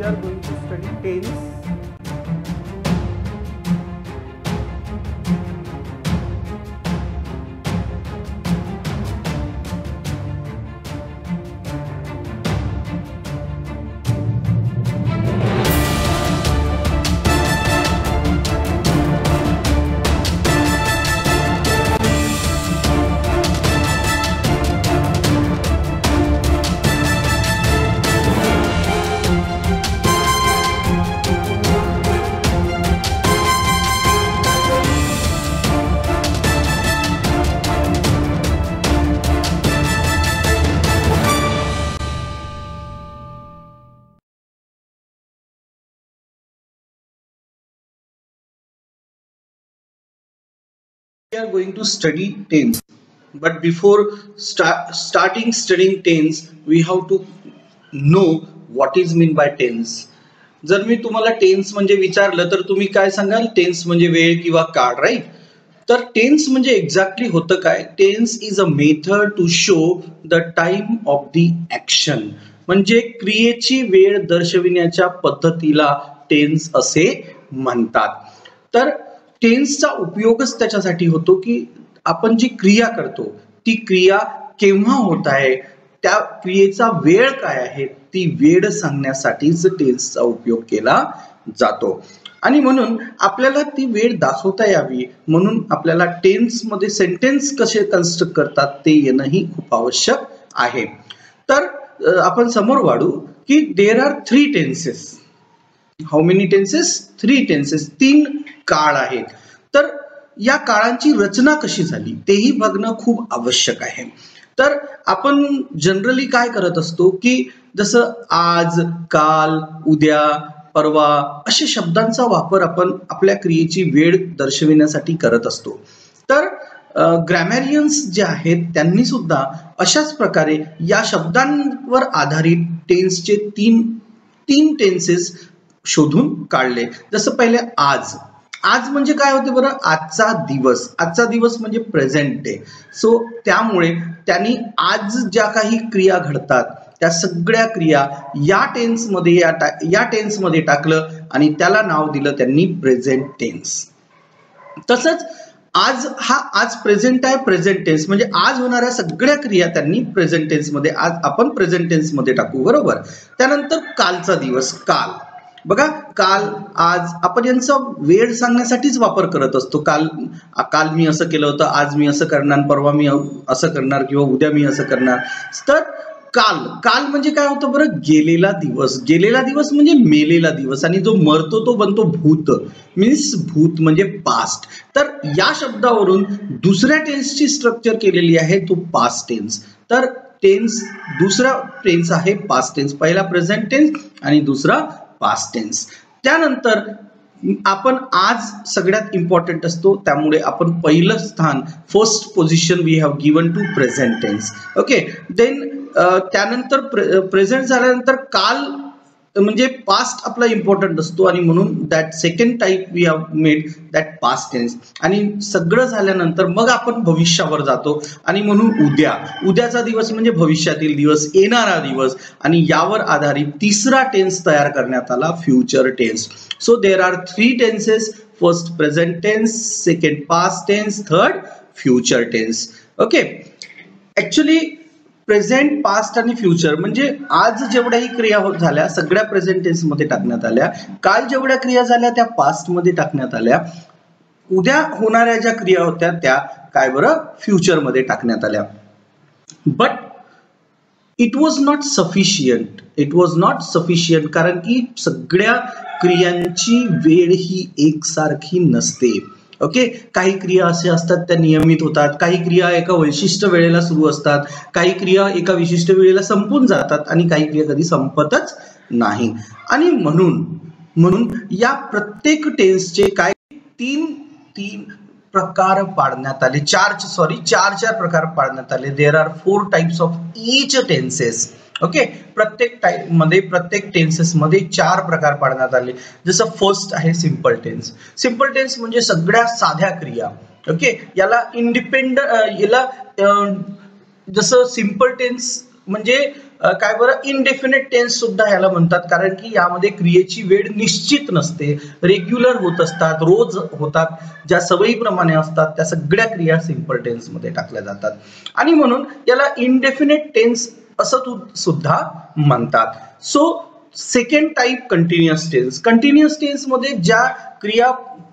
are going to study tense. We are going to study tense, but before starting studying tense we have to know what is mean by tense. जर मी तुम्हाला tense म्हणजे विचारलं तर तुम्ही काय सांगाल? Tense म्हणजे वेळ किंवा काळ, राईट? तर टेन्स म्हणजे एक्झॅक्टली होतं काय? Tense is a method to show the time of the action. म्हणजे क्रियेची वेळ दर्शविण्याच्या पद्धतीला टेन्स असे म्हणतात. तर टेन्सचा उपयोगच त्याच्यासाठी होतो की आपण जी क्रिया करतो ती क्रिया केव्हा होत आहे, त्या क्रियेचा वेळ काय आहे ती वेळ सांगण्यासाठीच टेन्सचा उपयोग केला जातो. आणि म्हणून आपल्याला ती वेळ दाखवता यावी म्हणून आपल्याला टेन्स मध्ये सेंटेन्स कसे कन्स्ट्रक्ट करतात ते येणंही खूप आवश्यक आहे. तर आपण समोर वाढू की देर are 3 tenses. How many tenses? 3 tenses. 3 काळ आहेत. तर या काळांची रचना कशी झाली तेही बघणं खूप आवश्यक आहे. तर आपण जनरली काय करत असतो की जसं आज, काल, उद्या, परवा अशा शब्दांचा वापर आपण आपल्या क्रियेची वेळ दर्शविण्यासाठी करत असतो. तर ग्रॅमॅरियन्स जे आहेत त्यांनी सुद्धा अशाच प्रकारे या शब्दांवर आधारित टेन्सचे तीन टेन्सेस शोधून काढले. जसं पहिले आज. आज म्हणजे काय होते बरं? आजचा दिवस. आजचा दिवस म्हणजे प्रेझेंट डे. सो त्यामुळे त्यांनी आज ज्या काही क्रिया घडतात त्या सगळ्या क्रिया या टेन्समध्ये टाकलं आणि त्याला नाव दिलं त्यांनी प्रेझेंट टेन्स. तसंच आज प्रेझेंट आहे, प्रेझेंट टेन्स म्हणजे आज होणाऱ्या सगळ्या क्रिया त्यांनी प्रेझेंट टेन्स मध्ये आज आपण प्रेझेंट टेन्स मध्ये टाकू, बरोबर? त्यानंतर कालचा दिवस. काल बघा, काल, आज आपण यांचा वेळ सांगण्यासाठीच वापर करत असतो. काल मी असं केलं होतं, आज मी असं करणार, परवा मी असं करणार किंवा उद्या मी असं करणार. तर काल म्हणजे काय होतं बरं? गेलेला दिवस. गेलेला दिवस म्हणजे मेलेला दिवस आणि जो मरतो तो बनतो भूत. मीन्स भूत म्हणजे पास्ट. तर या शब्दावरून दुसऱ्या टेन्सची स्ट्रक्चर केलेली आहे तो पास्ट टेन्स. तर टेन्स दुसरा टेन्स आहे पास्ट टेन्स. पहिला प्रेझेंट टेन्स आणि दुसरा पास्ट टेन्स. त्यानंतर आपण आज सगळ्यात इम्पॉर्टंट असतो त्यामुळे आपण पहिलं स्थान, first position we have given to present tense. Okay. Then त्यानंतर प्रेझेंट झाल्यानंतर काल म्हणजे पास्ट आपला इम्पॉर्टंट असतो आणि म्हणून that second type we have made that past tense. आणि सगळं झाल्यानंतर मग आपण भविष्यावर जातो आणि म्हणून उद्याचा दिवस म्हणजे भविष्यातील दिवस, येणारा दिवस. आणि यावर आधारित तिसरा टेन्स तयार करण्यात आला, future tense. So there are 3 tenses. First present tense, second past tense, third future tense. Okay. Actually present, past आणि फ्युचर म्हणजे आज जेवढ्याही क्रिया झाल्या सगळ्या प्रेझेंट टेन्स मध्ये टाकण्यात आल्या. काल जेवढ्या क्रिया झाल्या त्या पास्ट मध्ये टाकण्यात आल्या. उद्या होणाऱ्या ज्या क्रिया होत्या त्या काय बरं? फ्युचर मध्ये टाकण्यात आल्या. But it was not sufficient. It was not sufficient कारण की सगळ्या क्रियांची वेळ ही एकसारखी नसते. ओके. काही क्रिया असे असतात त्या नियमित होतात, काही क्रिया एका विशिष्ट वेळेला सुरू असतात, काही क्रिया एका विशिष्ट वेळेला संपून जातात आणि काही क्रिया कधी संपतच नाही. आणि म्हणून या प्रत्येक टेन्सचे काय तीन प्रकार पाडण्यात आले. चार प्रकार पाडण्यात आले. There are 4 types of each tenses. Okay. प्रत्येक टाइप मध्ये, प्रत्येक टेन्सेस मध्ये 4 प्रकार पाडण्यात आले. जसं फर्स्ट आहे सिंपल टेन्स. सिंपल टेन्स म्हणजे सगळ्या साध्या क्रिया. ओके. याला जसं सिंपल टेन्स म्हणजे काय बरं इनडेफिनेट टेन्स सुद्धा ह्याला म्हणतात, कारण की यामध्ये क्रियेची वेळ निश्चित नसते, रेग्युलर होत असतात, रोज होतात, ज्या सवयीप्रमाणे असतात त्या सगळ्या क्रिया सिंपल टेन्स मध्ये टाकल्या जातात आणि म्हणून याला इनडेफिनेट टेन्स असं सुद्धा म्हणतात. So second type continuous tense. Continuous tense मध्ये ज्या क्रिया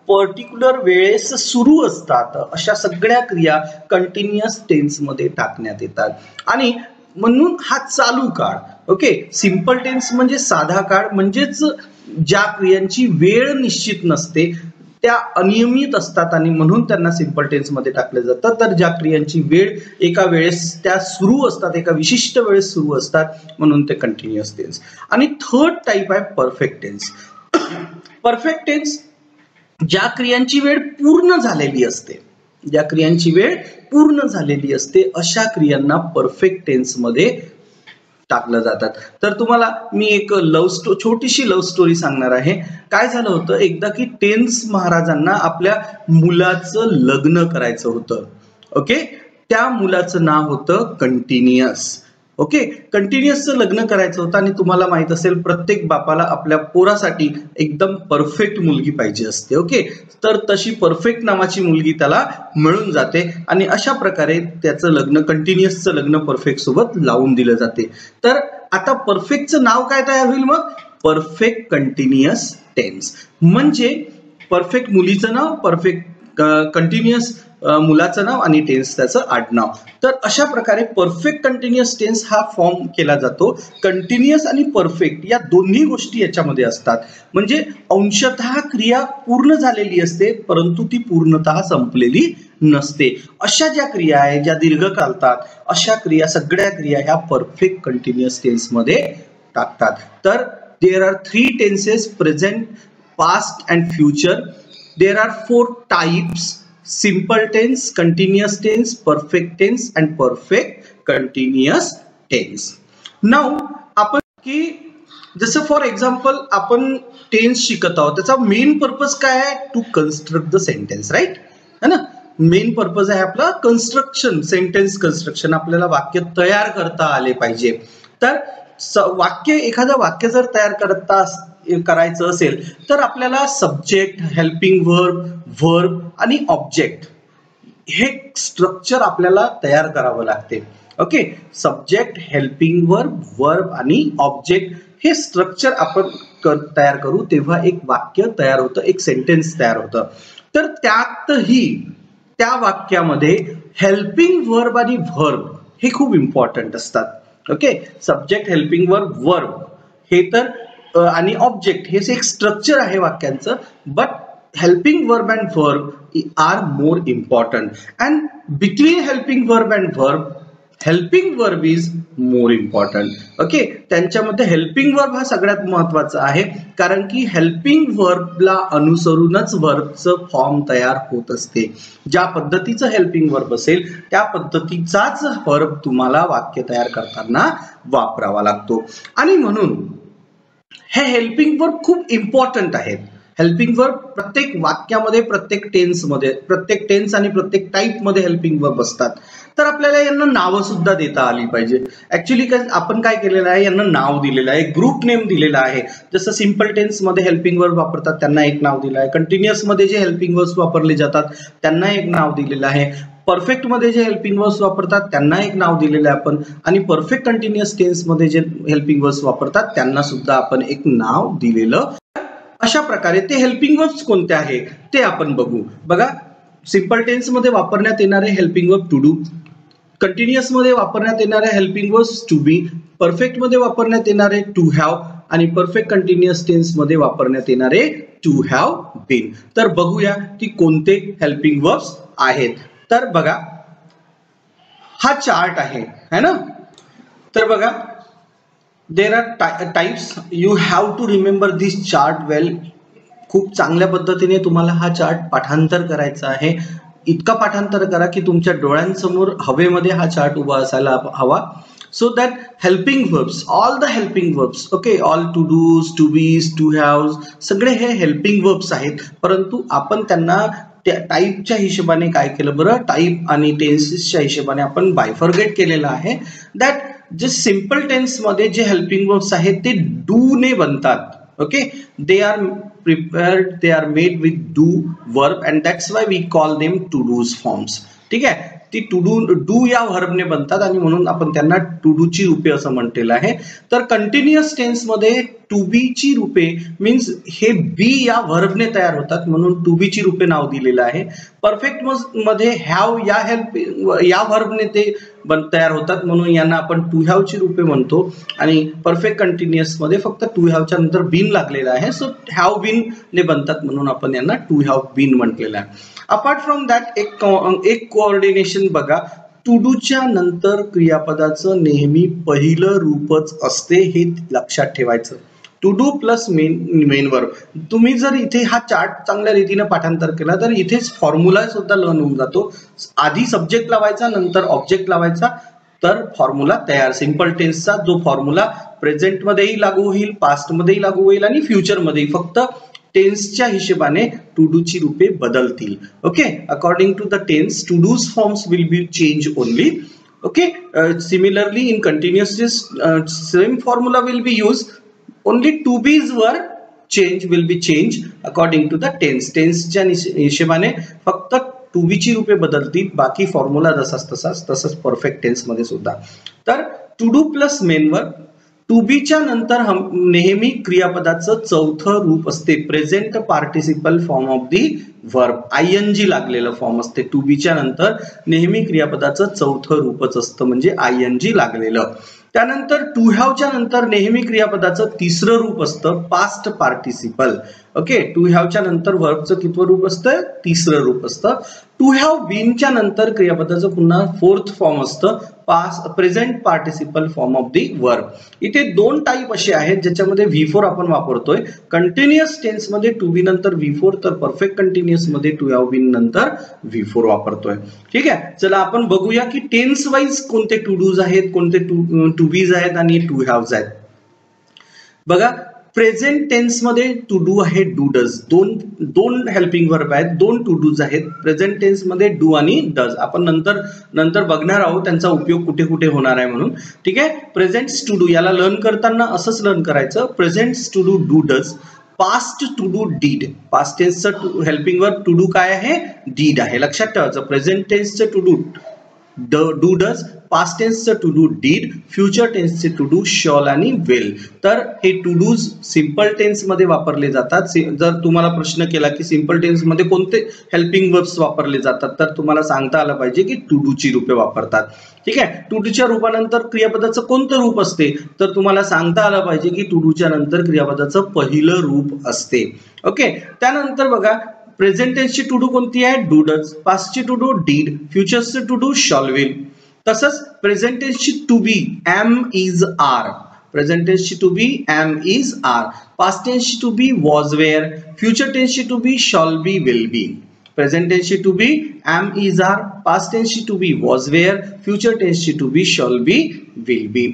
पर्टिक्युलर वेळेस सुरू असतात अशा सगळ्या क्रिया कंटिन्युअस टेन्स मध्ये टाकण्यात येतात आणि म्हणून हा चालू काळ. ओके, सिंपल टेन्स म्हणजे साधा काळ, म्हणजेच ज्या क्रियांची वेळ निश्चित नसते त्या अनियमित असतात आणि म्हणून त्यांना सिंपल टेन्स मध्ये टाकले जातात. तर ज्या क्रियांची वेळ एका वेळेस त्या सुरू असतात, एका विशिष्ट वेळेस सुरू असतात, म्हणून ते कंटिन्युअस टेन्स. आणि थर्ड टाइप आहे परफेक्ट टेन्स. परफेक्ट टेन्स ज्या क्रियांची वेळ पूर्ण झालेली असते, ज्या क्रियांची वेळ पूर्ण झालेली असते अशा क्रियांना परफेक्ट टेन्स मध्ये टाकलं जातात. तर तुम्हाला मी एक छोटीशी लव्ह स्टोरी सांगणार आहे. काय झालं होतं एकदा की टेन्स महाराजांना आपल्या मुलाचं लग्न करायचं होतं. ओके, त्या मुलाचं नाव होतं कंटिन्युअस. ओके, कंटिन्युअसचं लग्न करायचं होतं आणि तुम्हाला माहित असेल प्रत्येक बापाला आपल्या पोरासाठी एकदम परफेक्ट मुलगी पाहिजे असते. ओके, तर तशी परफेक्ट नावाची मुलगी त्याला मिळून जाते आणि अशा प्रकारे त्याचं लग्न कंटिन्युअसचं लग्न परफेक्ट सोबत लावून दिलं जाते. तर आता परफेक्टचं नाव काय तयार होईल मग? Perfect continuous tense. म्हणजे परफेक्ट मुलीचं नाव, परफेक्ट कंटिन्युअस मुलाचं नाव आणि टेन्स त्याचं आडनाव. तर अशा प्रकारे परफेक्ट कंटिन्युअस टेन्स हा फॉर्म केला जातो. कंटिन्युअस आणि परफेक्ट या दोन्ही गोष्टी याच्यामध्ये असतात. म्हणजे अंशतः क्रिया पूर्ण झालेली असते परंतु ती पूर्णतः संपलेली नसते. अशा ज्या क्रिया आहेत ज्या दीर्घ चालतात अशा क्रिया, सगळ्या क्रिया ह्या परफेक्ट कंटिन्युअस टेन्स मध्ये टाकतात. तर there are 3 tenses, present, past and future. There are 4 types: simple tense, continuous tense, perfect tense and perfect continuous tense. Now आपण की जसं फॉर एक्झाम्पल आपण टेन्स शिकत आहोत, त्याचा मेन पर्पज काय आहे? To construct the sentence, right? है ना, मेन पर्पज आहे आपला कन्स्ट्रक्शन, सेंटेन्स कन्स्ट्रक्शन. आपल्याला वाक्य तयार करता आले पाहिजे. तर एखादं वाक्य जर तयार करायचं असेल तर आपल्याला सब्जेक्ट, हेल्पिंग वर्ब, वर्ब आणि ऑब्जेक्ट हे स्ट्रक्चर आपल्याला तयार करावं लागते. Okay, subject, helping verb, verb आणि ऑब्जेक्ट हे स्ट्रक्चर आपण तयार करू तेव्हा एक वाक्य तयार होतं, एक सेंटेन्स तयार होतं. तर त्यातही त्या वाक्यामध्ये हेल्पिंग वर्ब आणि वर्ब हे खूप इम्पॉर्टंट असतात. Okay, subject, helping verb, verb हे तर आणि ऑब्जेक्ट हे एक स्ट्रक्चर आहे वाक्यांचं. But helping verb and verb are more important, and between helping verb and verb, helping verb is more important. Okay, त्यांच्यामध्ये हेल्पिंग वर्ब हा सगळ्यात महत्वाचा आहे, कारण की हेल्पिंग वर्बला अनुसरूनच वर्बचं फॉर्म तयार होत असते. ज्या पद्धतीचं हेल्पिंग वर्ब असेल त्या पद्धतीचाच वर्ब तुम्हाला वाक्य तयार करताना वापरावा लागतो. आणि म्हणून हे हेल्पिंग वर्ब खूप इम्पॉर्टंट आहेत. हेल्पिंग वर्ब प्रत्येक वाक्यामध्ये, प्रत्येक टेन्समध्ये, प्रत्येक टेन्स आणि प्रत्येक टाइप मध्ये हेल्पिंग वर्ब असतात. तर आपल्याला यांना नावं सुद्धा देता आली पाहिजे. ऍक्च्युली आपण काय केलेलं आहे, यांना नाव दिलेलं आहे, ग्रुप नेम दिलेला आहे. जसं सिंपल टेन्स मध्ये हेल्पिंग वर्ब वापरतात त्यांना एक नाव दिलं आहे, कंटिन्युअस मध्ये जे हेल्पिंग वर्ब्स वापरले जातात त्यांना एक नाव दिलेलं आहे, परफेक्ट मध्ये जे हेल्पिंग वर्ब्स वापरतात त्यांना एक नाव दिलेलं आहे आपण, आणि परफेक्ट कंटिन्युअस टेन्स मध्ये जे हेल्पिंग वर्ब्स वापरतात त्यांना सुद्धा आपण एक नाव दिलेलं. अशा प्रकारे ते हेल्पिंग वर्ब्स कोणते आहेत ते आपण बघू. बघा, सिंपल टेन्स मध्ये वापरण्यात येणारे helping verb to do, continuous मध्ये वापरण्यात येणारे helping verbs to be, perfect मध्ये वापरण्यात येणारे टू हॅव आणि परफेक्ट कंटिन्युअस टेन्स मध्ये वापरण्यात येणारे टू हॅव बीन. तर बघूया की कोणते हेल्पिंग वर्ब्स आहेत. तर बघा, हा चार्ट आहे है ना. तर बघा, there are types, you have to remember this chart well. खूप चांगल्या पद्धतीने तुम्हाला हा चार्ट पाठांतर करायचा आहे. इतका पाठांतर करा की तुमच्या डोळ्यांसमोर हवेमध्ये हा चार्ट उभा असायला हवा. So that helping verbs, all the helping verbs, okay, all to dos, to bes, to haves, सगळे हे हेल्पिंग वर्ब्स आहेत. परंतु आपण त्यांना त्या टाईपच्या हिशोबाने काय केलं बरं, टाईप आणि टेन्सेसच्या हिशोबाने आपण बायफर्गेट केलेलं आहे. दॅट जे सिंपल टेन्स मध्ये जे हेल्पिंग वर्ब्स आहेत ते डू ने बनतात. Okay, they are prepared, they are made with do verb and that's why we call them to do's forms. ठीक आहे, ती टू डू या व्हर्बने बनतात आणि म्हणून आपण त्यांना टू डू ची रूपे असं म्हटलेलं आहे. तर कंटिन्युअस टेन्स मध्ये टू बी ची रूपे मीन्स हे बी या व्हर्बने तयार होतात म्हणून टू बी ची रूपे नाव दिलेलं आहे. परफेक्ट मध्ये हॅव या व्हर्बने ते तयार होतात म्हणून यांना आपण टू हॅव ची रूपे म्हणतो. आणि परफेक्ट कंटिन्युअस मध्ये फक्त टू हॅवच्या नंतर बीन लागलेला आहे, सो हॅव बीन ने बनतात म्हणून आपण यांना टू हॅव बीन म्हटलेलं आहे. अपार्ट फ्रॉम दॅट एक कोऑर्डिनेशन बघा, टू डू च्या नंतर क्रियापदाचं नेहमी पहिलं रूपच असते, हे लक्षात ठेवायचं. To do plus main verb. तुम्ही जर इथे हा चार्ट चांगल्या रीतीने पाठांतर केला तर इथेच फॉर्म्युला सुद्धा लर्न होऊन जातो. आधी सब्जेक्ट लावायचा नंतर ऑब्जेक्ट लावायचा तर फॉर्म्युला तयार. सिंपल टेन्सचा जो फॉर्म्युला प्रेझेंट मध्येही लागू होईल, पास्ट मध्येही लागू होईल आणि फ्युचर मध्येही, फक्त टेन्सच्या हिशोबाने टू डू ची रूपे बदलतील. Okay, according to the tense to do's forms will be change only. Okay, similarly in continuous same formula will be used, only to be's were change will be changed according to the tense च्या हिशोबाने फक्त to be ची रूपे बदलतील, बाकी formula तसाच perfect tense मध्ये सुद्धा. तर to do plus main verb, to be च्या नंतर नेहमी क्रियापदाचं चौथं रूप असते present participle form of the verb. ING लागलेलं फॉर्म असते. टू बी च्या नंतर नेहमी क्रियापदाचं चौथं रूपच असतं म्हणजे आयएनजी लागलेलं. त्यानंतर टू हॅव च्या नंतर नेहमी क्रियापदाचं तिसरं रूप असतं past participle. Okay, to have च्या नंतर वर्बचं कितवं रूप असतं? तिसरं रूप असतं. टू हॅव बीन च्या नंतर क्रियापदाचं पुन्हा फोर्थ फॉर्म असतं past present participle form of the verb. इथे दोन टाईप असे आहेत ज्याच्यामध्ये V4 आपण वापरतोय. कंटिन्युअस टेन्स मध्ये टू बी नंतर V4, तर परफेक्ट कंटिन्युअस मध्ये टू हॅव बीन नंतर V4 वापरतोय. ठीक आहे, चला आपण बघूया की टेन्स वाईज कोणते टू डूज आहेत, कोणते टू बीज आहेत आणि टू हॅव्स आहेत. बघा, प्रेझेंट टेन्स मध्ये टू डू आहे डू डज, दोन हेल्पिंग वर्ब आहेत, दोन टू डूज आहेत प्रेझेंट टेन्स मध्ये डू आणि डज. आपण नंतर बघणार आहोत त्यांचा उपयोग कुठे कुठे होणार आहे म्हणून. ठीक आहे, प्रेझेंट्स टू डू याला लर्न करताना असंच लर्न करायचं. Presents to do do does, past to do did. Past टेन्सचं हेल्पिंग वर्ब टू डू काय आहे? डीड आहे. लक्षात ठेवायचं. प्रेझेंट टेन्सचं टू डू डज, पास्ट टेन्सचं टू डू डीड, फ्युचर टेन्सचे टू डू शॉल आणि विल. तर हे टू डूज सिंपल टेन्स मध्ये वापरले जातात. जर तुम्हाला प्रश्न केला की सिंपल टेन्स मध्ये कोणते हेल्पिंग वर्ब्स वापरले जातात तर तुम्हाला सांगता आलं पाहिजे की टू डू ची रूपे वापरतात. ठीक आहे, टू डूच्या रूपानंतर क्रियापदाचं कोणतं रूप असते तर तुम्हाला सांगता आलं पाहिजे की टू डूच्या नंतर क्रियापदाचं पहिलं रूप असते. ओके, त्यानंतर बघा प्रेझेंट टेन्सची टू डू कोणती आहे? Do does. पास्टची टू डू डीड, फ्युचरची टू डू शॉल विल. तसंच प्रेझेंट टेन्सची to be am is are. Present टेन्सची to be am is are. Past टेन्सची to be was were. Future टेन्सची to be shall be will be. Present टेन्सची to be am is are, past टेन्सची to be was were, future टेन्सची to be shall be will be.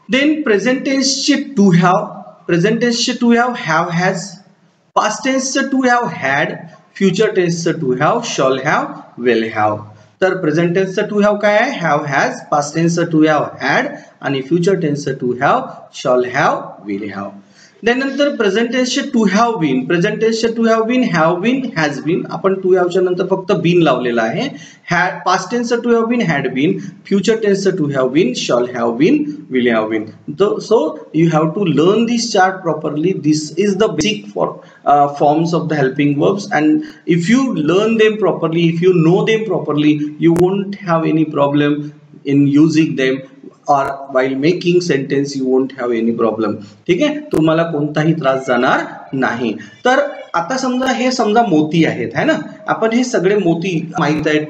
Then present टेन्सची to have, present टेन्सची to have has, past टेन्सचं to have had, future टेन्सचं to have shall have will have. तर present टेन्सचं to have काय आहे? Have has. Past टेन्सचं to have had आणि फ्युचर टेन्सचं to have shall have will have. त्यानंतर प्रेझेंट टेन्सचे टू हॅव बीन, प्रेझेंट टेन्सचे to have been, have been, has been. आपण टू हॅवच्या नंतर फक्त बीन लावलेला आहे. पास्ट टेन्सचं to have been, had bin, future टेन्सचं to have been, shall have been, will have been. So you have to learn this chart properly. This is the basic forms of the helping verbs, and if you learn them properly, if you know them properly, you won't have any problem in using them, or while making sentence you won't have any problem. ठीक आहे, तुम्हाला कोणताही त्रास जाणार नाही. तर आता समजा मोती आहेत है ना. आपण हे सगळे मोती माहित आहेत.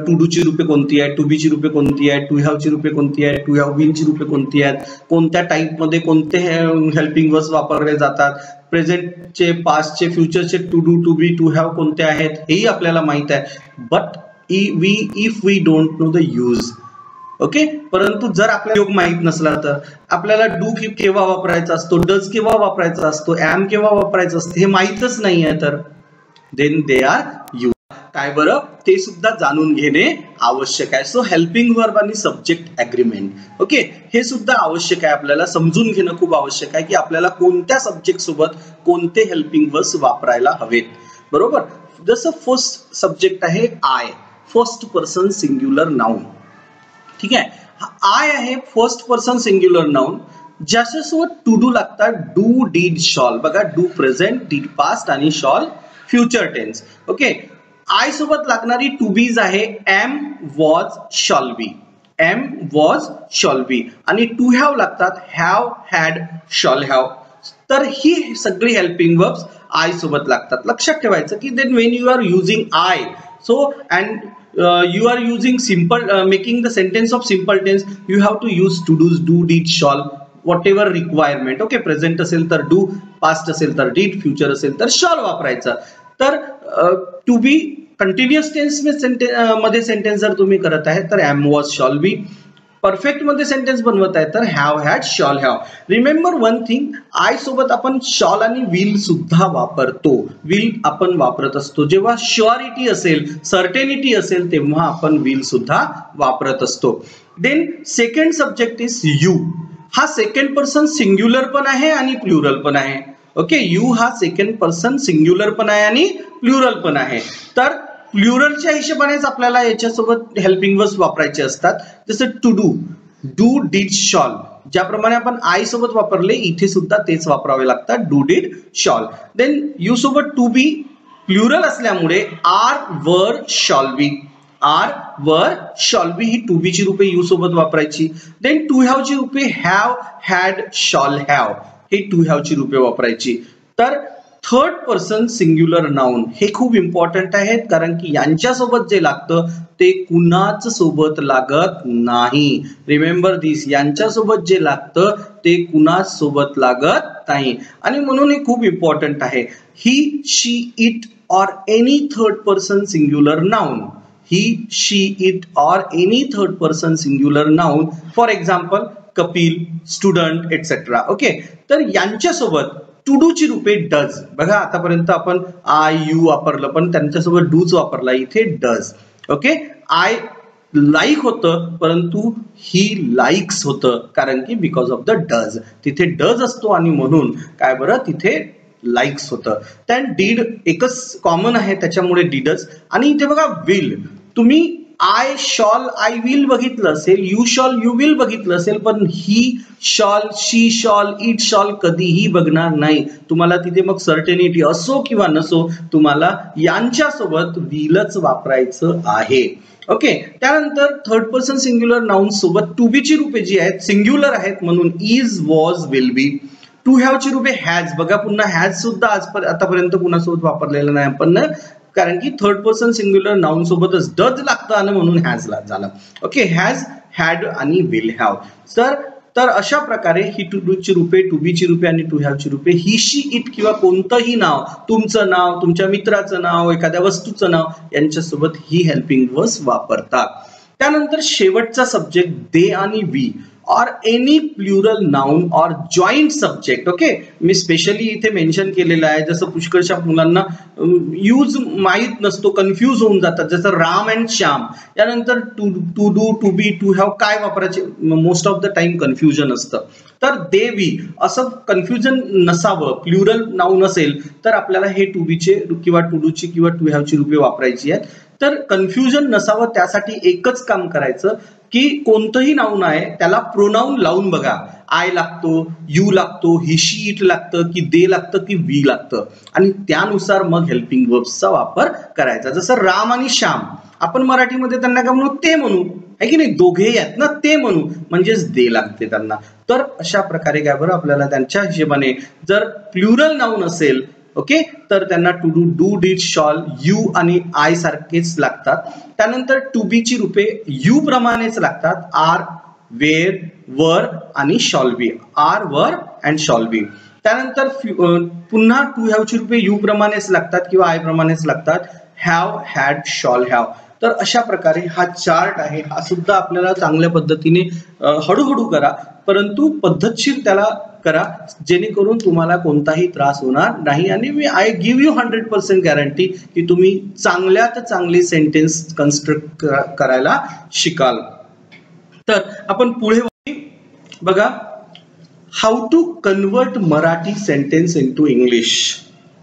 टू डू ची रूपे कोणती आहे, टू बी ची रूपे कोणती आहे, टू हॅव ची रूपे कोणती आहे, टू हॅव बीन ची रूपे कोणती आहेत, कोणत्या टाइप मध्ये कोणते हेल्पिंग वर्ब्स वापरले जातात, प्रेझेंटचे, पास्टचे, फ्युचरचे to do, to be, to have कोणते आहेत हेही आपल्याला माहित आहे. But if we don't know the use. Okay, परंतु जर आपल्याला योग माहित नसला तर आपल्याला डू केव्हा वापरायचा असतो, डज केव्हा वापरायचा असतो, एम केव्हा वापरायचं असतं हे माहितच नाही आहे तर देन दे आर यूज. काय बरं ते सुद्धा जाणून घेणे आवश्यक आहे. सो हेल्पिंग वर्ब आणि सब्जेक्ट ॲग्रीमेंट, ओके, हे सुद्धा आवश्यक आहे. आपल्याला समजून घेणं खूप आवश्यक आहे की आपल्याला कोणत्या सब्जेक्ट सोबत कोणते हेल्पिंग वर्ब्स वापरायला हवेत. बरोबर. जसं फर्स्ट सब्जेक्ट आहे I, first person singular noun. ठीक आहे, आय आहे फर्स्ट पर्सन सिंग्युलर नाउन. ज्याच्यासोबत टू डू लागतात, डू डीड शॉल. बघा, डू प्रेझेंट, डीड पास्ट आणि shall future tense. Okay, I सोबत लागणारी टू बीज आहे am, was, shall be. Am, was, shall be. आणि टू हॅव लागतात हॅव, हॅड, शॉल हॅव. तर ही सगळी हेल्पिंग वर्ब्स आय सोबत लागतात. लक्षात ठेवायचं की then when you are using I, so and you are using simple making the sentence of simple tense, you have to use to do's, do, did, shall, whatever requirement. Okay, present असेल तर do, past असेल तर did, future असेल तर shall वापरायचं. तर to be continuous tense मध्ये sentence जर तुम्ही करत आहे तर am, was, shall be. Perfect मध्ये सेंटेन्स बनवत आहे तर have, had, shall have. Remember one thing, I सोबत आपण शॉल आणि विल सुद्धा वापरतो. विल आपण वापरत असतो जेव्हा शुअरिटी असेल, सर्टेनिटी असेल तेव्हा आपण विल सुद्धा वापरत असतो. Then second subject is you. हा सेकंड पर्सन सिंग्युलर पण आहे आणि प्लुरल पण आहे. ओके, यू हा सेकंड पर्सन सिंग्युलर पण आहे आणि प्लुरल पण आहे. तर प्लुरलच्या हिशोबानेच आपल्याला याच्यासोबत हेल्पिंग वर्ब्स वापरायचे असतात. जसं to do, do, did, shall. ज्याप्रमाणे आपण आय सोबत वापरले इथे सुद्धा तेच वापरावे लागतात, do, did, shall. Then you सोबत टू बी प्लुरल असल्यामुळे are, were, shall be. Are, were, shall be ही टू बी ची रूपे यू सोबत वापरायची. देन टू हॅव ची रूपे हॅव, हॅड, शॉल हॅव हे टू हॅव ची रूपे वापरायची. तर थर्ड पर्सन सिंग्युलर नाउन हे खूप इम्पॉर्टंट आहेत, कारण की यांच्यासोबत जे लागतं ते कुणाच सोबत लागत नाही. रिमेंबर दिस, यांच्यासोबत जे लागतं ते कुणाच सोबत लागत नाही आणि म्हणून हे खूप इम्पॉर्टंट आहे. He, she, it or any third person singular noun. He, she, it or any third person singular noun. For example Kapil, student, etcetera. Okay, तर यांच्यासोबत टू डू ची रूपे डज. बघा, आतापर्यंत आपण आय, यू वापरलं पण त्यांच्यासोबत डूच वापरला, इथे डज. ओके, आय लाईक होतं परंतु ही लाईक्स होतं, कारण की बिकॉज ऑफ द डज. तिथे डज असतो आणि म्हणून काय बरं तिथे लाईक्स होतं. त्यान डीड एकच कॉमन आहे त्याच्यामुळे डीडच. आणि इथे बघा विल, तुम्ही आय शॉल, आय विल बघितलं असेल, यू शॉल, यू विल बघितलं असेल, पण he shall, she shall, it shall कधीही बघणार नाही. तुम्हाला तिथे मग सर्टेनिटी असो किंवा नसो, तुम्हाला यांच्यासोबत विलच वापरायचं आहे. ओके, त्यानंतर थर्ड पर्सन सिंग्युलर नाउन सोबत टू बी ची रूपे जी आहेत सिंग्युलर आहेत म्हणून is, was, will be. To have ची रूपे हॅज. बघा, पुन्हा हॅज सुद्धा आतापर्यंत कुणासोबत वापरलेलं नाही आपण, कारण की थर्ड पर्सन सिंग्युलर नाउन सोबतच डज लागतं आणि म्हणून हॅज झालं. ओके, हॅज, हॅड आणि विल हॅव. तर अशा प्रकारे ही टू डू ची रूपे, टू बी ची रूपे आणि टू हॅव ची रूपे, ही, शी, इट किंवा कोणतंही नाव, तुमचं नाव, तुमच्या मित्राचं नाव, एखाद्या वस्तूचं नाव, यांच्यासोबत ही हेल्पिंग वर्ब्स वापरतात. त्यानंतर शेवटचा सब्जेक्ट दे आणि we or any plural noun or joint subject. Okay, मी स्पेशली इथे मेन्शन केलेलं आहे. जसं पुष्कळशा मुलांना यूज माहीत नसतो, कन्फ्यूज होऊन जातात. जसं राम अँड श्याम, यानंतर to do, to be, to have काय वापरायचे most of the time confusion असतं. तर दे, वी असं कन्फ्युजन नसावं, प्लुरल नाउन असेल तर आपल्याला हे टू बीचे किंवा टू डूची किंवा टू हॅवची रूपे वापरायची आहेत. तर कन्फ्युजन नसावं त्यासाठी एकच काम करायचं की कोणतंही नाउन आहे त्याला प्रोनाउन लावून बघा. आय लागतो, यू लागतो, ही, शी, इट लागतं की दे लागतं की वी लागतं, आणि त्यानुसार मग हेल्पिंग वर्ब्सचा वापर करायचा. जसं राम आणि श्याम, आपण मराठीमध्ये त्यांना काय म्हणू, ते म्हणू, आहे की नाही, दोघेही आहेत ना, ते म्हणू म्हणजेच दे लागते त्यांना. तर अशा प्रकारे काय बरं आपल्याला त्यांच्या हिशोबाने जर प्लुरल नाउन असेल, ओके, तर त्यांना to do, do, did, shall, you आणि आय सारखेच लागतात. त्यानंतर टू बी ची रूपे यू प्रमाणेच लागतात, आर, वेर, वर आणि शॉल बी. आर, वर अँड शॉल बी. त्यानंतर पुन्हा टू हॅव ची रूपे यू प्रमाणेच लागतात किंवा आय प्रमाणेच लागतात, हॅव, हॅड, शॉल हॅव. तर अशा प्रकारे हा चार्ट आहे, हा सुद्धा आपल्याला चांगल्या पद्धतीने हळूहळू करा. परंतु पद्धतशीर त्याला करा, जेणेकरून तुम्हाला कोणताही त्रास होणार नाही आणि मी आय गिव्ह यू 100% गॅरंटी की तुम्ही चांगल्यात चांगली सेंटेन्स कन्स्ट्रक्ट करायला शिकाल. तर आपण पुढे बघा, how to convert Marathi sentence into English.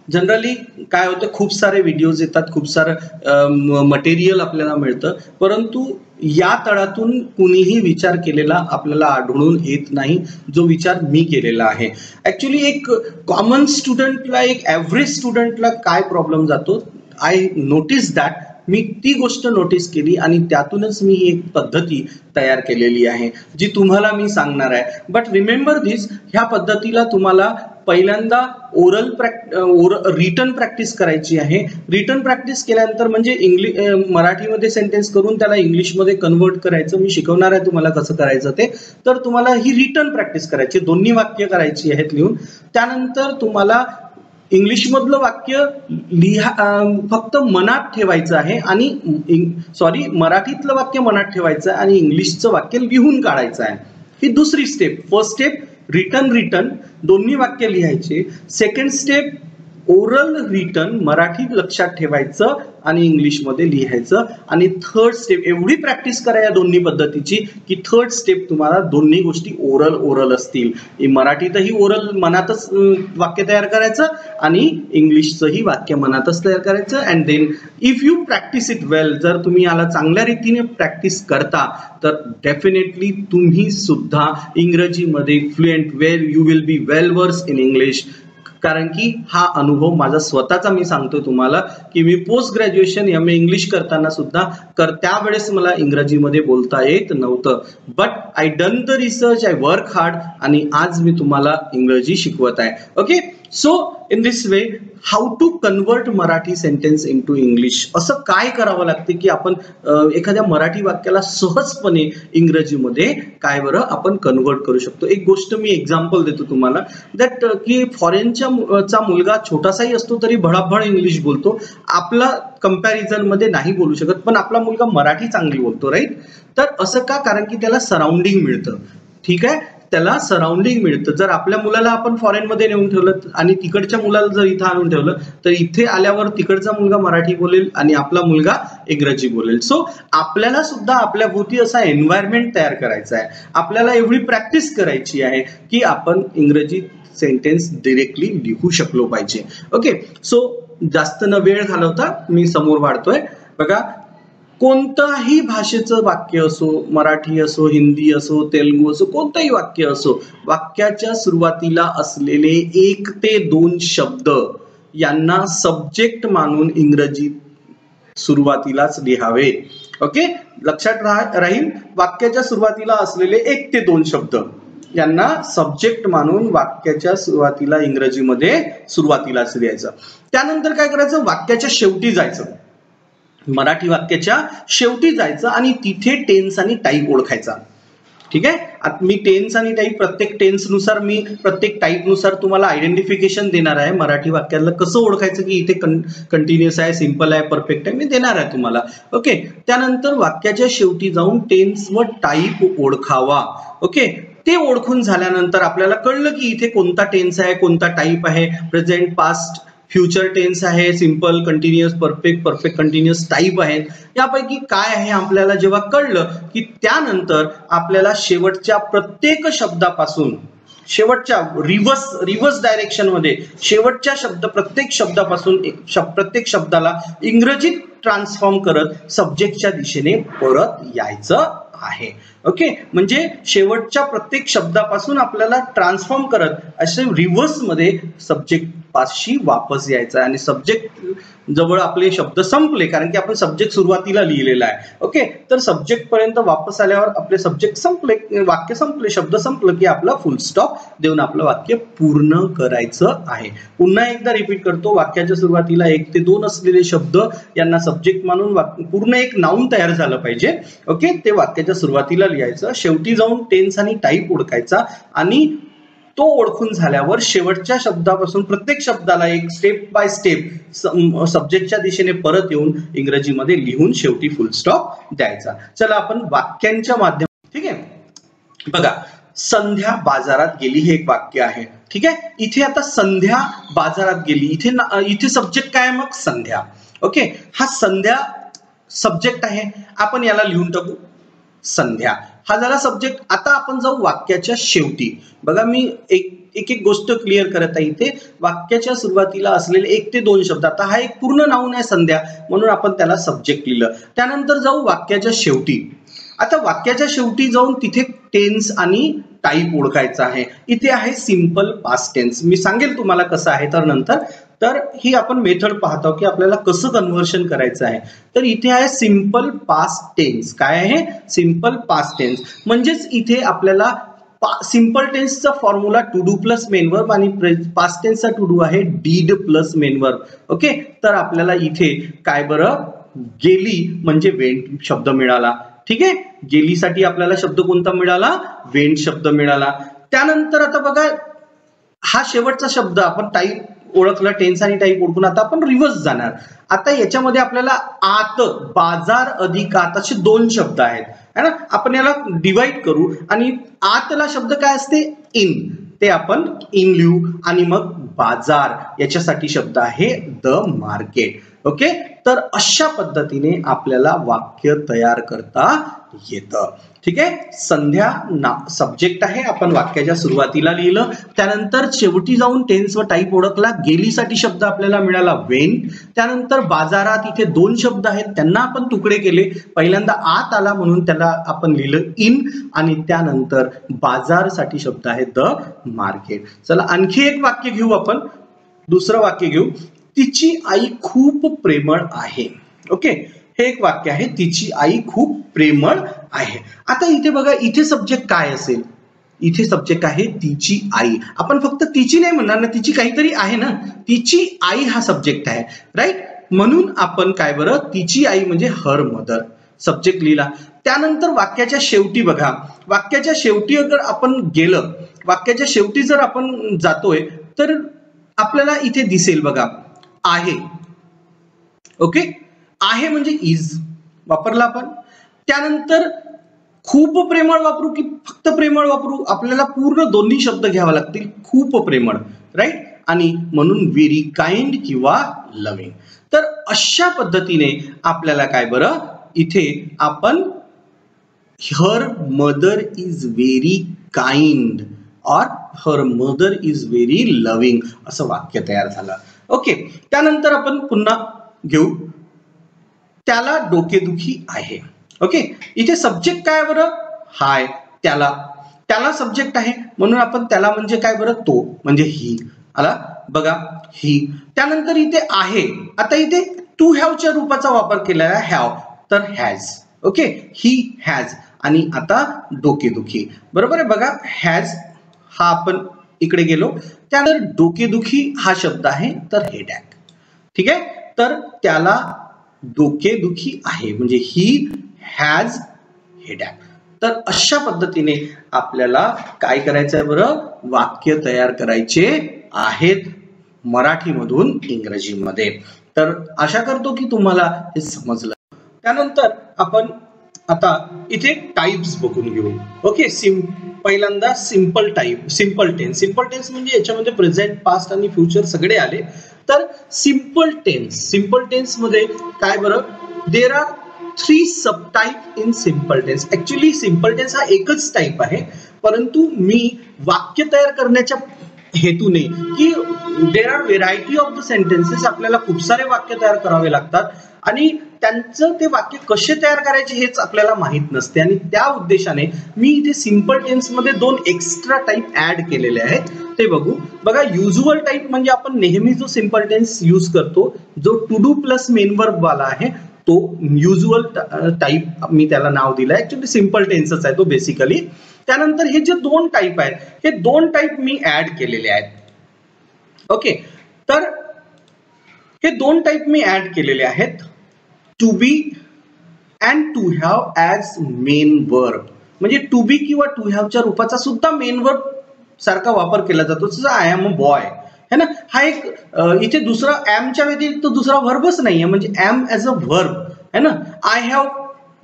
Generally काय होतं, खूप सारे व्हिडिओज येतात, खूप सारं मटेरियल आपल्याला मिळतं, परंतु या तळातून कुणीही विचार केलेला आपल्याला आढळून येत नाही जो विचार मी केलेला आहे. ऍक्च्युली एक कॉमन स्टुडंटला, एक ॲव्हरेज स्टुडंटला काय प्रॉब्लेम जातो, आय नोटीस दॅट, मी ती गोष्ट नोटीस केली आणि त्यातूनच मी एक पद्धती तयार केलेली आहे जी तुम्हाला मी सांगणार आहे. बट रिमेंबर दिस, ह्या पद्धतीला तुम्हाला पहिल्यांदा रिटन प्रॅक्टिस करायची आहे. रिटन प्रॅक्टिस केल्यानंतर म्हणजे मराठीमध्ये सेंटेन्स करून त्याला इंग्लिशमध्ये कन्वर्ट करायचं मी शिकवणार आहे तुम्हाला कसं करायचं ते. तर तुम्हाला ही रिटन प्रॅक्टिस करायची, दोन्ही वाक्य करायची आहेत लिहून. त्यानंतर तुम्हाला इंग्लिश मधलं वाक्य फक्त मनात ठेवायचं आहे आणि मराठीतलं वाक्य मनात ठेवायचं आहे आणि इंग्लिशचं वाक्य लिहून काढायचं आहे. ही दुसरी स्टेप. फर्स्ट स्टेप रिटन दोन्ही वाक्य लिहायचे. Second step oral written, Marathi लक्षात ठेवायचं आणि इंग्लिशमध्ये लिहायचं. आणि थर्ड स्टेप, एवढी प्रॅक्टिस करा या दोन्ही पद्धतीची की थर्ड स्टेप तुम्हाला दोन्ही गोष्टी ओरल असतील. मराठीतही ओरल मनातच वाक्य तयार करायचं आणि इंग्लिशचंही वाक्य मनातच तयार करायचं. And then if you practise it well, जर तुम्ही याला चांगल्या रीतीने प्रॅक्टिस करता तर डेफिनेटली तुम्ही सुद्धा इंग्रजीमध्ये fluent, well you will be well versed in English. कारण की हा अनुभव माझा स्वतःचा मी सांगतोय तुम्हाला की मी पोस्ट ग्रॅज्युएशन MA इंग्लिश करताना सुद्धा त्यावेळेस मला इंग्रजीमध्ये बोलता येत नव्हतं. But I done the research, I work hard आणि आज मी तुम्हाला इंग्रजी शिकवत आहे. Okay, so in this way how to convert Marathi sentence into English. असं काय करावं लागते की आपण एखाद्या मराठी वाक्याला सहजपणे इंग्रजीमध्ये काय बरं आपण कन्वर्ट करू शकतो. एक गोष्ट मी एक्झाम्पल देतो तुम्हाला, दॅट की फॉरेनचा मुलगा छोटासाही असतो तरी भडाभड इंग्लिश बोलतो. आपला कंपॅरिझन मध्ये नाही बोलू शकत, पण आपला मुलगा मराठी चांगली बोलतो, राईट. तर असं का? कारण की त्याला सराउंडिंग मिळतं. ठीक आहे, त्याला सराउंडिंग मिळतं. जर आपल्या मुलाला आपण फॉरेनमध्ये नेऊन ठेवलं आणि तिकडच्या मुलाला जर इथं आणून ठेवलं तर इथे आल्यावर तिकडचा मुलगा मराठी बोलेल आणि आपला मुलगा इंग्रजी बोलेल. सो आपल्याला सुद्धा आपल्या भोवती असा एन्व्हायरमेंट तयार करायचा आहे. आपल्याला एवढी प्रॅक्टिस करायची आहे की आपण इंग्रजी सेंटेन्स डिरेक्टली लिहू शकलो पाहिजे. ओके, सो जास्त न वेळ घालवता मी समोर वाढतोय. बघा, कोणताही भाषेचं वाक्य असो, मराठी असो, हिंदी असो, तेलुगू असो, कोणतंही वाक्य असो, वाक्याच्या सुरुवातीला असलेले 1 ते 2 शब्द यांना सब्जेक्ट मानून इंग्रजीत सुरुवातीलाच लिहावे. ओके, लक्षात राहील, वाक्याच्या सुरुवातीला असलेले 1 ते 2 शब्द यांना सब्जेक्ट मानून वाक्याच्या सुरुवातीला इंग्रजीमध्ये सुरुवातीलाच लिहायचं. त्यानंतर काय करायचं, वाक्याच्या शेवटी जायचं, मराठी वाक्याच्या शेवटी जायचं आणि तिथे टेन्स आणि टाईप ओळखायचा. ठीक आहे, आता मी टेन्स आणि टाईप प्रत्येक टेन्सनुसार, मी प्रत्येक टाईपनुसार तुम्हाला आयडेंटिफिकेशन देणार आहे. मराठी वाक्याला कसं ओळखायचं की इथे कंटिन्युअस आहे, सिंपल आहे, परफेक्ट आहे, मी देणार आहे तुम्हाला. ओके, त्यानंतर वाक्याच्या शेवटी जाऊन टेन्स व टाईप ओळखावा. ओके, ते ओळखून झाल्यानंतर आपल्याला कळलं की इथे कोणता टेन्स आहे, कोणता टाईप आहे, प्रेझेंट, पास्ट, फ्युचर टेन्स आहे, simple, continuous, perfect, perfect continuous type आहेत. यापैकी काय आहे आपल्याला जेव्हा कळलं की त्यानंतर आपल्याला शेवटच्या प्रत्येक शब्दापासून, शेवटच्या रिव्हर्स डायरेक्शन मध्ये शेवटच्या प्रत्येक शब्दापासून प्रत्येक शब्दाला इंग्रजीत ट्रान्सफॉर्म करत सब्जेक्टच्या दिशेने परत यायचं आहे. ओके, म्हणजे शेवटच्या प्रत्येक शब्दापासून आपल्याला ट्रान्सफॉर्म करत असे रिव्हर्स मध्ये सब्जेक्ट पाशी वापस यायचा आणि सब्जेक्ट जवळ आपले शब्द संपले, कारण की आपण सब्जेक्ट सुरुवातीला लिहिलेला आहे. ओके, तर सब्जेक्ट पर्यंत वापस आल्यावर आपले सब्जेक्ट संपले, वाक्य संपले, शब्द संपलं की आपला फुल स्टॉप देऊन आपलं वाक्य पूर्ण करायचं आहे. पुन्हा एकदा रिपीट करतो, वाक्याच्या सुरुवातीला 1 ते 2 असलेले शब्द यांना सब्जेक्ट मानून पूर्ण एक नाउन तयार झालं पाहिजे. ओके, ते वाक्याच्या सुरुवातीला लिहायचं, शेवटी जाऊन टेन्स आणि टाईप ओळखायचा आणि तो ओळखून झाल्यावर शेवटच्या शब्दापासून प्रत्येक शब्दाला एक स्टेप बाय स्टेप सब्जेक्टच्या दिशेने परत येऊन इंग्रजीमध्ये लिहून शेवटी फुल स्टॉप द्यायचा. चला आपण वाक्यांच्या माध्यमातून, ठीक आहे, बघा, संध्या बाजारात गेली हे एक वाक्य आहे. ठीक आहे. इथे आता संध्या बाजारात गेली, इथे सब्जेक्ट काय मग संध्या. ओके. हा संध्या सब्जेक्ट आहे, आपण याला लिहून टाकू संध्या. हा झाला सब्जेक्ट. आता आपण जाऊ वाक्याच्या शेवटी. बघा मी एक गोष्ट क्लिअर करत आहे. इथे वाक्याच्या सुरुवातीला असलेले 1 ते 2 शब्द. आता हा एक पूर्ण नाऊन आहे संध्या, म्हणून आपण त्याला सब्जेक्ट लिहिलं. त्यानंतर जाऊ वाक्याच्या शेवटी. आता वाक्याच्या शेवटी जाऊन तिथे टेन्स आणि टाईप ओळखायचा आहे. इथे आहे सिंपल पास्ट टेन्स. मी सांगेल तुम्हाला कसं आहे तर नंतर. तर ही आपण मेथड पाहतो की आपल्याला कसं कन्व्हर्शन करायचं आहे. तर इथे आहे सिंपल पास्ट टेन्स. काय आहे? Simple past tense. म्हणजेच इथे आपल्याला सिंपल टेन्सचा formula to do plus main verb आणि पास्ट टेन्सचा टू डू आहे did plus main verb. Okay. तर आपल्याला इथे काय बरं गेली म्हणजे वेंट शब्द मिळाला. ठीक आहे. गेलीसाठी आपल्याला शब्द कोणता मिळाला? वेंट शब्द मिळाला. त्यानंतर आता बघा हा शेवटचा शब्द आपण टाईप ओळखला, टेन्स आणि टाईप ओळखून आता आपण रिव्हर्स जाणार. आता याच्यामध्ये आपल्याला आत, बाजार अधिक आत असे 2 शब्द आहेत है ना. आपण याला डिवाइड करू आणि आतला शब्द काय असते? इन. ते आपण इन लिहू आणि मग बाजार याच्यासाठी शब्द आहे द मार्केट. ओके. तर अशा पद्धतीने आपल्याला वाक्य तयार करता येतं. ठीक आहे. संध्या सब्जेक्ट आहे, आपण वाक्याच्या सुरुवातीला लिहिलं. त्यानंतर शेवटी जाऊन टेन्स व टाईप ओळखला. गेलीसाठी शब्द आपल्याला मिळाला वेंट. त्यानंतर बाजारात इथे 2 शब्द आहेत, त्यांना आपण तुकडे केले. पहिल्यांदा आत आला म्हणून त्याला आपण लिहिलं इन आणि त्यानंतर बाजारसाठी शब्द आहे द मार्केट. चला आणखी एक वाक्य घेऊ आपण. दुसरं वाक्य घेऊ. तिची आई खूप प्रेमळ आहे. ओके. हे एक वाक्य आहे. तिची आई खूप प्रेमळ आहे. आता इथे बघा इथे सब्जेक्ट काय असेल? इथे सब्जेक्ट आहे तिची आई. आपण फक्त तिची नाही म्हणणार ना, तिची काहीतरी आहे ना. तिची आई हा सब्जेक्ट आहे. राईट. म्हणून आपण काय बरं तिची आई म्हणजे हर मदर सब्जेक्ट लिहिला. त्यानंतर वाक्याच्या शेवटी बघा. वाक्याच्या शेवटी अगर आपण गेलं, वाक्याच्या शेवटी जर आपण जातोय तर आपल्याला इथे दिसेल बघा आहे. ओके. आहे म्हणजे इज वापरला आपण. त्यानंतर खूप प्रेमळ वापरू की फक्त प्रेमळ वापरू? आपल्याला पूर्ण दोन्ही शब्द घ्यावे लागतील. खूप प्रेमळ. राईट. आणि म्हणून व्हेरी काइंड किंवा लव्हिंग. तर अशा पद्धतीने आपल्याला काय बरं इथे आपण her mother is very kind और her mother is very loving असं वाक्य तयार झालं. ओके. त्यानंतर आपण पुन्हा घेऊ. त्याला डोकेदुखी आहे. ओके. इथे सब्जेक्ट काय बरं? हाय. त्याला सब्जेक्ट आहे म्हणून आपण त्याला म्हणजे काय बरं? तो म्हणजे ही आला बघा ही. त्यानंतर इथे आहे. आता इथे टू हॅवच्या रूपाचा वापर केलेला आहे हॅव, तर हॅज. ओके. He has. आणि आता डोकेदुखी बरोबर आहे बघा. हॅज हा आपण इकडे गेलो. त्यानंतर डोकेदुखी हा शब्द आहे तर हेडॅक. ठीक आहे. तर त्याला डोकेदुखी आहे म्हणजे ही हॅज हेडॅक. तर अशा पद्धतीने आपल्याला काय करायचं आहे बरं? वाक्य तयार करायचे आहेत मराठीमधून इंग्रजीमध्ये. तर आशा करतो की तुम्हाला हे समजलं. त्यानंतर आपण आता इथे टाइप्स बघून घेऊ. ओके. पहिल्यांदा simple type, simple tense. Simple tense म्हणजे याच्यामध्ये प्रेझेंट, पास्ट आणि फ्युचर सगळे आले. तर सिंपल टेन्स मध्ये काय बरं? There are 3 subtype in simple tense. Actually simple tense हा एकच टाइप आहे, परंतु मी वाक्य तयार करण्याच्या हेतूने की there are variety of the sentences, आपल्याला खूप सारे वाक्य तयार करावे लागतात आणि त्यांचं ते वाक्य कसे तयार करायचे हेच आपल्याला माहित नसते. आणि त्या उद्देशाने मी इथे सिंपल टेन्स मध्ये 2 एक्स्ट्रा टाइप ऍड केलेले आहेत. ते बघू. बघा युजुअल टाइप म्हणजे आपण नेहमी जो सिंपल टेन्स यूज करतो, जो to do plus main verb वाला आहे, तो युजुअल टाइप मी त्याला नाव दिलं. ऍक्च्युली सिंपल टेन्सच आहे तो बेसिकली. त्यानंतर हे जे 2 टाइप आहेत, हे 2 टाइप मी ऍड केलेले आहेत. ओके. तर हे 2 टाइप मी ऍड केलेले आहेत. To be and to have as main verb. म्हणजे टू बी किंवा टू हॅवच्या रूपाचा सुद्धा मेन वर्ब सारखा वापर केला जातो. जसं आय एम अ बॉय है ना. हा एक इथे दुसरा एमच्या व्यतिरिक्त दुसरा वर्बच नाहीये, म्हणजे एम ऍज अ वर्ब है ना. आय हॅव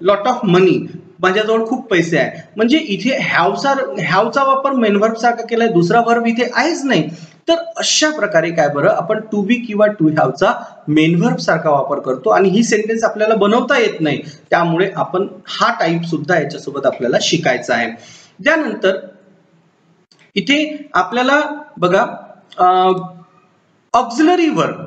लॉट ऑफ मनी, माझ्याजवळ खूप पैसे आहे, म्हणजे इथे हॅवचा वापर मेन व्हर्ब सारखा केलाय, दुसरा व्हर्ब इथे आहेच नाही. तर अशा प्रकारे काय बरं आपण टू बी किंवा टू हॅवचा मेन व्हर्ब सारखा वापर करतो आणि ही सेंटेन्स आपल्याला बनवता येत नाही, त्यामुळे आपण हा टाईप सुद्धा याच्यासोबत आपल्याला शिकायचा आहे. त्यानंतर इथे आपल्याला बघा ऑक्झिलरी वर्ब,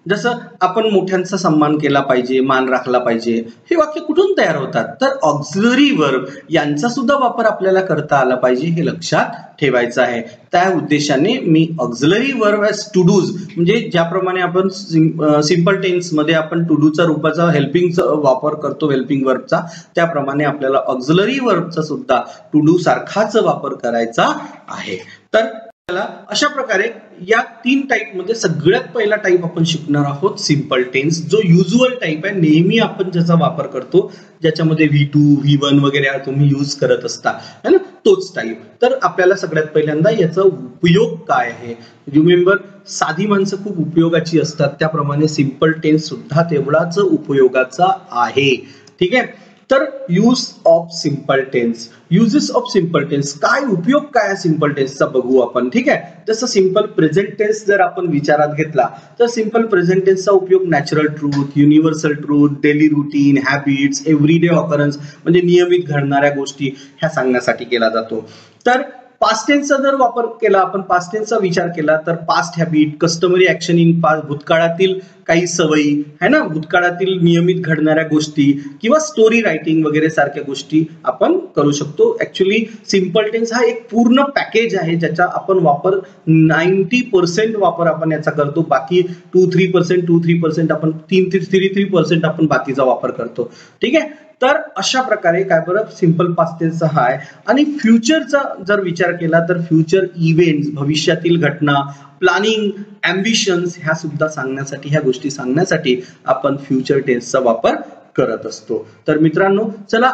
जसं आपण मोठ्यांचा सन्मान केला पाहिजे, मान राखला पाहिजे, हे वाक्य कुठून तयार होतात, तर ऑक्झिलरी वर्ब यांचा सुद्धा वापर आपल्याला करता आला पाहिजे, हे लक्षात ठेवायचं आहे. त्या उद्देशाने मी auxiliary verb as to do's, म्हणजे ज्याप्रमाणे आपण सिंपल टेन्स मध्ये आपण टू डूचा रूपाचा हेल्पिंगचा वापर करतो हेल्पिंग वर्बचा, त्याप्रमाणे आपल्याला ऑक्झिलरी वर्बचा सुद्धा टू डू सारखाच वापर करायचा आहे. तर अशा प्रकारे या 3 टाईप मध्ये सगळ्यात पहिला टाईप आपण शिकणार आहोत सिंपल टेन्स, जो युजुअल टाईप आहे, नेहमी आपण ज्याचा वापर करतो, ज्याच्यामध्ये V2 V1 वगैरे तुम्ही यूज करत असता है ना, तोच टाईप. तर आपल्याला सगळ्यात पहिल्यांदा याचा उपयोग काय आहे, रिमेंबर साधी माणसं खूप उपयोगाची असतात, त्याप्रमाणे सिंपल टेन्स सुद्धा तेवढाच उपयोगाचा आहे. ठीक आहे. तर use of simple tense, uses of simple tense, काय उपयोग काय आहे सिंपल टेन्सचा बघू आपण. ठीक आहे. जसं सिंपल प्रेझेंट टेन्स जर आपण विचारात घेतला तर सिंपल प्रेझेंट टेन्सचा उपयोग natural truth, universal truth, daily routine, habits, everyday occurrence म्हणजे नियमित घडणाऱ्या गोष्टी ह्या सांगण्यासाठी केला जातो. तर पास्ट टेन्सचा जर वापर केला, आपण पास्ट टेन्सचा विचार केला तर past habit, customary action in past, भूतकाळातील काही सवयी है ना, भूतकाळातील नियमित घडणाऱ्या गोष्टी किंवा स्टोरी रायटिंग वगैरे सारख्या गोष्टी आपण करू शकतो. ऍक्च्युली सिंपल टेन्स हा एक पूर्ण पॅकेज आहे, ज्याचा आपण वापर 90% वापर आपण याचा करतो, बाकी 2-3% आपण 3-3% आपण बाकीचा वापर करतो. ठीक आहे. तर अशा प्रकारे काय बरं सिंपल पास्ट टेन्सचा हा आहे. आणि फ्युचरचा जर विचार केला तर फ्युचर इव्हेंट्स, भविष्यातील घटना, प्लॅनिंग, अँबिशन्स ह्या सुद्धा सांगण्यासाठी, ह्या गोष्टी सांगण्यासाठी आपण फ्युचर टेन्सचा वापर करत असतो. तर मित्रांनो चला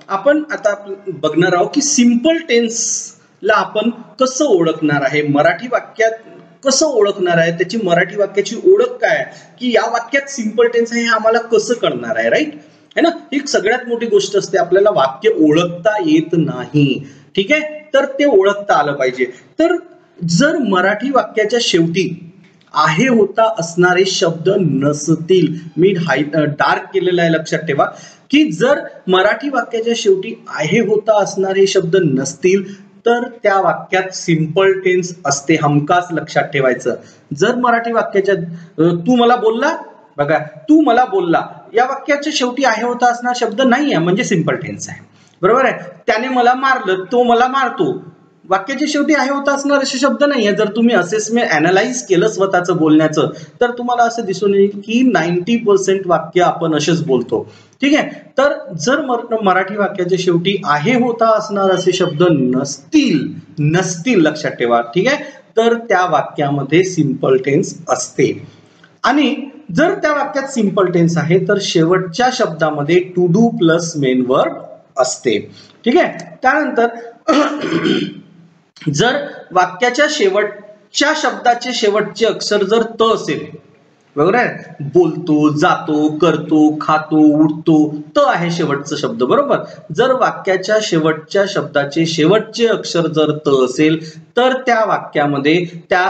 आपण आता बघणार आहोत की सिंपल टेन्सला आपण कसं ओळखणार आहे, मराठी वाक्यात कसं ओळखणार आहे, त्याची मराठी वाक्याची ओळख काय आहे, की या वाक्यात सिंपल टेन्स आहे हे आम्हाला कसं कळणार आहे, राईट है ना. ही सगळ्यात मोठी गोष्ट असते, आपल्याला वाक्य ओळखता येत नाही. ठीक आहे. तर ते ओळखता आलं पाहिजे. तर जर मराठी वाक्याच्या शेवटी आहे होता असणारे शब्द नसतील, मी डार्क केलेला आहे लक्षात ठेवा, की जर मराठी वाक्याच्या शेवटी आहे होता असणारे शब्द नसतील तर त्या वाक्यात सिंपल टेन्स असते, हमखास लक्षात ठेवायचं. जर मराठी वाक्याच्या तू मला बोलला, बघा तू मला बोलला या वाक्याच्या शेवटी आहे होता असणारा शब्द नाही आहे म्हणजे सिंपल टेन्स आहे, बरोबर आहे. त्याने मला मारलं, तो मला मारतो, वाक्याच्या शेवटी आहे होता असणारा शब्द नाही आहे. जर तुम्ही असेसमेंट अनालाइज केलं स्वतःचं बोलण्याचं तर तुम्हाला असं दिसून येईल की 90% वाक्य आपण असेच बोलतो. ठीक आहे. तर जर मराठी वाक्याच्या शेवटी आहे होता असणार असे शब्द नसतील लक्षात ठेवा. ठीक आहे. तर त्या वाक्यामध्ये सिंपल टेन्स असते. आणि जर त्या वाक्यात सिंपल टेन्स आहे तर शेवटच्या शब्दामध्ये to do plus main verb असते. ठीक आहे. त्यानंतर जर वाक्याच्या शेवटच्या शब्दाचे शेवटचे अक्षर जर त असेल, बरोबर आहे, बोलतो, जातो, करतो, खातो, उठतो, त आहे शेवटचा शब्द, बरोबर. जर वाक्याच्या शेवटच्या शब्दाचे शेवटचे अक्षर जर त असेल तर त्या वाक्यामध्ये, त्या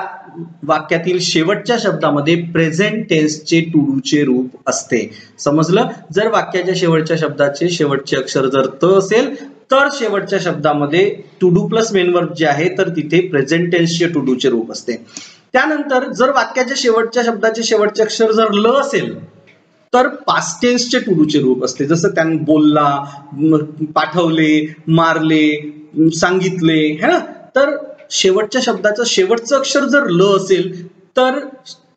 वाक्यातील शेवटच्या शब्दामध्ये प्रेझेंट टेन्सचे टू डूचे रूप असते. समजलं. जर वाक्याच्या शेवटच्या शब्दाचे शेवटचे अक्षर जर त असेल तर शेवटच्या शब्दामध्ये to do plus main verb जे आहे तर तिथे प्रेझेंट टेन्सचे टू डूचे रूप असते. त्यानंतर जर वाक्याच्या शेवटच्या शब्दाचे शेवटचे अक्षर जर ल असेल तर पास्ट टेन्सचे टू डूचे रूप असते. जसं त्याने बोलला, पाठवले, मारले, सांगितले है ना. तर शेवटच्या शब्दाचं शेवटचं अक्षर जर ल असेल तर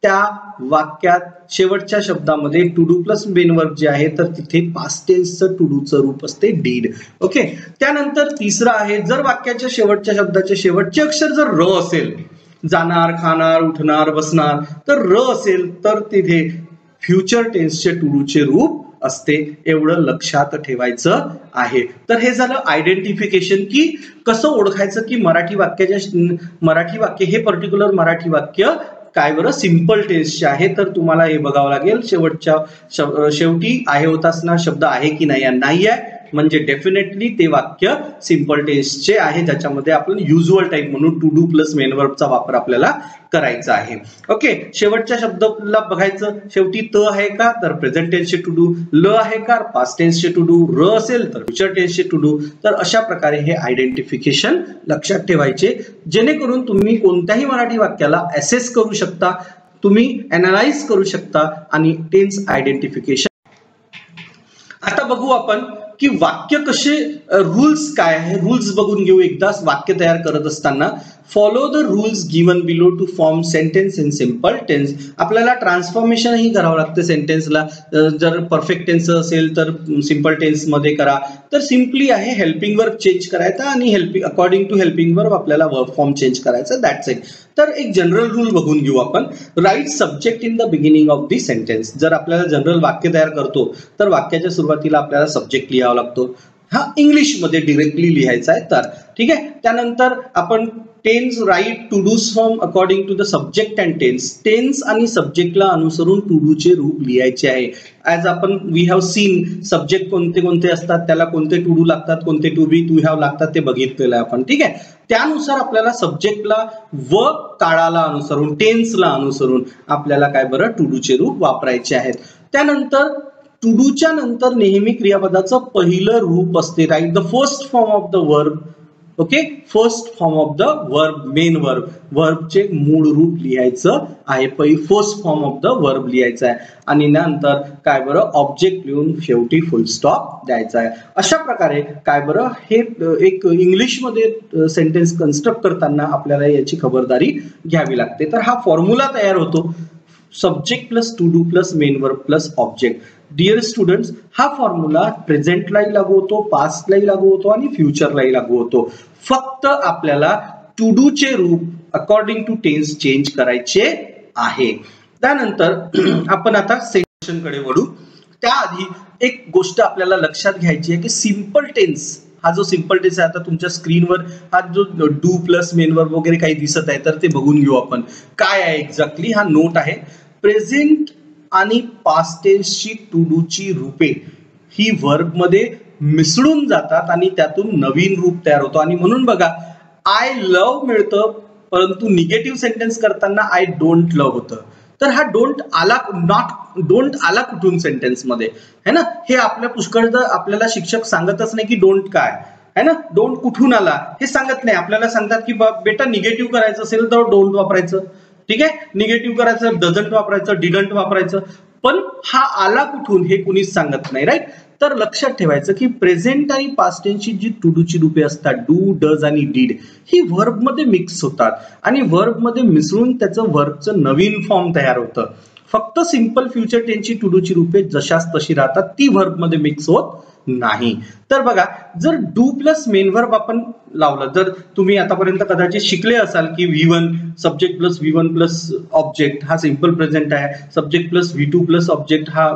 त्या वाक्यात शेवटच्या शब्दामध्ये to do plus main verb जे आहे तर तिथे पास्ट टेन्सचं टू डूचं रूप असते डीड. ओके. त्यानंतर तिसरं आहे, जर वाक्याच्या शेवटच्या शब्दाचे शेवटचे अक्षर जर र असेल, जाणार, खाणार, उठणार, बसणार, तर र असेल तर तिथे फ्युचर टेन्सचे टू डूचे रूप असते. एवढं लक्षात ठेवायचं आहे. तर हे झालं आयडेंटिफिकेशन, की कसं ओळखायचं की मराठी वाक्य हे पर्टिक्युलर मराठी वाक्य काय बरं सिंपल टेन्सचे आहे. तर तुम्हाला हे बघावं लागेल शेवटच्या शेवटी आहे होता असणार शब्द आहे की नाही आहे. म्हणजे डेफिनेटली ते वाक्य सिंपल टेन्सचे आहे, ज्याच्यामध्ये आपण युज्युअल टाईप म्हणून टू डू प्लस मेन वर्बचा वापर आपल्याला करायचा आहे. ओके, शेवटच्या शब्दाला बघायचं. शेवटी त आहे का, तर प्रेझेंट टेन्सचे टू डू. ल आहे का, पास्ट टेन्सचे टू डू. र असेल तर फ्युचर टेन्सचे टू डू. तर अशा प्रकारे हे आयडेंटिफिकेशन लक्षात ठेवायचे, जेणेकरून तुम्ही कोणत्याही मराठी वाक्याला असेस करू शकता, तुम्ही अनालाइज करू शकता आणि टेन्स आयडेंटिफिकेशन. आता बघू आपण की वाक्य कसे, रूल्स काय आहे, रूल्स बघून घेऊ एकदाच. वाक्य तयार करत असताना follow the rules given below to form sentence in simple tense. आपल्याला ट्रान्सफॉर्मेशन ही करावं लागतं सेंटेन्सला. जर परफेक्ट टेन्स असेल तर सिंपल टेन्स मध्ये करा. तर सिम्पली आहे हेल्पिंग वर्ब चेंज करायचा आणि अकॉर्डिंग टू हेल्पिंग वर्ब आपल्याला वर्ब फॉर्म चेंज करायचा. That's it. तर एक जनरल रूल बघून घेऊ आपण. Write subject in the beginning of the sentence. जर आपल्याला जनरल वाक्य तयार करतो तर वाक्याच्या सुरुवातीला आपल्याला सब्जेक्ट लिहावा लागतो. हा इंग्लिशमध्ये डिरेक्टली लिहायचा आहे तर ठीक आहे. त्यानंतर आपण tense write to do's form according to the subject and tense. Tense आणि सब्जेक्टला अनुसरून टू डूचे रूप लिहायचे आहे. ॲज आपण वी हॅव सीन सब्जेक्ट कोणते कोणते असतात, त्याला कोणते टू डू लागतात, कोणते टू बी टू हॅव लागतात ते बघितलेलं आहे आपण. ठीक आहे. त्यानुसार आपल्याला सब्जेक्टला व काळाला अनुसरून, टेन्सला अनुसरून आपल्याला काय बरं टू डूचे रूप वापरायचे आहेत. त्यानंतर टू डूच्या नंतर नेहमी क्रियापदाचं पहिलं रूप असते. Write the first form of the verb. Okay, first form of the verb, main verb. वर्बचे मूळ रूप लिहायचं आहे. First form of the verb लिहायचं आहे आणि नंतर काय बरं ऑब्जेक्ट लिहून शेवटी फुल स्टॉप द्यायचा आहे. अशा प्रकारे काय बरं हे एक इंग्लिशमध्ये सेंटेन्स कन्स्ट्रक्ट करताना आपल्याला याची खबरदारी घ्यावी लागते. तर हा फॉर्म्युला तयार होतो subject plus to do plus main verb plus object. Dear students, हा फॉर्म्युला प्रेझेंटलाही लागू होतो, पास्टलाही लागू होतो आणि फ्युचरलाही लागू होतो. फक्त आपल्याला टू डूचे रूप अकॉर्डिंग टू टेन्स चेंज करायचे आहे. त्यानंतर आपण आता सेंटेन्सकडे वळू. त्याआधी एक गोष्ट आपल्याला लक्षात घ्यायची आहे की सिंपल टेन्स हा जो सिंपल टेन्स आहे, आता तुमच्या स्क्रीनवर हा जो डू प्लस मेन वर्ब वगैरे काही दिसत आहे तर ते बघून घेऊ आपण काय आहे एक्झॅक्टली. हा नोट आहे. प्रेझेंट आणि पास्ट टेन्सची टू डूची रूपे ही वर्ब मध्ये मिसळून जातात आणि त्यातून नवीन रूप तयार होतो. आणि म्हणून बघा आय लव्ह मिळतं, परंतु निगेटिव्ह सेंटेन्स करताना आय डोंट लव्ह होतं. तर हा डोंट आला कुठून सेंटेन्स मध्ये है ना. हे आपल्या पुष्कळदा आपल्याला शिक्षक सांगतच नाही की डोंट काय है ना, डोंट कुठून आला हे सांगत नाही. आपल्याला सांगतात की बेटा निगेटिव्ह करायचं असेल तर डोंट वापरायचं. ठीक आहे, निगेटिव्ह करायचं डझंट वापरायचं, डिडंट वापरायचं. पण हा आला कुठून हे कुणीच सांगत नाही. राईट. तर लक्षात ठेवायचं की प्रेझेंट आणि पास्ट टेन्सची जी टू डूची रूपे असतात, डू, डज आणि डीड, ही वर्ब मध्ये मिक्स होतात आणि वर्ब मध्ये मिसळून त्याचं वर्बचं नवीन फॉर्म तयार होतं. फक्त सिंपल फ्युचर टेन्सची टू डूची रूपे जशाच तशी राहतात, ती वर्ब मध्ये मिक्स होत नाही. तर बघा जर डू प्लस मेन वर्ब आपण लावलं, जर तुम्ही आतापर्यंत कदाचित शिकले असाल की V1 subject plus V1 plus object हा सिंपल प्रेझेंट आहे, subject plus V2 plus object हा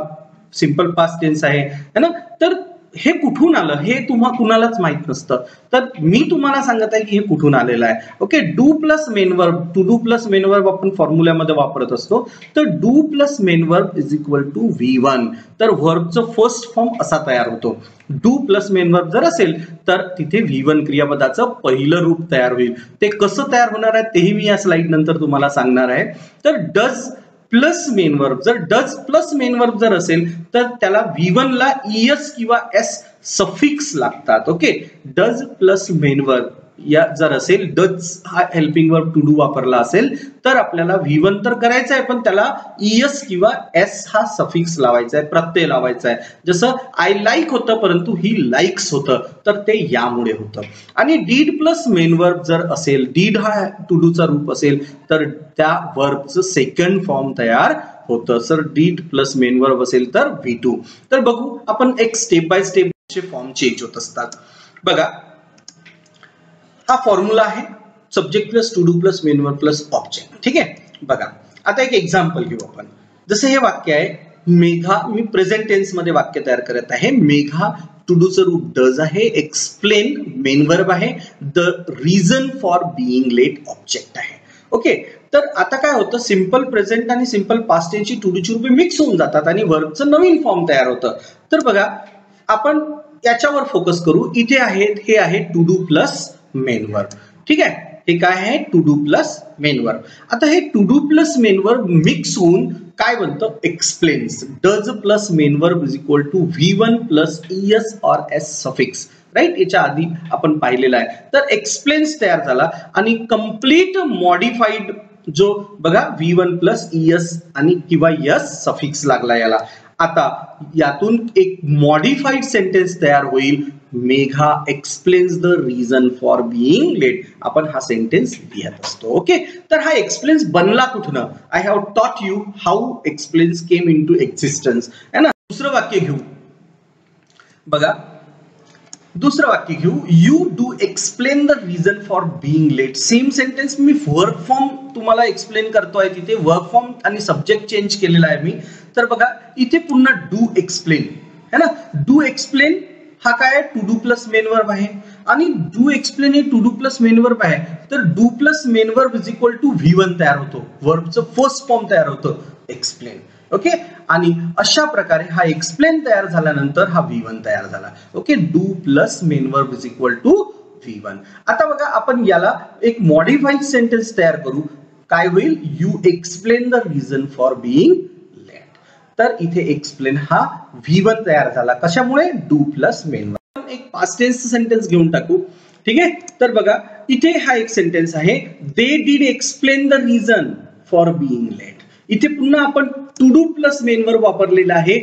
सिंपल पास्ट टेन्स आहे है ना. तर हे कुठून आलं हे कुणालाच माहित नसतं. तर मी तुम्हाला सांगत आहे की हे कुठून आलेलं आहे. ओके, do plus main verb, to do plus main verb आपण फॉर्म्युल्यामध्ये वापरत असतो. तर do plus main verb is equal to V1. तर वर्बचं फर्स्ट फॉर्म असा तयार होतो. डू प्लस मेन वर्ब जर असेल तर तिथे V1 क्रियापदाचं पहिलं रूप तयार होईल. ते कसं तयार होणार आहे तेही मी या स्लाइड नंतर तुम्हाला सांगणार आहे. तर डज प्लस मेन वर्ब, जर डज प्लस मेन वर्ब जर असेल तर त्याला V1 ला ES किंवा S सफिक्स लागतात. Okay, does plus main verb या जर असेल, डज हा हेल्पिंग वर्ब टू डू वापरला असेल तर आपल्याला V1 तर करायचं आहे, पण त्याला ES किंवा S हा सफिक्स लावायचा आहे, प्रत्यय लावायचा आहे. जसं आय लाईक होतं परंतु ही लाईक्स होतं, तर ते यामुळे होतं. आणि डीड प्लस मेन वर्ब जर असेल, डीड हा टू डूचा रूप असेल तर त्या वर्बचं सेकंड फॉर्म तयार होतं. Sir did plus main verb असेल तर V2. तर बघू आपण एक step by step form change होत असतात. बघा हा फॉर्म्युला आहे subject plus to do plus main verb plus object. ठीक आहे. बघा आता एक एक्झाम्पल घेऊ आपण. जसं हे वाक्य आहे मेघा, मी प्रेझेंट टेन्स मध्ये वाक्य तयार करत आहे. मेघा टू डूचं रूप डज आहे, एक्सप्लेन मेन वर्ब आहे, the reason for being late object आहे. ओके, तर आता काय होतं सिंपल प्रेझेंट आणि सिंपल पास्ट टेन्सची टू डूची रूपे मिक्स होऊन जातात आणि वर्बचं नवीन फॉर्म तयार होतं. तर बघा आपण याच्यावर फोकस करू. इथे आहेत हे आहे to do plus main verb. ठीक आहे, हे काय आहे to do plus main verb. आता हे to do plus main verb mix होऊन काय बनतं explains. Does plus main verb is equal to V1 plus ES और S सफिक्स. राईट, याच्या आधी आपण पाहिलेला आहे. तर एक्सप्लेन्स तयार झाला आणि कंप्लीट मॉडिफाईड जो बघा V1 प्लस ES आणि किंवा S सफिक्स लागला याला. आता यातून एक मॉडिफाईड सेंटेन्स तयार होईल. Megha explains the reason for being late. आपण हा सेंटेन्स लिहित असतो. ओके, तर हा एक्सप्लेन्स बनला कुठनं. I have taught you how explains came into existence है ना. दुसरं वाक्य घेऊ बघा. दुसरं वाक्य घेऊ. You do explain the reason for being late. Same sentence मी वर्क फॉर्म तुम्हाला एक्सप्लेन करतोय. तिथे वर्क फॉर्म आणि सब्जेक्ट चेंज केलेला आहे मी. तर बघा इथे पुन्हा डू एक्सप्लेन है ना. डू एक्सप्लेन हा काय to do plus main verb आहे आणि डू एक्सप्लेन हे to do plus main verb आहे. तर do plus main verb is equal to V1 तयार होतो. वर्बचं फर्स्ट फॉर्म तयार होतं एक्सप्लेन. ओके, आणि अशा प्रकारे हा एक्सप्लेन तयार झाल्यानंतर हा V1 तयार झाला. Okay, do plus main verb is equal to V1. आता बघा आपण याला एक मॉडिफाईड सेंटेन्स तयार करू. काय होईल, you explain the reason for being late. तर इथे एक्सप्लेन हा V1 तयार झाला. कशामुळे, डू प्लस मेन वर्ब. एक पास्ट टेन्स सेंटेन्स घेऊन टाकू. ठीक आहे, तर बघा इथे हा एक सेंटेन्स आहे. They did explain the reason for being late. इथे पुन्हा आपण to do plus main verb वापरलेला आहे.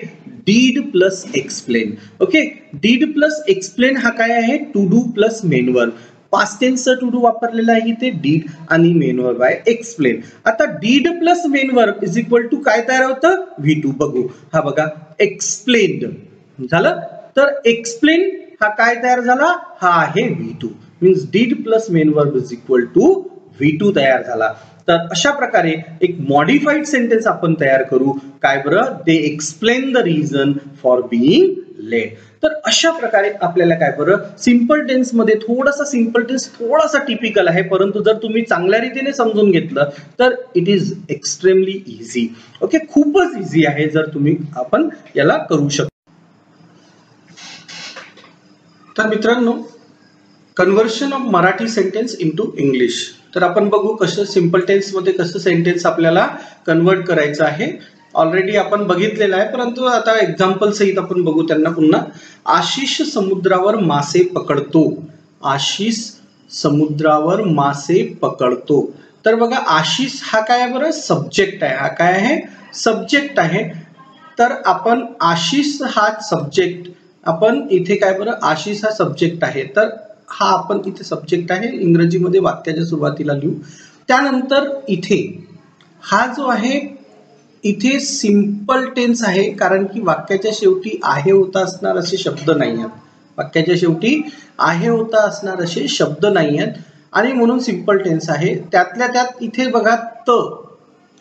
Did plus explain. Okay, did plus explain हा काय आहे, to do plus main verb. Past टेन्सचा टू डू वापरलेला आहे इथे डीड आणि मेन वर्ब आहे एक्सप्लेन. आता did plus main verb is equal to काय तयार होतं, V2. बघू हा बघा एक्सप्लेन्ड झालं. तर एक्सप्लेन हा काय तयार झाला, हा आहे V2. Means did plus main verb is equal to V2 तयार झाला. तर अशा प्रकारे एक मॉडिफाईड सेंटेन्स आपण तयार करू. काय बरं, they explain the reason for being late. तर अशा प्रकारे आपल्याला काय बरं सिंपल टेन्स मध्ये थोडासा सिंपल टेन्स थोडासा टिपिकल आहे, परंतु जर तुम्ही चांगल्या रीतीने समजून घेतलं तर it is extremely easy. Okay, खूपच इझी आहे जर तुम्ही आपण याला करू शकतो. तर मित्रांनो, conversion of Marathi sentence into English. तर आपण बघू कसं सिंपल टेन्स मध्ये कसं सेंटेन्स आपल्याला कन्वर्ट करायचं आहे. ऑलरेडी आपण बघितलेलं आहे, परंतु आता एक्झाम्पल सहित आपण बघू त्यांना पुन्हा. आशिष समुद्रावर मासे पकडतो. आशिष समुद्रावर मासे पकडतो. तर बघा आशिष हा काय बरं सब्जेक्ट आहे. हा काय आहे, सब्जेक्ट आहे. तर आपण आशिष हा सब्जेक्ट, आपण इथे काय बरं आशिष हा सब्जेक्ट आहे. तर हा आपण इथे सब्जेक्ट आहे. इंग्रजीमध्ये वाक्याच्या सुरुवातीला लिहू. त्यानंतर इथे हा जो आहे इथे सिंपल टेन्स आहे, कारण की वाक्याच्या शेवटी आहे होता असणार असे शब्द नाही आहेत. वाक्याच्या शेवटी आहे होता असणार असे शब्द नाही आहेत आणि म्हणून सिंपल टेन्स आहे. त्यातल्या त्यात इथे बघा त,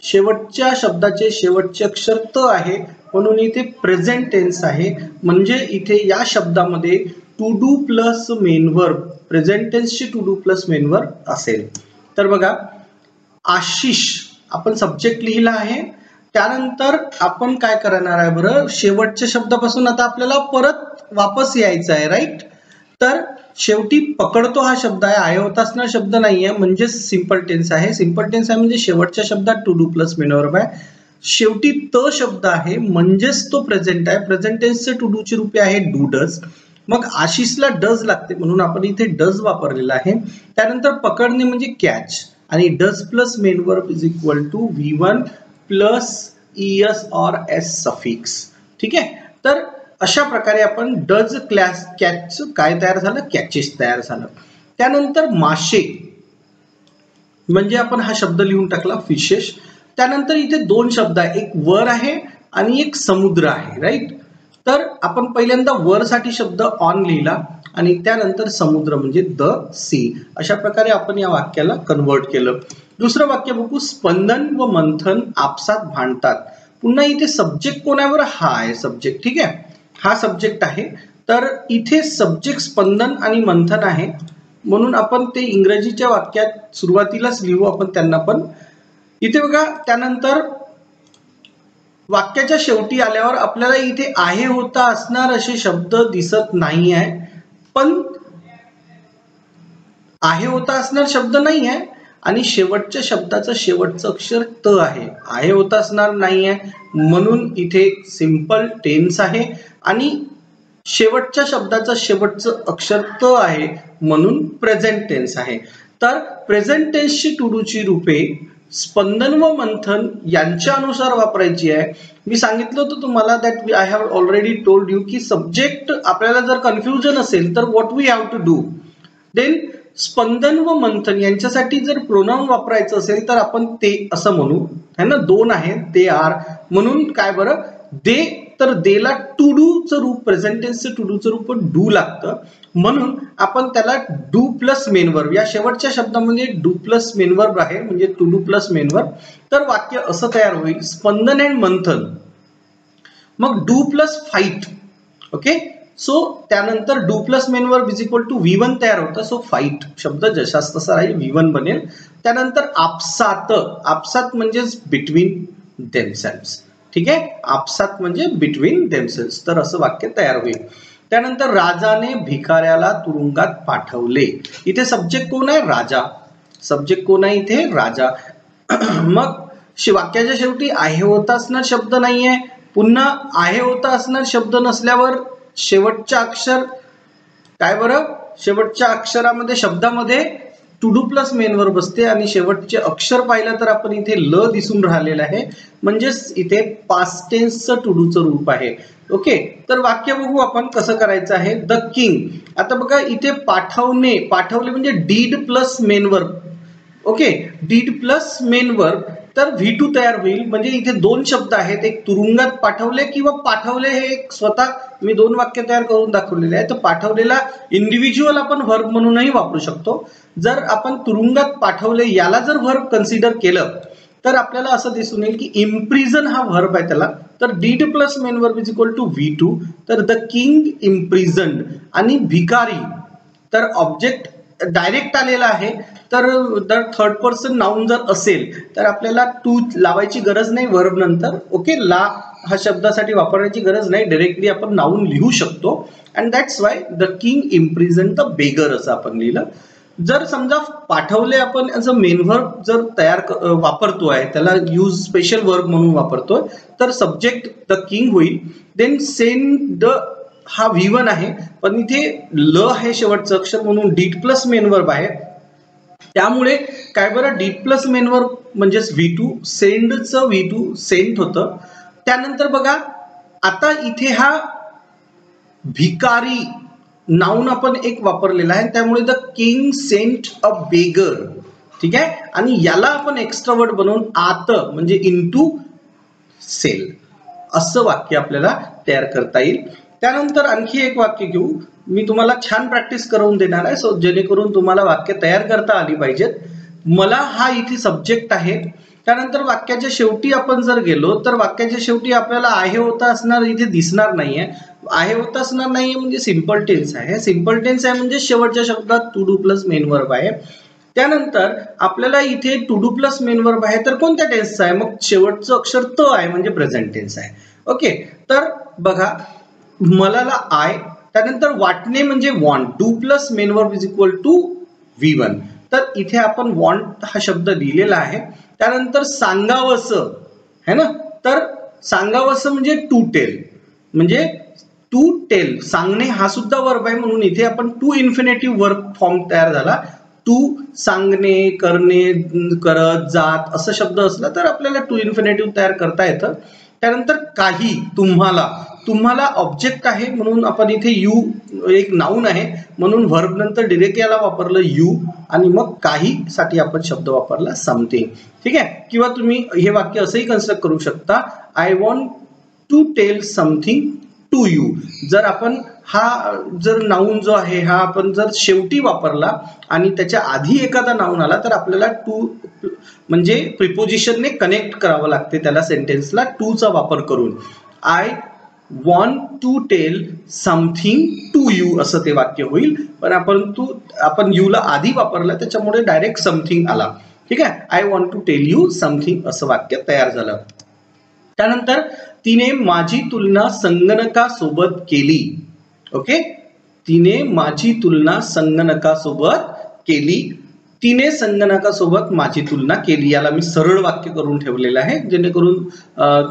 शेवटच्या शब्दाचे शेवटचे अक्षर त आहे, म्हणून इथे प्रेझेंट टेन्स आहे. म्हणजे इथे या शब्दामध्ये to do plus main verb, present टेन्सची to do plus main verb असेल. तर बघा आशिष आपण सब्जेक्ट लिहिला आहे. त्यानंतर आपण काय करणार आहे बरं, शेवटच्या शब्दापासून आता आपल्याला परत वापस यायचं आहे. राईट, तर शेवटी पकडतो हा शब्द आहे होता असणार शब्द नाहीये, म्हणजे सिंपल टेन्स आहे. सिंपल टेन्स आहे म्हणजे शेवटच्या शब्दात to do plus main verb आहे. शेवटी त शब्द आहे म्हणजेच तो प्रेझेंट आहे. प्रेझेंट टेन्सचे टू डू ची रूपे आहे डू डज. मग आशिषला डज लागते म्हणून आपण इथे डज वापरलेला आहे. त्यानंतर पकडणे म्हणजे कॅच आणि does plus main verb is equal to V1 plus ES और S सफिक्स. ठीक आहे, तर अशा प्रकारे आपण डज क्लास कॅच काय तयार झालं, कॅचेस तयार झालं. त्यानंतर मासे म्हणजे आपण हा शब्द लिहून टाकला फिशेस. त्यानंतर इथे दोन शब्द आहे, एक वर आहे आणि एक समुद्र आहे. राईट, तर आपण पहिल्यांदा वर साठी शब्द ऑन लिहिला आणि त्यानंतर समुद्र म्हणजे द सी. अशा प्रकारे आपण या वाक्याला कन्वर्ट केलं. दुसरं वाक्य बघू. स्पंदन व मंथन आपसात भांडतात. पुन्हा इथे सब्जेक्ट कोणावर, हा आहे सब्जेक्ट. ठीक आहे, हा सब्जेक्ट आहे. तर इथे सब्जेक्ट स्पंदन आणि मंथन आहे म्हणून आपण ते इंग्रजीच्या वाक्यात सुरुवातीलाच लिहू आपण त्यांना पण. इथे बघा त्यानंतर वाक्याच्या शेवटी आल्यावर आपल्याला इथे आहे होता असणार असे शब्द दिसत नाही आहे, पण आहे होता असणार शब्द नाही आहे आणि शेवटच्या शब्दाचं शेवटचं अक्षर त आहे होता असणार नाही आहे म्हणून इथे सिंपल टेन्स आहे आणि शेवटच्या शब्दाचं शेवटचं अक्षर त आहे म्हणून प्रेझेंट टेन्स आहे. तर प्रेझेंट टेन्सची टू डूची रूपे स्पंदन व मंथन यांच्या अनुसार वापरायची आहे. मी सांगितलं होतं तुम्हाला that I have already told you की सब्जेक्ट आपल्याला जर कन्फ्युजन असेल तर what we have to do, then Spandan व मंथन यांच्यासाठी जर प्रोनाउन वापरायचं असेल तर आपण ते असं म्हणू है ना, दोन आहेत ते आर म्हणून काय बरं दे, तर देला टू डू चं रूप प्रेझेंट टेन्सचं टू डू चं रूप डू लागतं म्हणून आपण त्याला डू प्लस मेन वर्ब, या शेवटच्या शब्दामध्ये डू प्लस मेन वर्ब आहे म्हणजे to do plus main verb. तर वाक्य असं तयार होईल स्पंदन अँड मंथन, मग do plus fight. Okay, so त्यानंतर do plus main verb is equal to V1 तयार होतं. सो फाईट शब्द जशास तसा राहील V1 बनेल. त्यानंतर आपसात, आपसात म्हणजेच बिटवीन देमसेल्व्स. ठीक आहे, आपसात म्हणजे बिटवीन देमसेल्व्स, तर असं वाक्य तयार होईल. त्यानंतर राजाने भिकाऱ्याला तुरुंगात पाठवले. इथे सब्जेक्ट कोण आहे? राजा. सब्जेक्ट कोण आहे इथे? राजा. मग वाक्याच्या शेवटी आहे होता असणार शब्द नाहीये, पुन्हा आहे होता असणार शब्द नसल्यावर शेवटच्या अक्षर काय बरं, शेवटच्या अक्षरामध्ये शब्दामध्ये to do plus main verb असते आणि शेवटचे अक्षर पाहिलं तर आपण इथे ल दिसून राहिलेलं आहे म्हणजेच इथे पास्ट टेन्सचं टू डूचं रूप आहे. ओके, तर वाक्य बघू आपण कसं करायचं आहे. द किंग, आता बघा इथे पाठवणे, पाठवले म्हणजे did plus main verb. Okay, did plus main verb, तर V2 तयार होईल. म्हणजे इथे दोन शब्द आहेत, एक तुरुंगात पाठवले किंवा पाठवले, हे एक स्वतः मी दोन वाक्य तयार करून दाखवलेले आहे. तर पाठवलेला इंडिव्हिज्युअल आपण व्हर्ब म्हणूनही वापरू शकतो. जर आपण तुरुंगात पाठवले याला जर व्हर्ब कन्सिडर केलं तर आपल्याला असं दिसून येईल की इम्प्रिझन हा व्हर्ब आहे त्याला. तर did plus main verb is equal to V2. तर द किंग इम्प्रिझन्ड आणि भिकारी, तर ऑब्जेक्ट डायरेक्ट आलेला आहे. तर थर्ड पर्सन नाउन जर असेल तर आपल्याला टू लावायची गरज नाही व्हर्ब नंतर. ओके, ला हा शब्दासाठी वापरण्याची गरज नाही, डायरेक्टली आपण नाउन लिहू शकतो. And that's why the king imprisoned the beggar असं आपण लिहिलं. जर समजा पाठवले आपण ॲज अ मेन व्हर्ब जर तयार वापरतोय, त्याला यूज स्पेशल वर्ब म्हणून वापरतोय, तर सब्जेक्ट द किंग होईल. देन सेंड हा V1 आहे पण इथे ल आहे शेवटचं अक्षर म्हणून डीड प्लस मेन वर्ब आहे. त्यामुळे काय बरं डीड प्लस मेन वर्ब म्हणजेच V2, सेंडचं V2 सेंट होतं. त्यानंतर बघा आता इथे हा भिकारी नाउन आपण एक वापरलेला आहे त्यामुळे the king sent a beggar. ठीक आहे, आणि याला आपण एक्स्ट्रा वर्ड बनवून आत म्हणजे इनटू सेल असं वाक्य आपल्याला तयार करता येईल. त्यानंतर आणखी एक वाक्य घेऊ, मी तुम्हाला छान प्रॅक्टिस करून देणार आहे, सो जेणेकरून तुम्हाला वाक्य तयार करता आली पाहिजेत. मला हा इथे सब्जेक्ट आहे. त्यानंतर वाक्याच्या शेवटी आपण जर गेलो तर वाक्याच्या शेवटी आपल्याला आहे होता असणार इथे दिसणार नाहीये. आहे होता असणार नाहीये म्हणजे सिंपल टेन्स आहे. सिंपल टेन्स आहे म्हणजे शेवटच्या शब्दात to do plus main verb आहे. त्यानंतर आपल्याला इथे to do plus main verb आहे तर कोणत्या टेन्सचा आहे? मग शेवटचं अक्षर त आहे म्हणजे प्रेझेंट टेन्स आहे. ओके, तर बघा मलाला आय, त्यानंतर वाटणे म्हणजे want, do plus main verb is equal to V1. तर इथे आपण वॉन्ट हा शब्द दिलेला आहे. त्यानंतर सांगावसं है ना, तर सांगावसं म्हणजे टू टेल, म्हणजे टू टेल सांगणे हा सुद्धा वर्ब आहे म्हणून इथे आपण टू इन्फिनेटिव्ह वर्ब फॉर्म तयार झाला. टू सांगणे, करणे, करत, जात असं शब्द असला तर आपल्याला टू इन्फिनेटिव्ह तयार करता येतं. त्यानंतर काही, तुम्हाला, तुम्हाला ऑब्जेक्ट आहे म्हणून आपण इथे यू एक नाउन आहे म्हणून व्हर्ब नंतर डिरेक्ट याला वापरलं यू आणि मग काही साठी आपण शब्द वापरला समथिंग. ठीक आहे, किंवा तुम्ही हे वाक्य असंही कन्स्ट्रक्ट करू शकता, I want to tell something to you. जर आपण हा जर नाउन जो आहे हा आपण जर शेवटी वापरला आणि त्याच्या आधी एखादा नाउन आला तर आपल्याला टू म्हणजे प्रिपोजिशनने कनेक्ट करावं लागते त्याला सेंटेन्सला टूचा वापर करून. I want to tell something to you असं ते वाक्य होईल. पण आपण यूला आधी वापरला त्याच्यामुळे डायरेक्ट समथिंग आला. ठीक आहे, I want to tell you something असं वाक्य तयार झालं. त्यानंतर तिने माझी तुलना संगणकासोबत केली. ओके, तिने माझी तुलना संगणकासोबत केली. तिने संगणकासोबत माझी तुलना केली. याला मी सरळ वाक्य करून ठेवलेलं आहे, जेणेकरून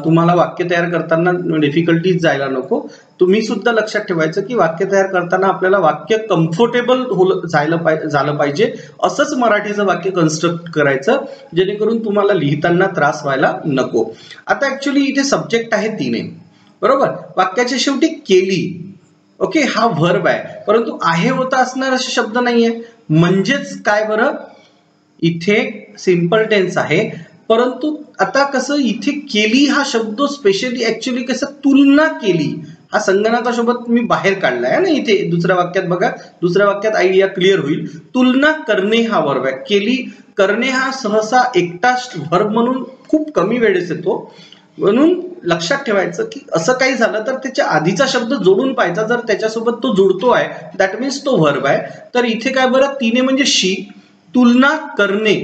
तुम्हाला वाक्य तयार करताना डिफिकल्टीज जायला नको. तुम्ही सुद्धा लक्षात ठेवायचं की वाक्य तयार करताना आपल्याला वाक्य कम्फर्टेबल झालं पाहिजे, असंच मराठीचं वाक्य कन्स्ट्रक्ट करायचं, जेणेकरून तुम्हाला लिहिताना त्रास व्हायला नको. आता ऍक्च्युली इथे सब्जेक्ट आहे तिने, बरोबर. वाक्याच्या शेवटी केली. ओके, हा व्हर्ब आहे, परंतु आहे होता असणार असे शब्द नाहीये. म्हणजेच काय बरं, इथे सिंपल टेन्स आहे. परंतु आता कसं, इथे केली हा शब्द स्पेशली ऍक्च्युली कसं, तुलना केली हा संगणकासोबत मी बाहेर काढलाय ना. इथे दुसऱ्या वाक्यात बघा, दुसऱ्या वाक्यात आयडिया क्लिअर होईल. तुलना करणे हा व्हर्ब आहे. केली करणे हा सहसा एकटा व्हर्ब म्हणून खूप कमी वेळेस येतो, म्हणून लक्षात ठेवायचं की असं काही झालं तर त्याच्या आधीचा शब्द जोडून पाहायचा. जर त्याच्यासोबत तो जुळतो आहे दॅट मीन्स तो व्हर्ब आहे. तर इथे काय बरं, तिने म्हणजे शी, तुलना करणे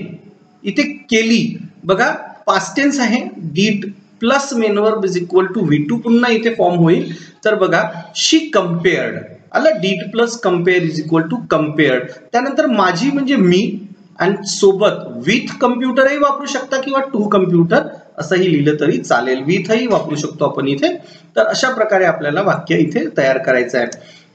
इथे केली. बघा पास्ट टेन्स आहे, did plus main verb is equal to V2 पुन्हा इथे फॉर्म होईल. तर बघा शी कंपेअर्ड आला, did plus compare is equal to compared. त्यानंतर माझी म्हणजे मी, आणि सोबत विथ कम्प्युटरही वापरू शकता किंवा टू कम्प्युटर असंही लिहिलं तरी चालेल. विथही वापरू शकतो आपण इथे. तर अशा प्रकारे आपल्याला वाक्य इथे तयार करायचं आहे.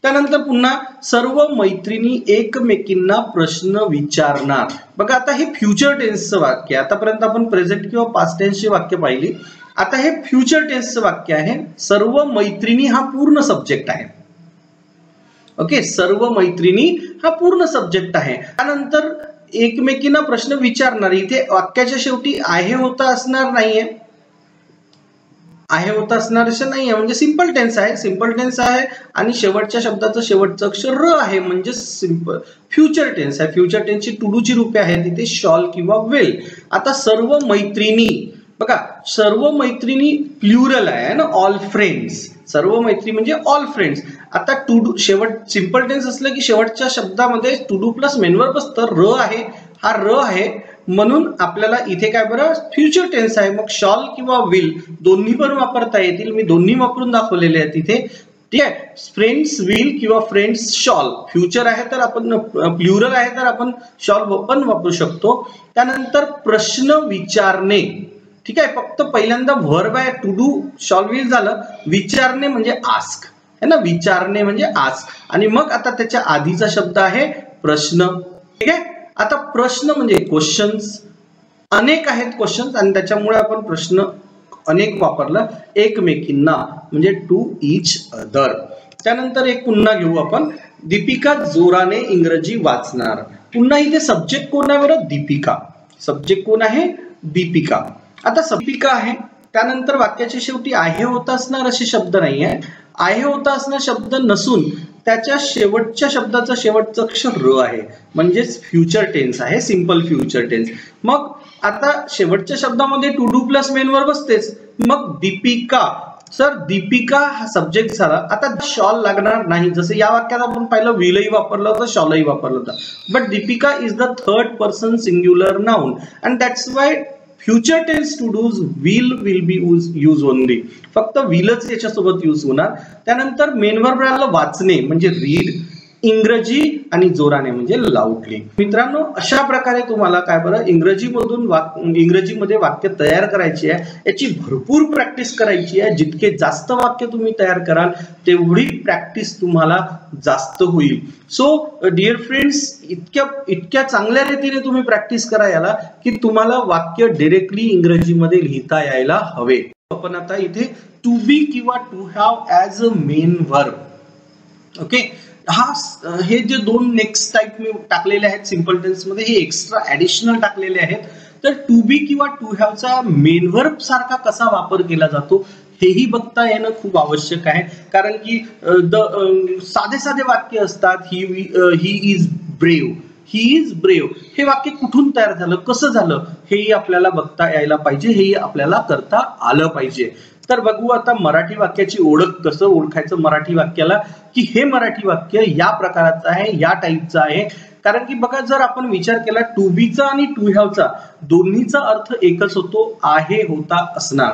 त्यानंतर पुन्हा सर्व मैत्रिणी एकमेकींना प्रश्न विचारणार. बघा आता हे फ्युचर टेन्सचं वाक्य आहे. आतापर्यंत आपण प्रेझेंट किंवा पास्ट टेन्सची वाक्य पाहिली. आता हे फ्युचर टेन्सचं वाक्य आहे. सर्व मैत्रिणी हा पूर्ण सब्जेक्ट आहे. ओके, सर्व मैत्रिणी हा पूर्ण सब्जेक्ट आहे. त्यानंतर एकमेकींना प्रश्न विचारणार, इथे वाक्याच्या शेवटी आहे होता असणार नाहीये, आहे होता असणार असं नाहीये, म्हणजे सिंपल टेन्स आहे. सिंपल टेन्स आहे आणि शेवटच्या शब्दाचं शेवटचं अक्षर र आहे, म्हणजे सिंपल फ्युचर टेन्स आहे. फ्युचर टेन्सची टू डू ची रूपे आहेत इथे शॉल किंवा विल. आता सर्व मैत्रिणी, बघा सर्व मैत्रिणी प्लुरल आहे ना, ऑल फ्रेंड्स. सर्व मैत्री म्हणजे ऑल फ्रेंड्स. आता टू डू शेवट सिंपल टेन्स असलं की शेवटच्या शब्दामध्ये to do plus main verb असतं. र आहे, हा र आहे, म्हणून आपल्याला इथे काय बरं फ्युचर टेन्स आहे. मग शॉल किंवा विल दोन्ही पण वापरता येतील. मी दोन्ही वापरून दाखवलेले आहेत इथे. ठीक आहे, फ्रेंड्स विल किंवा फ्रेंड्स शॉल. फ्युचर आहे तर आपण प्लुरल आहे तर आपण शॉल पण वापरू शकतो. त्यानंतर प्रश्न विचारणे. ठीक आहे, फक्त पहिल्यांदा व्हर्ब आहे, टू डू शॉल विल झालं. विचारणे म्हणजे आस्क है ना, विचारणे म्हणजे आस्क. आणि मग आता त्याच्या आधीचा शब्द आहे प्रश्न. ठीक आहे, आता प्रश्न म्हणजे क्वेश्चन्स. अनेक आहेत क्वेश्चन्स आणि त्याच्यामुळे आपण प्रश्न अनेक वापरलं. एकमेकींना म्हणजे टू ईच अदर. त्यानंतर एक पुन्हा घेऊ आपण, दीपिका जोराने इंग्रजी वाचणार. पुन्हा इथे सब्जेक्ट कोण आहे बरं, दीपिका. सब्जेक्ट कोण आहे, दीपिका. आता दीपिका आहे. त्यानंतर वाक्याच्या शेवटी आहे होता असणार असे शब्द नाही आहे. आहे होता असणार शब्द नसून त्याच्या शेवटच्या शब्दाचं शेवटचं अक्षर र आहे, म्हणजेच फ्युचर टेन्स आहे, सिंपल फ्युचर टेन्स. मग आता शेवटच्या शब्दामध्ये to do plus main verb असतेच. मग दीपिका, सर दीपिका हा सब्जेक्ट झाला. आता शॉल लागणार नाही, जसं या वाक्यात आपण पाहिलं विलही वापरलं होतं, शॉलही वापरलं होतं. But Deepika is the third person singular noun and that's why future tense to do's will be use only. फक्त विलच याच्यासोबत यूज होणार. त्यानंतर मेन वर्ब राहिलं वाचणे म्हणजे रीड, इंग्रजी आणि जोराने म्हणजे लाऊडली. मित्रांनो अशा प्रकारे तुम्हाला काय बरं इंग्रजीमध्ये वाक्य तयार करायची आहे. याची भरपूर प्रॅक्टिस करायची आहे. जितके जास्त वाक्य तुम्ही तयार कराल तेवढी प्रॅक्टिस तुम्हाला जास्त होईल. सो डिअर फ्रेंड्स, इतक्या चांगल्या रीतीने तुम्ही प्रॅक्टिस करा याला की तुम्हाला वाक्य डायरेक्टली इंग्रजीमध्ये लिहिता यायला हवे. आपण आता इथे टू बी किंवा to have as a main verb. Okay, हे जे दोन नेक्स्ट टाइप मी टाकलेले आहेत सिंपल टेन्स मध्ये, हे एक्स्ट्रा ऍडिशनल टाकलेले आहेत. तर टू बी किंवा टू हॅवचा मेन वर्ब सारखा कसा वापर केला जातो हेही बघता येणं खूप आवश्यक आहे. कारण की साधे साधे वाक्य असतात. He is brave, he is brave, हे वाक्य कुठून तयार झालं, कसं झालं, हेही आपल्याला बघता यायला पाहिजे, हेही आपल्याला करता आलं पाहिजे. तर बघू आता मराठी वाक्याची ओळख कसं ओळखायचं मराठी वाक्याला, की हे मराठी वाक्य या प्रकाराचं आहे, या टाईपचं आहे. कारण की बघा जर आपण विचार केला टू बीचा आणि टू हॅवचा दोन्हीचा अर्थ एकच होतो, आहे होता असणार.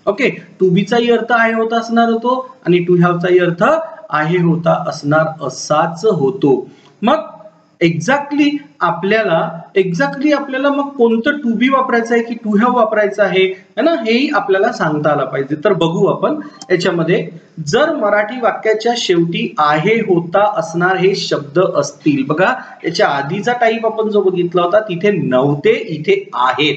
ओके, टू बीचाही अर्थ आहे होता असणार होतो आणि टू हॅवचाही अर्थ आहे होता असणार असाच होतो. मग एक्झॅक्टली आपल्याला मग कोणतं टू बी वापरायचं आहे की टू हॅव वापरायचं आहे ना, हेही आपल्याला सांगता आलं पाहिजे. तर बघू आपण याच्यामध्ये, जर मराठी वाक्याच्या शेवटी आहे होता असणार हे शब्द असतील, बघा याच्या आधीचा टाईप आपण जो बघितला होता तिथे नव्हते, इथे आहेत.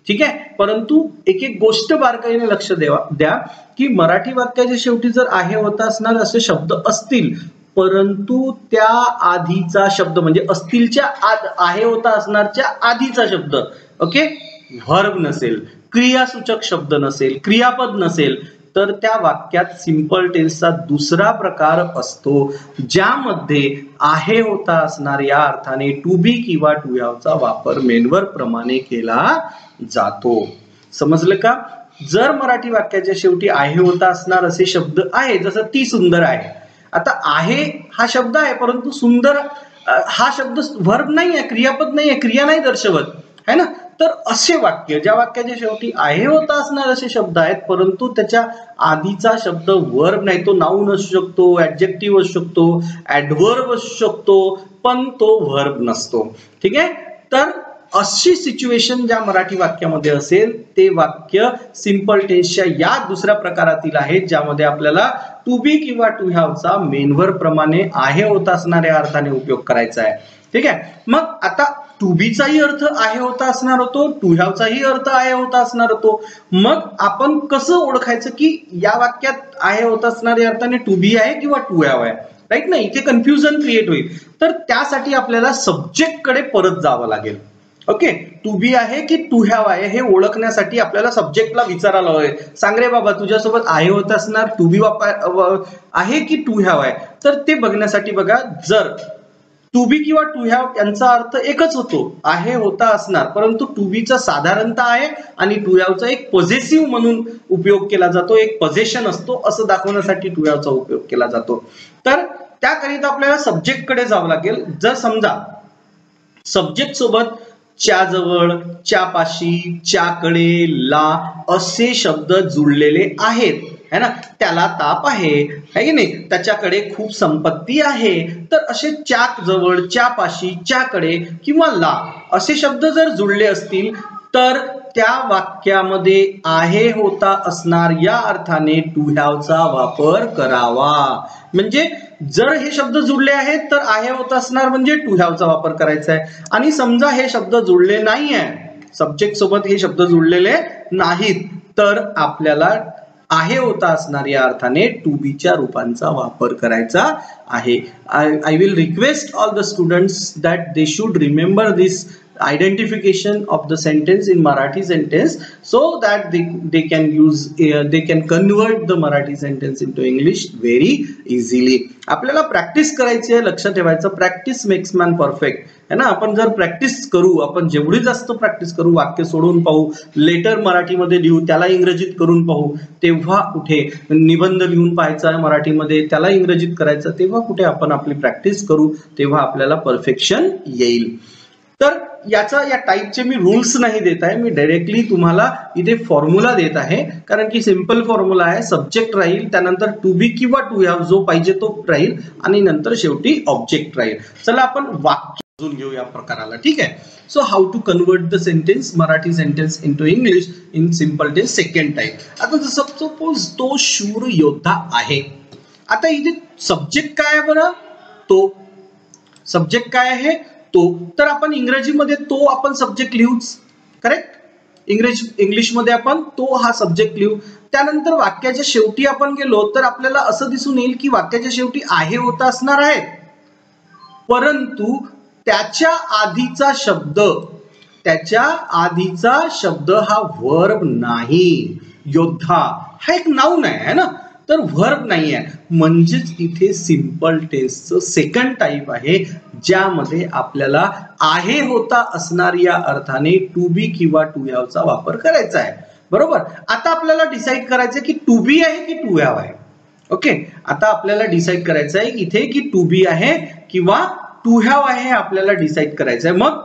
ठीक आहे, परंतु एक एक गोष्ट बारकाईने लक्ष द्या की मराठी वाक्याच्या शेवटी जर आहे होता असणार असे शब्द असतील, परंतु त्या आधीचा शब्द म्हणजे असतीलच्या आत आहे होता असणारच्या आधीचा शब्द, ओके, व्हर्ब नसेल, क्रियासूचक शब्द नसेल, क्रियापद नसेल, तर त्या वाक्यात सिंपल टेन्सचा दुसरा प्रकार असतो ज्यामध्ये आहे होता असणार या अर्थाने टू बी किंवा टू हॅवचा वापर मेन वर्ब प्रमाणे केला जातो. समजलं का? जर मराठी वाक्याच्या शेवटी आहे होता असणार असे शब्द आहे, जसं ती सुंदर आहे. आता आहे हा शब्द आहे, परंतु सुंदर हा शब्द व्हर्ब नाही आहे, क्रियापद नाही आहे, क्रिया नाही दर्शवत है ना. तर असे वाक्य, ज्या वाक्याच्या शेवटी आहे होता असणार असे शब्द आहेत, परंतु त्याच्या आधीचा शब्द व्हर्ब नाही, तो नाऊन असू शकतो, ऍडजेक्टिव्ह असू शकतो, ऍडव्हर्ब असू शकतो, पण तो व्हर्ब नसतो. ठीक आहे, तर अशी सिच्युएशन ज्या मराठी वाक्यामध्ये असेल ते वाक्य सिंपल टेन्सच्या या दुसऱ्या प्रकारातील आहे, ज्यामध्ये आपल्याला टू बी किंवा टू हॅवचा मेन वर्ब प्रमाणे आहे होता असणाऱ्या अर्थाने उपयोग करायचा आहे. ठीक आहे, मग आता टू बीचाही अर्थ आहे होता असणार होतो, टू हॅवचाही अर्थ आहे होता असणार होतो. मग आपण कसं ओळखायचं की या वाक्यात आहे होता असणाऱ्या अर्थाने टू बी आहे किंवा टू हॅव आहे, राईट ना. इथे कन्फ्युजन क्रिएट होईल. तर त्यासाठी आपल्याला सब्जेक्ट कडे परत जावं लागेल. ओके, टू बी आहे की टू हॅव आहे हे ओळखण्यासाठी आपल्याला सब्जेक्टला विचारायला हवंय, सांग रे बाबा तुझ्यासोबत आहे होत असणार टू बी आहे की टू हॅव आहे. तर ते बघण्यासाठी बघा, जर टू बी किंवा टू हॅव यांचा अर्थ एकच होतो, आहे होता असणार, परंतु टू बीचा साधारणतः आहे आणि टू हॅवचा एक पॉझेसिव्ह म्हणून उपयोग केला जातो, एक पॉझेशन असतो असं दाखवण्यासाठी टू हॅवचा उपयोग केला जातो. तर त्याकरिता आपल्याला सब्जेक्ट कडे जावं लागेल. जर समजा सब्जेक्ट सोबत च्या जवळ, च्या पाशी, च्याकडे, ला असे शब्द जुळलेले आहेत है ना. त्याला ताप आहे की नाही, त्याच्याकडे खूप संपत्ती आहे, तर असे च्या जवळ, च्या पाशी, च्याकडे किंवा ला असे शब्द जर जुळले असतील तर त्या वाक्यामध्ये आहे होता असणार या अर्थाने टू हॅवचा वापर करावा. म्हणजे जर हे शब्द जुळले आहेत तर आहे होता असणार म्हणजे टू हॅवचा वापर करायचा आहे. आणि समजा हे शब्द जुळले नाही आहे, सब्जेक्ट सोबत हे शब्द जुळलेले नाहीत, तर आपल्याला आहे होता असणार या अर्थाने टू बीच्या रूपांचा वापर करायचा आहे. I will request all the students that they should remember this identification of the sentence in Marathi sentence so that they can use they can convert the Marathi sentence into English very easily. आपल्याला practice करायची आहे, लक्षात ठेवायचं, practice makes man perfect है ना. आपण जर practice करू, आपण जेवढी जास्त प्रॅक्टिस करू, वाक्य सोडून पाहू, लेटर मराठीमध्ये लिहू, त्याला इंग्रजीत करून पाहू, तेव्हा कुठे निबंध लिहून पाहायचा मराठीमध्ये, त्याला इंग्रजीत करायचं, तेव्हा कुठे आपण आपली प्रॅक्टिस करू, तेव्हा आपल्याला परफेक्शन येईल. तर या टाईपचे मी रूल्स नाही देत आहे, मी डायरेक्टली तुम्हाला इथे फॉर्म्युला देत आहे, कारण की सिंपल फॉर्म्युला आहे. सब्जेक्ट राहील, त्यानंतर टू बी किंवा टू हॅव जो पाहिजे तो राहील आणि नंतर शेवटी ऑब्जेक्ट राहील. चला आपण वाक्य समजून घेऊ या प्रकाराला. ठीक आहे, so how to convert the sentence Marathi sentence into English in simple tense second type. आता जसं सपोज तो शूर योद्धा आहे. आता इथे सब्जेक्ट काय आहे बरं, तो सब्जेक्ट काय आहे तो, तर आपण इंग्रजीमध्ये तो आपण सब्जेक्ट लिहूच, करेक्ट. इंग्लिशमध्ये आपण तो हा सब्जेक्ट लिहू. त्यानंतर वाक्याच्या शेवटी आपण गेलो तर आपल्याला असं दिसून येईल की वाक्याच्या शेवटी आहे होता असणार आहे, परंतु त्याच्या आधीचा शब्द हा व्हर्ब नाही. योद्धा हा एक नाउन आहे ना, तर व्हर्ब नाही आहे, म्हणजेच इथे सिंपल टेन्सचं सेकंड टाइप आहे, ज्यामध्ये आपल्याला आहे होता असणार या अर्थाने टू बी किंवा टू हॅवचा वापर करायचा आहे. बरोबर. आता आपल्याला डिसाईड करायचं की टू बी आहे की टू हॅव आहे. ओके, आता आपल्याला डिसाईड करायचं आहे इथे की टू बी आहे किंवा टू हॅव आहे, हे आपल्याला डिसाईड करायचं आहे. मग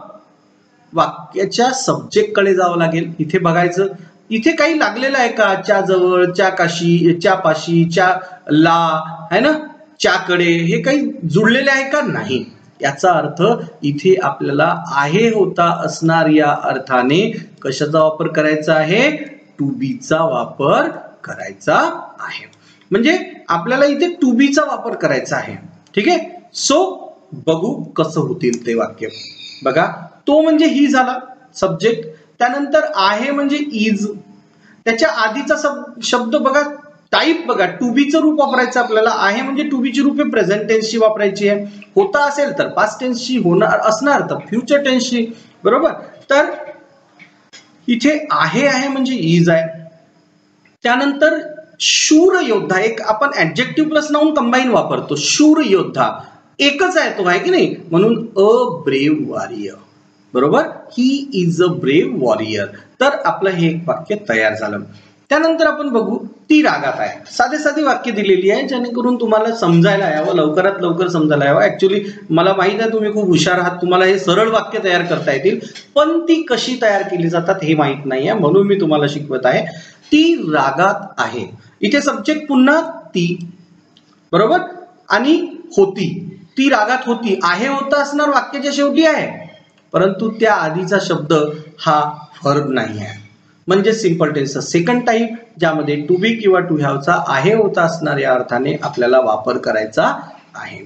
वाक्याच्या सब्जेक्ट कडे जावं लागेल. इथे बघायचं इथे काही लागलेलं आहे का? च्या जवळ, च्या काशी, च्या पाशी, च्या ला, है ना, च्याकडे, हे काही जुळलेले आहे का? नाही. याचा अर्थ इथे आपल्याला आहे होता असणार या अर्थाने कशाचा वापर करायचा आहे? टू बी चा वापर करायचा आहे. म्हणजे आपल्याला इथे टू बी चा वापर करायचा आहे. ठीक आहे. सो बघू कसं होतील ते वाक्य. बघा, तो म्हणजे ही झाला सब्जेक्ट. त्यानंतर आहे म्हणजे इज. त्याच्या आधीचा शब्द बघा, टाईप बघा, टू बी चं रूप वापरायचं आपल्याला. आहे म्हणजे टू बी ची रूपे प्रेझेंट टेन्सची वापरायची आहे. होता असेल तर पास्ट टेन्सची, होणार असणार तर फ्युचर टेन्सची. बरोबर. तर इथे आहे म्हणजे इज आहे. त्यानंतर शूर योद्धा, एक आपण ऍडजेक्टिव्ह प्लस नाउन कंबाईन वापरतो. शूर योद्धा एकच आहे तो, आहे की नाही, म्हणून अ ब्रेव्ह वॉरियर. बरोबर. He is a brave warrior. तर आपलं हे एक वाक्य तयार झालं. त्यानंतर आपण बघू, ती रागात आहे. साधे साधी वाक्य दिलेली आहे जेणेकरून तुम्हाला समजायला यावं, लवकरात लवकर समजायला यावं. ऍक्च्युली मला माहित आहे तुम्ही खूप हुशार आहात, तुम्हाला हे सरळ वाक्य तयार करता येतील, पण ती कशी तयार केली जातात हे माहित नाहीये, म्हणून मी तुम्हाला शिकवत आहे. ती रागात आहे. इथे सब्जेक्ट पुन्हा ती. बरोबर. आणि होती. ती रागात होती. आहे होता असणार वाक्याच्या शेवटी आहे, परंतु त्या आधीचा शब्द हा व्हर्ब नाही आहे. म्हणजे सिंपल टेन्सचा सेकंड टाईप, ज्यामध्ये टू बी किंवा टू हॅवचा आहे होता असणार या अर्थाने आपल्याला वापर करायचा आहे.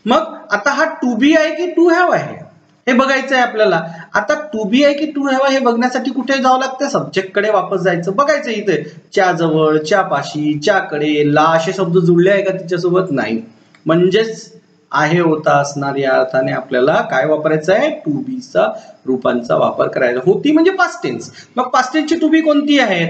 मग आता हा टू बी आहे की टू हॅव आहे हे बघायचं आहे आपल्याला. आता टू बी आहे की टू हॅव आहे हे बघण्यासाठी कुठे जावं लागतं? सब्जेक्ट कडे वापस जायचं. बघायचं इथे च्या जवळ, च्या पाशी, च्याकडे, ला असे शब्द जुळले आहे का तिच्यासोबत? नाही. म्हणजेच आहे होता असणार या अर्थाने आपल्याला काय वापरायचं आहे? टू बी चा रूपांचा वापर करायचा. होती म्हणजे पास्ट टेन्स. मग पास्ट टेन्सची टू बी कोणती आहे?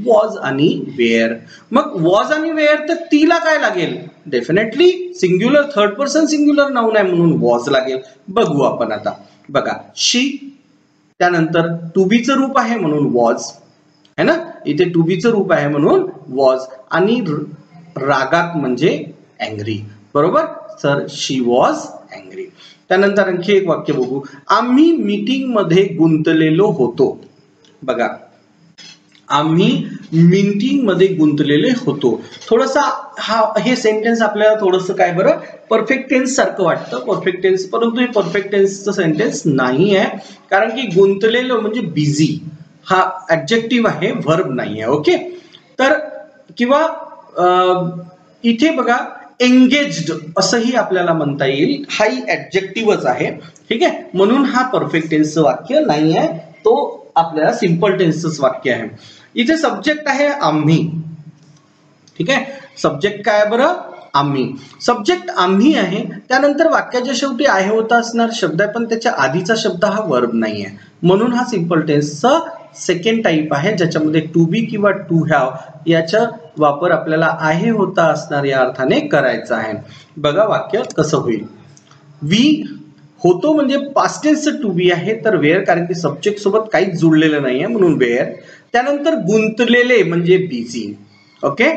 वॉज आणि वेअर. मग वॉज आणि वेअर, तर तिला काय लागेल? Definitely singular, third person singular noun आहे म्हणून वॉज लागेल. बघू आपण आता. बघा, शी, त्यानंतर टू बी चं रूप आहे म्हणून वॉज, है ना, इथे टू बी चं रूप आहे म्हणून वॉज, आणि रागात म्हणजे अँग्री. बरोबर. Sir she was angry. त्यानंतर आणखी एक वाक्य बघू, आम्ही मीटिंग मध्ये गुंतलेलो होतो. बघा, आम्ही मीटिंग मध्ये गुंतलेले होतो. थोडासा हे सेंटेन्स आपल्याला थोडंसं काय बरं परफेक्ट टेन्स सारखं वाटतं, परफेक्ट टेन्स, परंतु हे परफेक्ट टेन्सचं सेंटेन्स नाही आहे, कारण की गुंतलेलो म्हणजे बिझी हा ऍडजेक्टिव्ह आहे, व्हर्ब नाही आहे. ओके. तर किंवा इथे बघा एंगेज्ड असंही आपल्याला म्हणता येईल, हाही ऍडजेक्टिव्हच आहे. ठीक आहे. म्हणून हा परफेक्ट टेन्सचं वाक्य नाही आहे, तो आपल्याला सिंपल टेन्सच वाक्य आहे. इथे सब्जेक्ट आहे आम्ही. ठीक आहे. सब्जेक्ट काय बरं? आम्ही. सब्जेक्ट आम्ही आहे. त्यानंतर वाक्याच्या शेवटी आहे होता असणार शब्द आहे, पण त्याच्या आधीचा शब्द हा वर्ब नाही आहे, म्हणून हा सिंपल टेन्सचा सेकंड टाईप आहे, ज्याच्यामध्ये टू बी किंवा टू हॅव याचा वापर आपल्याला आहे होता असणार या अर्थाने करायचा आहे. बघा वाक्य कसं होईल. वी होतो म्हणजे पास्ट टेन्सचं टू बी आहे, तर वेअर, कारण की सब्जेक्ट सोबत काहीच जुळलेलं नाहीये म्हणून वेअर. त्यानंतर गुंतलेले म्हणजे बिझी. ओके.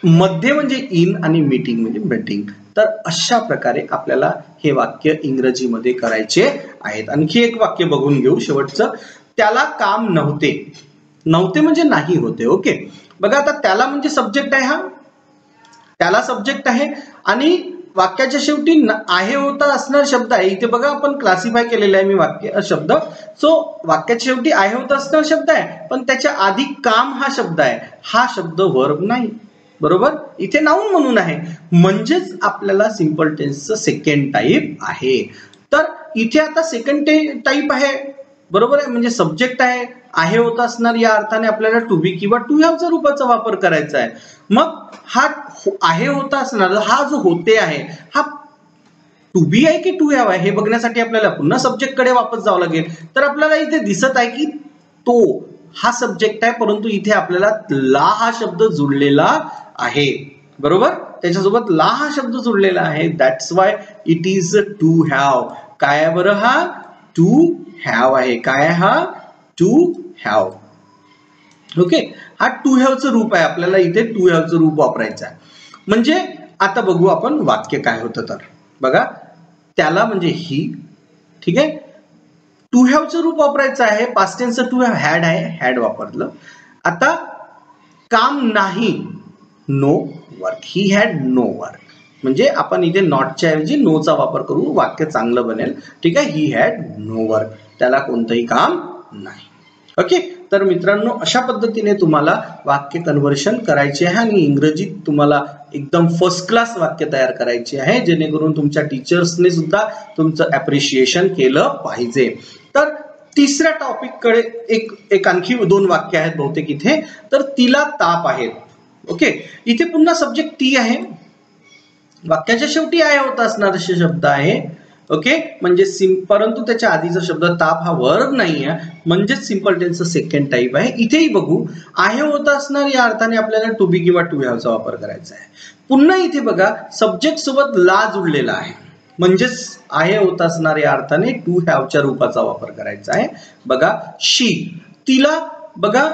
मध्ये म्हणजे इन आणि मीटिंग म्हणजे मीटिंग. तर अशा प्रकारे आपल्याला हे वाक्य इंग्रजीमध्ये करायचे आहेत. आणखी एक वाक्य बघून घेऊ शेवटचं. त्याला काम नव्हते. नव्हते म्हणजे नाही होते. ओके. बघा, आता त्याला म्हणजे सब्जेक्ट आहे, हा त्याला सब्जेक्ट आहे, आणि वाक्याच्या शेवटी आहे होता असणार शब्द आहे. इथे बघा आपण क्लासिफाय केलेलं आहे मी वाक्य शब्द. सो वाक्याच्या शेवटी आहे होता असणार शब्द आहे, पण त्याच्या आधी काम हा शब्द आहे. हा शब्द वर्ब नाही. बरोबर. इथे नाउन म्हणून आहे, म्हणजेच आपल्याला सिंपल टेन्सचं सेकंड टाईप आहे. तर इथे आता सेकंड टाईप आहे. बरोबर आहे. म्हणजे सब्जेक्ट आहे होता असणार या अर्थाने आपल्याला टू बी किंवा टू हॅवचा रूपाचा वापर करायचा आहे. मग हा आहे होता असणार, हा जो होते आहे हा टू बी आहे की टू हॅव आहे हे बघण्यासाठी आपल्याला पुन्हा सब्जेक्ट कडे वापस जावं लागेल. तर आपल्याला इथे दिसत आहे की तो हा सब्जेक्ट आहे, परंतु इथे आपल्याला ला हा शब्द जुळलेला आहे. बरोबर. त्याच्यासोबत ला हा शब्द जुळलेला आहे. That's why it is to have. काय आहे बरं? हा टू हॅव आहे. काय हा? To have. ओके. हा टू हॅवचं रूप आहे, आपल्याला इथे टू हॅवचं रूप वापरायचं आहे. म्हणजे आता बघू आपण वाक्य काय होतं. तर बघा, त्याला म्हणजे ही. ठीक आहे. टू हॅवचं रूप वापरायचं आहे. पास्ट टेन्सचं टू हॅव हॅड आहे, हॅड वापरलं. आता काम नाही, no work, he had no work, म्हणजे आपण इथे नॉटच्या ऐवजी नोचा वापर करू, वाक्य चांगलं बनेल. ठीक आहे, ही हॅड नो वर्क, त्याला कोणतंही काम नाही. ओके, तर मित्रांनो अशा पद्धतीने तुम्हाला वाक्य कन्व्हर्शन करायचे आहे आणि इंग्रजीत तुम्हाला एकदम फर्स्ट क्लास वाक्य तयार करायचे आहे, जेणेकरून तुमच्या टीचर्सने सुद्धा तुमचं अप्रिशिएशन केलं पाहिजे. तर तिसऱ्या टॉपिक कडे एक आणखी 2 वाक्य आहेत बहुतेक इथे. तर तिला ताप आहे. ओके, इथे पुन्हा सब्जेक्ट ती आहे, वाक्याच्या शेवटी आहे होता असणार असे शब्द आहे. ओके, म्हणजे परंतु त्याच्या आधीचा शब्द ताप हा वर्ब नाही आहे, म्हणजे सिंपल टेन्सचा सेकंड टाइप आहे. इथेही बघू आहे होता असणार या अर्थाने आपल्याला टू बी किंवा टू हॅवचा वापर करायचा आहे. पुन्हा इथे बघा सब्जेक्ट सोबत ला जुळलेला आहे, म्हणजेच आहे होता असणार या अर्थाने टू हॅवच्या रूपाचा वापर करायचा आहे. बघा शी, तिला बघा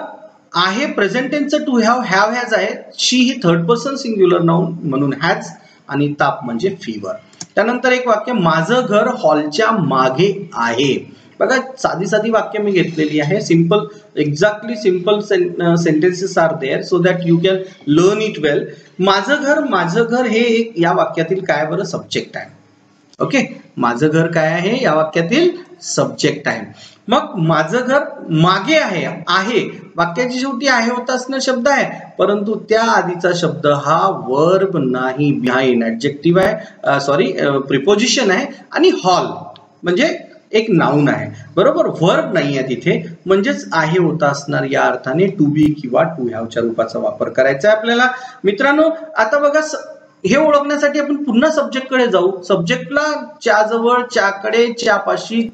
आहे प्रेझेंट टेन्सचं टू हॅव, हॅव हॅज आहे. शी ही थर्ड पर्सन सिंग्युलर नाउन म्हणून हॅज, आणि ताप म्हणजे फीवर. त्यानंतर एक वाक्य माझं घर हॉलच्या मागे आहे. बघा साधी साधी वाक्य मी घेतलेली आहे, simple, exactly simple sentences are there so that you can learn it well. माझं घर हे एक या वाक्यातील काय बरं सब्जेक्ट आहे. ओके, माझं घर काय आहे या वाक्यातील सब्जेक्ट आहे. मग माझं घर मागे आहे, आहे वाक्याची शेवटी आहे होता असणार शब्द आहे, परंतु त्या आधीचा शब्द हा वर्ब नाही, बिहाइंड ऍडजेक्टिव्ह आहे, सॉरी प्रिपोजिशन आहे, आणि हॉल म्हणजे एक नाउन आहे. बरोबर, वर्ब नाही आहे तिथे, म्हणजेच आहे होता असणार या अर्थाने टू बी किंवा टू हॅवच्या रूपाचा वापर करायचा आहे आपल्याला. मित्रांनो आता बघा हे ओळखण्यासाठी आपण पुन्हा सब्जेक्ट कडे जाऊ. सब्जेक्टला च्या जवळ, च्याकडे, च्यापाशी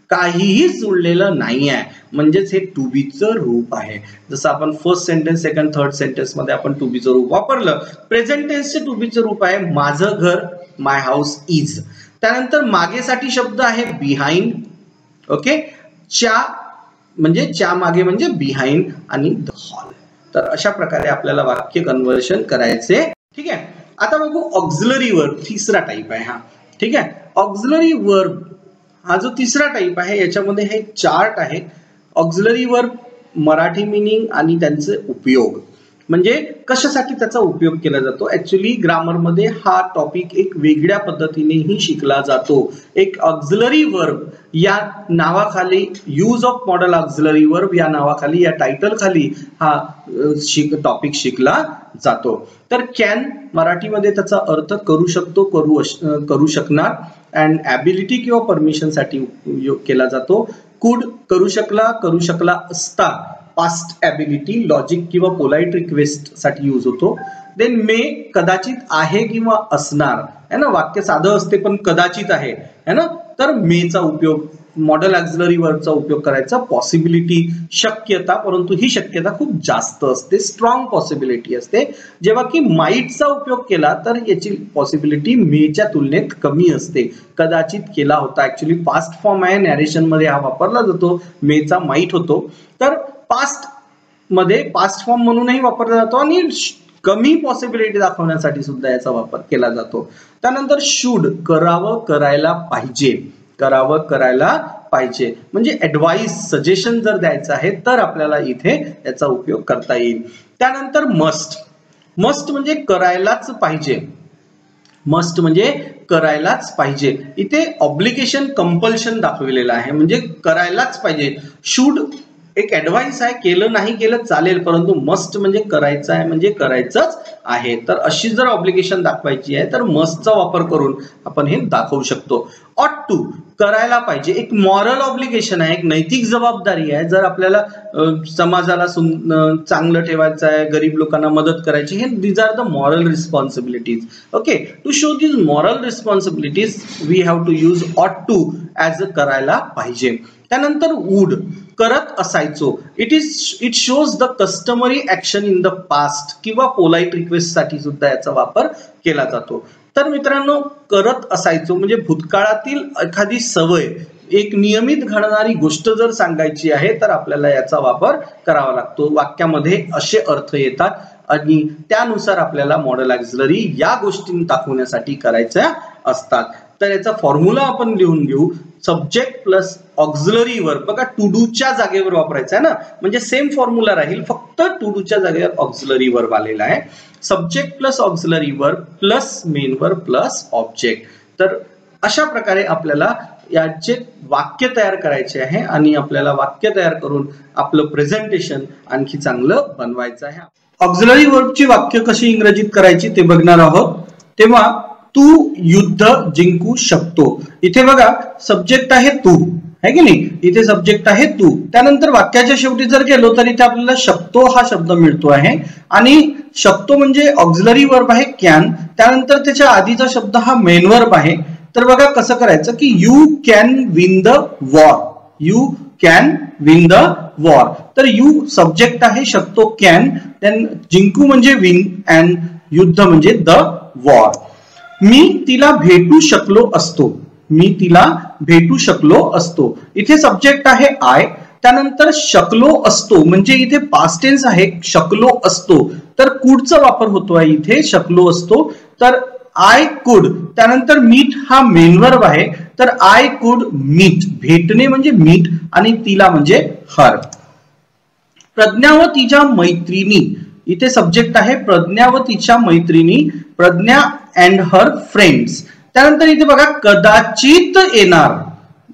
काहीही जुळलेलं नाही आहे, म्हणजेच हे टू बीचं रूप आहे. जसं आपण first sentence, second, third sentence मध्ये आपण टू बीचं रूप वापरलं. प्रेझेंट टेन्सचे टू बीचं रूप आहे माझं घर, माय हाऊस इज. त्यानंतर मागेसाठी शब्द आहे बिहाइंड. ओके, च्या म्हणजे च्या मागे म्हणजे बिहाइंड, आणि द हॉल. तर अशा प्रकारे आपल्याला वाक्य कन्व्हर्शन करायचे. ठीक आहे, आता बघू ऑक्झिलरी वर्ब, तिसरा टाइप आहे हा. ठीक आहे, ऑक्झिलरी वर्ब हा जो तिसरा टाइप आहे याच्यामध्ये हे चार्ट आहे. ऑक्झिलरी वर्ब मराठी मिनिंग आणि त्यांचे उपयोग, म्हणजे कशासाठी त्याचा उपयोग केला जातो. ऍक्च्युली ग्रामर मध्ये हा टॉपिक एक वेगळ्या पद्धतीनेही शिकला जातो. एक ऑक्झिलरी वर्ब या नावाखाली, use of model auxiliary verb या नावाखाली, या टायटल खाली हा टॉपिक शिकला जातो. तर कॅन मराठीमध्ये त्याचा अर्थ करू शकतो, करू शकणार, अँड ॲबिलिटी किंवा परमिशन साठी उपयोग केला जातो. कुड करू शकला असता, पास्ट ॲबिलिटी, लॉजिक किंवा पोलाइट रिक्वेस्ट साठी यूज होतो. देन मे कदाचित आहे किंवा असणार है ना, वाक्य साधं असते पण कदाचित आहे है ना, तर मेचा उपयोग, मॉडेल ऑक्झिलरी वर्बचा उपयोग करायचा. पॉसिबिलिटी शक्यता, परंतु ही शक्यता खूप जास्त असते, स्ट्रॉंग पॉसिबिलिटी असते. जेव्हा की माईटचा उपयोग केला तर याची पॉसिबिलिटी मेच्या तुलनेत कमी असते. कदाचित केला होता, ऍक्च्युली पास्ट फॉर्म आहे, नॅरेशन मध्ये हा वापरला जातो, मेचा माईट होतो. तर पास्ट मध्ये पास्ट फॉर्म म्हणूनही वापरला जातो आणि कमी पॉसिबिलिटी दाखवण्यासाठी सुद्धा याचा वापर केला जातो. त्यानंतर शुड करावं, करायला पाहिजे, करावं करायला पाहिजे, म्हणजे ऍडवाइस, सजेशन जर द्यायचं आहे तर आपल्याला इथे याचा उपयोग करता येईल. त्यानंतर मस्ट, मस्ट म्हणजे करायलाच पाहिजे, मस्ट म्हणजे करायलाच पाहिजे. इथे ऑब्लिगेशन, कंपल्शन दाखविलेलं आहे, म्हणजे करायलाच पाहिजे. शुड एक ऍडवाइस आहे, केलं नाही केलं चालेल, परंतु मस्ट म्हणजे करायचं आहे, म्हणजे करायचंच आहे. तर अशी जर ऑब्लिगेशन दाखवायची आहे तर मस्टचा वापर करून आपण हे दाखवू शकतो. ऑट टू करायला पाहिजे, एक मॉरल ऑब्लिगेशन आहे, एक नैतिक जबाबदारी आहे. जर आपल्याला समाजाला चांगलं ठेवायचं आहे, गरीब लोकांना मदत करायची, हे these are the moral responsibilities. Okay, to show these moral responsibilities we have to use ought to as a करायला पाहिजे. त्यानंतर वुड करत असायचो, it shows the customary action in the past किंवा पोलाइट रिक्वेस्ट साठी सुद्धा याचा वापर केला जातो. तर मित्रांनो करत असायचो म्हणजे भूतकाळातील एखादी सवय, एक नियमित घडणारी गोष्ट जर सांगायची आहे तर आपल्याला याचा वापर करावा लागतो. वाक्यामध्ये असे अर्थ येतात आणि त्यानुसार आपल्याला मॉडेल ऑक्झिलरी या गोष्टी दाखवण्यासाठी करायच्या असतात. तर याचा फॉर्म्युला आपण लिहून घेऊ. Subject plus auxiliary verb. बघा टू डू च्या जागेवर वापरायचा आहे ना, म्हणजे सेम फॉर्म्युला राहील, फक्त टू डू च्या जागेवर ऑक्झिलरी वर्ब आलेला आहे. Subject plus auxiliary verb plus main verb plus object. तर अशा प्रकारे आपल्याला याचे वाक्य तयार करायचे आहे आणि आपल्याला वाक्य तयार करून आपलं प्रेझेंटेशन आणखी चांगलं बनवायचं आहे. ऑक्झिलरी वर्बची वाक्य कशी इंग्रजीत करायची ते बघणार आहोत. तेव्हा तू युद्ध जिंकू शकतो. इथे बघा सब्जेक्ट आहे तू, है की नाही, इथे सब्जेक्ट आहे तू. त्यानंतर वाक्याच्या शेवटी जर गेलो तर इथे आपल्याला शकतो हा शब्द मिळतो आहे आणि शकतो म्हणजे ऑक्झिलरी वर्ब आहे कॅन. त्यानंतर त्याच्या आधीचा शब्द हा मेन वर्ब आहे. तर बघा कसं करायचं की you can win the war. You can win the war. तर यू सब्जेक्ट आहे, शकतो कॅन, देन जिंकू म्हणजे विन अँड युद्ध म्हणजे द वॉर. मी तिला भेटू शकलो असतो. मी तिला भेटू शकलो असतो. इथे सब्जेक्ट आहे आय. त्यानंतर शकलो असतो म्हणजे इथे पास्ट टेन्स आहे, शकलो असतो. तर कुडचा वापर होतो आहे इथे, शकलो असतो. तर आय कुड. त्यानंतर मीट हा मेन वर्ब आहे. तर आय कुड मीट. भेटणे म्हणजे मीट आणि तिला म्हणजे हर. प्रज्ञा व तिच्या मैत्रिणी. इथे सब्जेक्ट आहे प्रज्ञा व तिच्या मैत्रिणी. Pragya and her friends. त्यानंतर इथे बघा कदाचित येणार.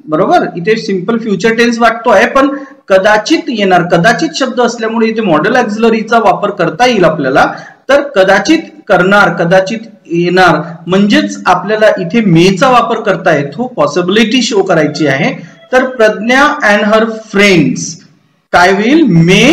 बरोबर, इथे सिंपल फ्युचर टेन्स वाटतो आहे पण कदाचित येणार. कदाचित शब्द असल्यामुळे इथे मॉडेल ऑक्झिलरीचा वापर करता येईल आपल्याला. तर कदाचित करणार, कदाचित येणार म्हणजेच आपल्याला इथे मेचा वापर करता येतो. पॉसिबिलिटी शो करायची आहे. तर प्रज्ञा अँड हर फ्रेंड्स काय होईल, मे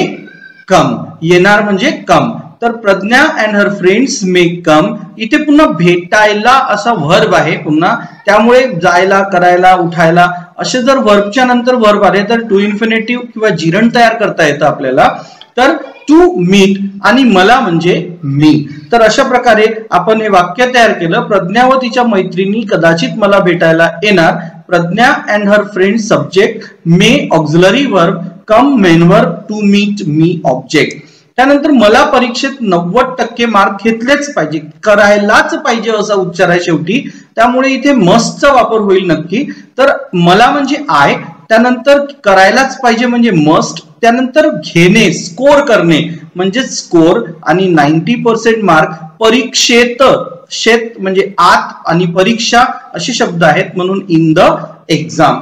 कम. येणार म्हणजे कम. तर Pragya and her friends may कम. इथे पुन्हा भेटायला असा वर्ब आहे पुन्हा, त्यामुळे जायला, करायला, उठायला असे जर वर्बच्या नंतर वर्ब आले तर टू इन्फिनिटिव्ह किंवा जिरंड तयार करता येतं आपल्याला. तर टू मीट आणि मला म्हणजे मी. तर अशा प्रकारे आपण हे वाक्य तयार केलं. प्रज्ञा व तिच्या मैत्रिणी कदाचित मला भेटायला येणार. Pragya and her friends subject, may auxiliary verb, come main verb, to meet me object. त्यानंतर मला परीक्षेत 90% मार्क घेतलेच पाहिजे, करायलाच पाहिजे असा उच्चार आहे शेवटी, त्यामुळे इथे मस्टचा वापर होईल नक्की. तर मला म्हणजे आय, त्यानंतर करायलाच पाहिजे म्हणजे मस्ट, त्यानंतर घेणे स्कोर करणे म्हणजे स्कोर आणि 90% मार्क परीक्षेत. शेत म्हणजे आत आणि परीक्षा असे शब्द आहेत म्हणून इन द एक्झाम.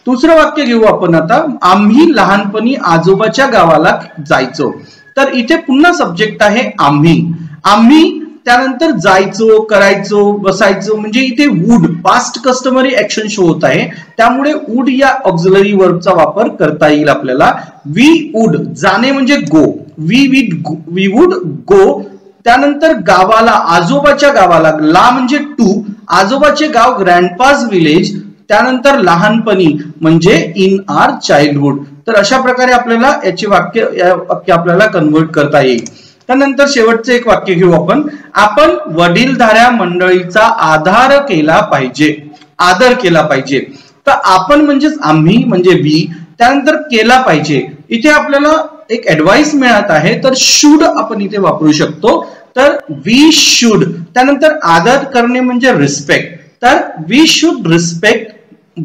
दुसरं वाक्य घेऊ आपण आता. आम्ही लहानपणी आजोबाच्या गावाला जायचो. तर इथे पुन्हा सब्जेक्ट आहे आम्ही. आम्ही त्यानंतर जायचो, करायचो, बसायचो म्हणजे इथे would past customary action show होत आहे, त्यामुळे वुड या ऑक्झिलरी वर्बचा वापर करता येईल आपल्याला. वी वुड जाणे म्हणजे गो. We would go. त्यानंतर गावाला, आजोबाच्या गावाला, ला म्हणजे टू. आजोबाचे गाव ग्रँडपाज विलेज. त्यानंतर लहानपणी म्हणजे इन आर चाइल्डहुड. तर अशा प्रकारे आपल्याला याचे वाक्य आपल्याला कन्वर्ट करता येईल. त्यानंतर शेवटचे एक वाक्य घेऊ आपण. आपण वडीलधाऱ्या मंडळीचा आदर केला पाहिजे. आदर केला पाहिजे. तर आपण म्हणजेच आम्ही म्हणजे वी. त्यानंतर केला पाहिजे. इथे आपल्याला एक ऍडवाइस मिळत आहे तर शुड आपण इथे वापरू शकतो. तर वी शुड. त्यानंतर आदर करणे म्हणजे रिस्पेक्ट. तर वी शुड रिस्पेक्ट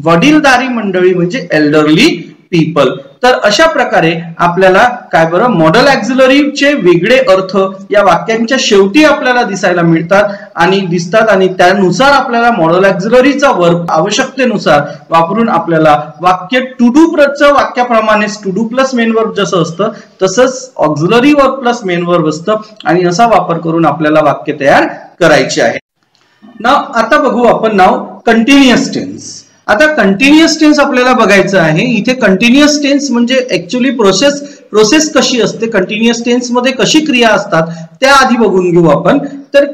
वडीलधारी मंडळी म्हणजे एल्डरली पीपल. तर अशा प्रकारे आपल्याला काय बरं मॉडेल ऑक्झिलरीचे वेगळे अर्थ या वाक्यांच्या शेवटी आपल्याला दिसायला मिळतात आणि दिसतात आणि त्यानुसार आपल्याला मॉडेल ऑक्झिलरीचा वर्ब आवश्यकतेनुसार वापरून आपल्याला वाक्य टू डू चं वाक्याप्रमाणे to do plus main verb जसं असतं तसंच auxiliary verb plus main verb असतं आणि असा वापर करून आपल्याला वाक्य तयार करायचे आहे. आता बघू आपण नाव कंटिन्युअस टेन्स. आता कंटिन्युअस टेन्स आपल्याला बघायचं आहे. इथे कंटिन्युअस टेन्स म्हणजे ऍक्च्युअली प्रोसेस कशी असते, कंटिन्युअस टेन्स मध्ये कशी क्रिया असतात त्या आधी बघून घेऊ आपण. तर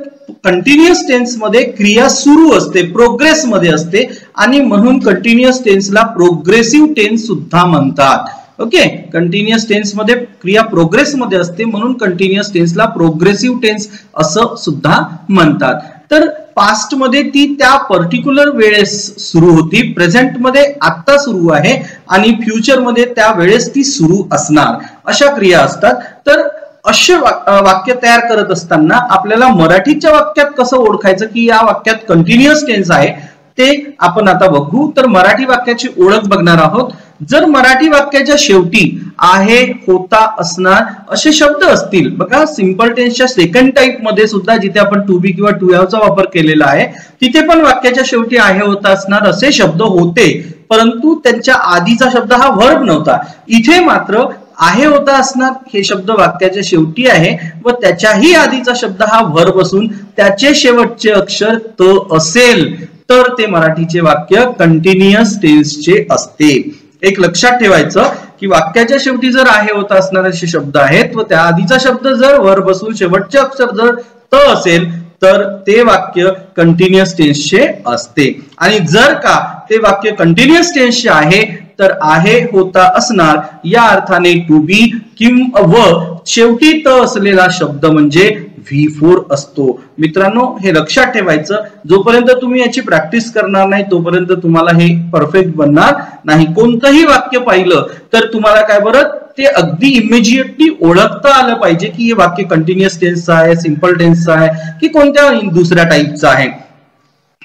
कंटिन्युअस टेन्स मध्ये क्रिया सुरू असते, प्रोग्रेस मध्ये असते आणि म्हणून कंटिन्युअस टेन्सला प्रोग्रेसिव्ह टेन्स सुद्धा म्हणतात. ओके, कंटिन्युअस टेन्स मध्ये क्रिया प्रोग्रेस मध्ये असते म्हणून कंटिन्युअस टेन्सला प्रोग्रेसिव्ह टेन्स असं सुद्धा म्हणतात. तर पास्ट मध्ये ती त्या पर्टिक्युलर वेळेस सुरू होती, प्रेझेंट मध्ये आता सुरू आहे आणि फ्युचर मध्ये त्या वेळेस ती सुरू असणार, अशा क्रिया असतात. तर असे वाक्य तयार करत असताना आपल्याला मराठीच्या वाक्यात कसं ओळखायचं की या वाक्यात कंटिन्युअस टेन्स आहे, ते आपण आता बघू. तर मराठी वाक्याची ओळख बघणार आहोत. जर मराठी वाक्याच्या शेवटी आहे, होता, असणार असे शब्द असतील, बघा सिंपल टेन्सच्या सेकंड टाइप मध्ये सुद्धा जिथे आपण टू बी किंवा टू हॅवचा वापर केलेला आहे तिथे पण वाक्याच्या शेवटी आहे, होता, असणार असे शब्द होते, परंतु त्यांच्या आधीचा शब्द हा वर्ब नव्हता. इथे मात्र आहे, होता, असणार हे शब्द वाक्याच्या शेवटी आहे व त्याच्याही आधीचा शब्द हा वर्ब असून त्याचे शेवटचे अक्षर त असेल तर ते मराठीचे वाक्य कंटिन्युअस टेन्सचे असते. एक लक्षात ठेवायचं की वाक्याच्या शेवटी जर आहे, होता, असणार असे शब्द आहेत व त्या आधीचा शब्द जर वर्ब असून शेवटचे अक्षर जर त असेल तर ते वाक्य कंटिन्युअस टेन्सचे असते. आणि जर का ते वाक्य कंटिन्युअस टेन्सचे आहे तर आहे, होता, असणार या अर्थाने टू बी किंवा शेवटी त असलेला शब्द म्हणजे V4 असतो. मित्रांनो हे लक्षात ठेवायचं. जोपर्यंत तुम्ही याची प्रॅक्टिस करणार नाही तोपर्यंत तुम्हाला हे परफेक्ट बनणार नाही. कोणतंही वाक्य पाहिलं तर तुम्हाला काय बरं ते अगदी इमिजिएटली ओळखता आलं पाहिजे की हे वाक्य कंटिन्युअस टेन्सचं आहे, सिंपल टेन्सचं आहे की कोणत्या दुसऱ्या टाईपचं आहे.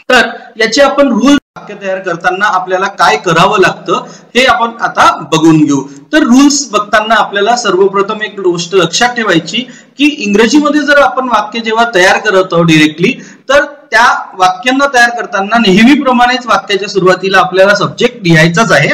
तर याचे आपण रूल वाक्य तयार करताना आपल्याला काय करावं लागतं हे आपण आता बघून घेऊ. तर रूल्स बघताना आपल्याला सर्वप्रथम एक गोष्ट लक्षात ठेवायची की इंग्रजीमध्ये जर आपण वाक्य जेव्हा तयार करत आहोत डायरेक्टली तर त्या वाक्यांना तयार करताना नेहमीप्रमाणेच वाक्याच्या सुरुवातीला आपल्याला सब्जेक्ट लिहायचाच आहे.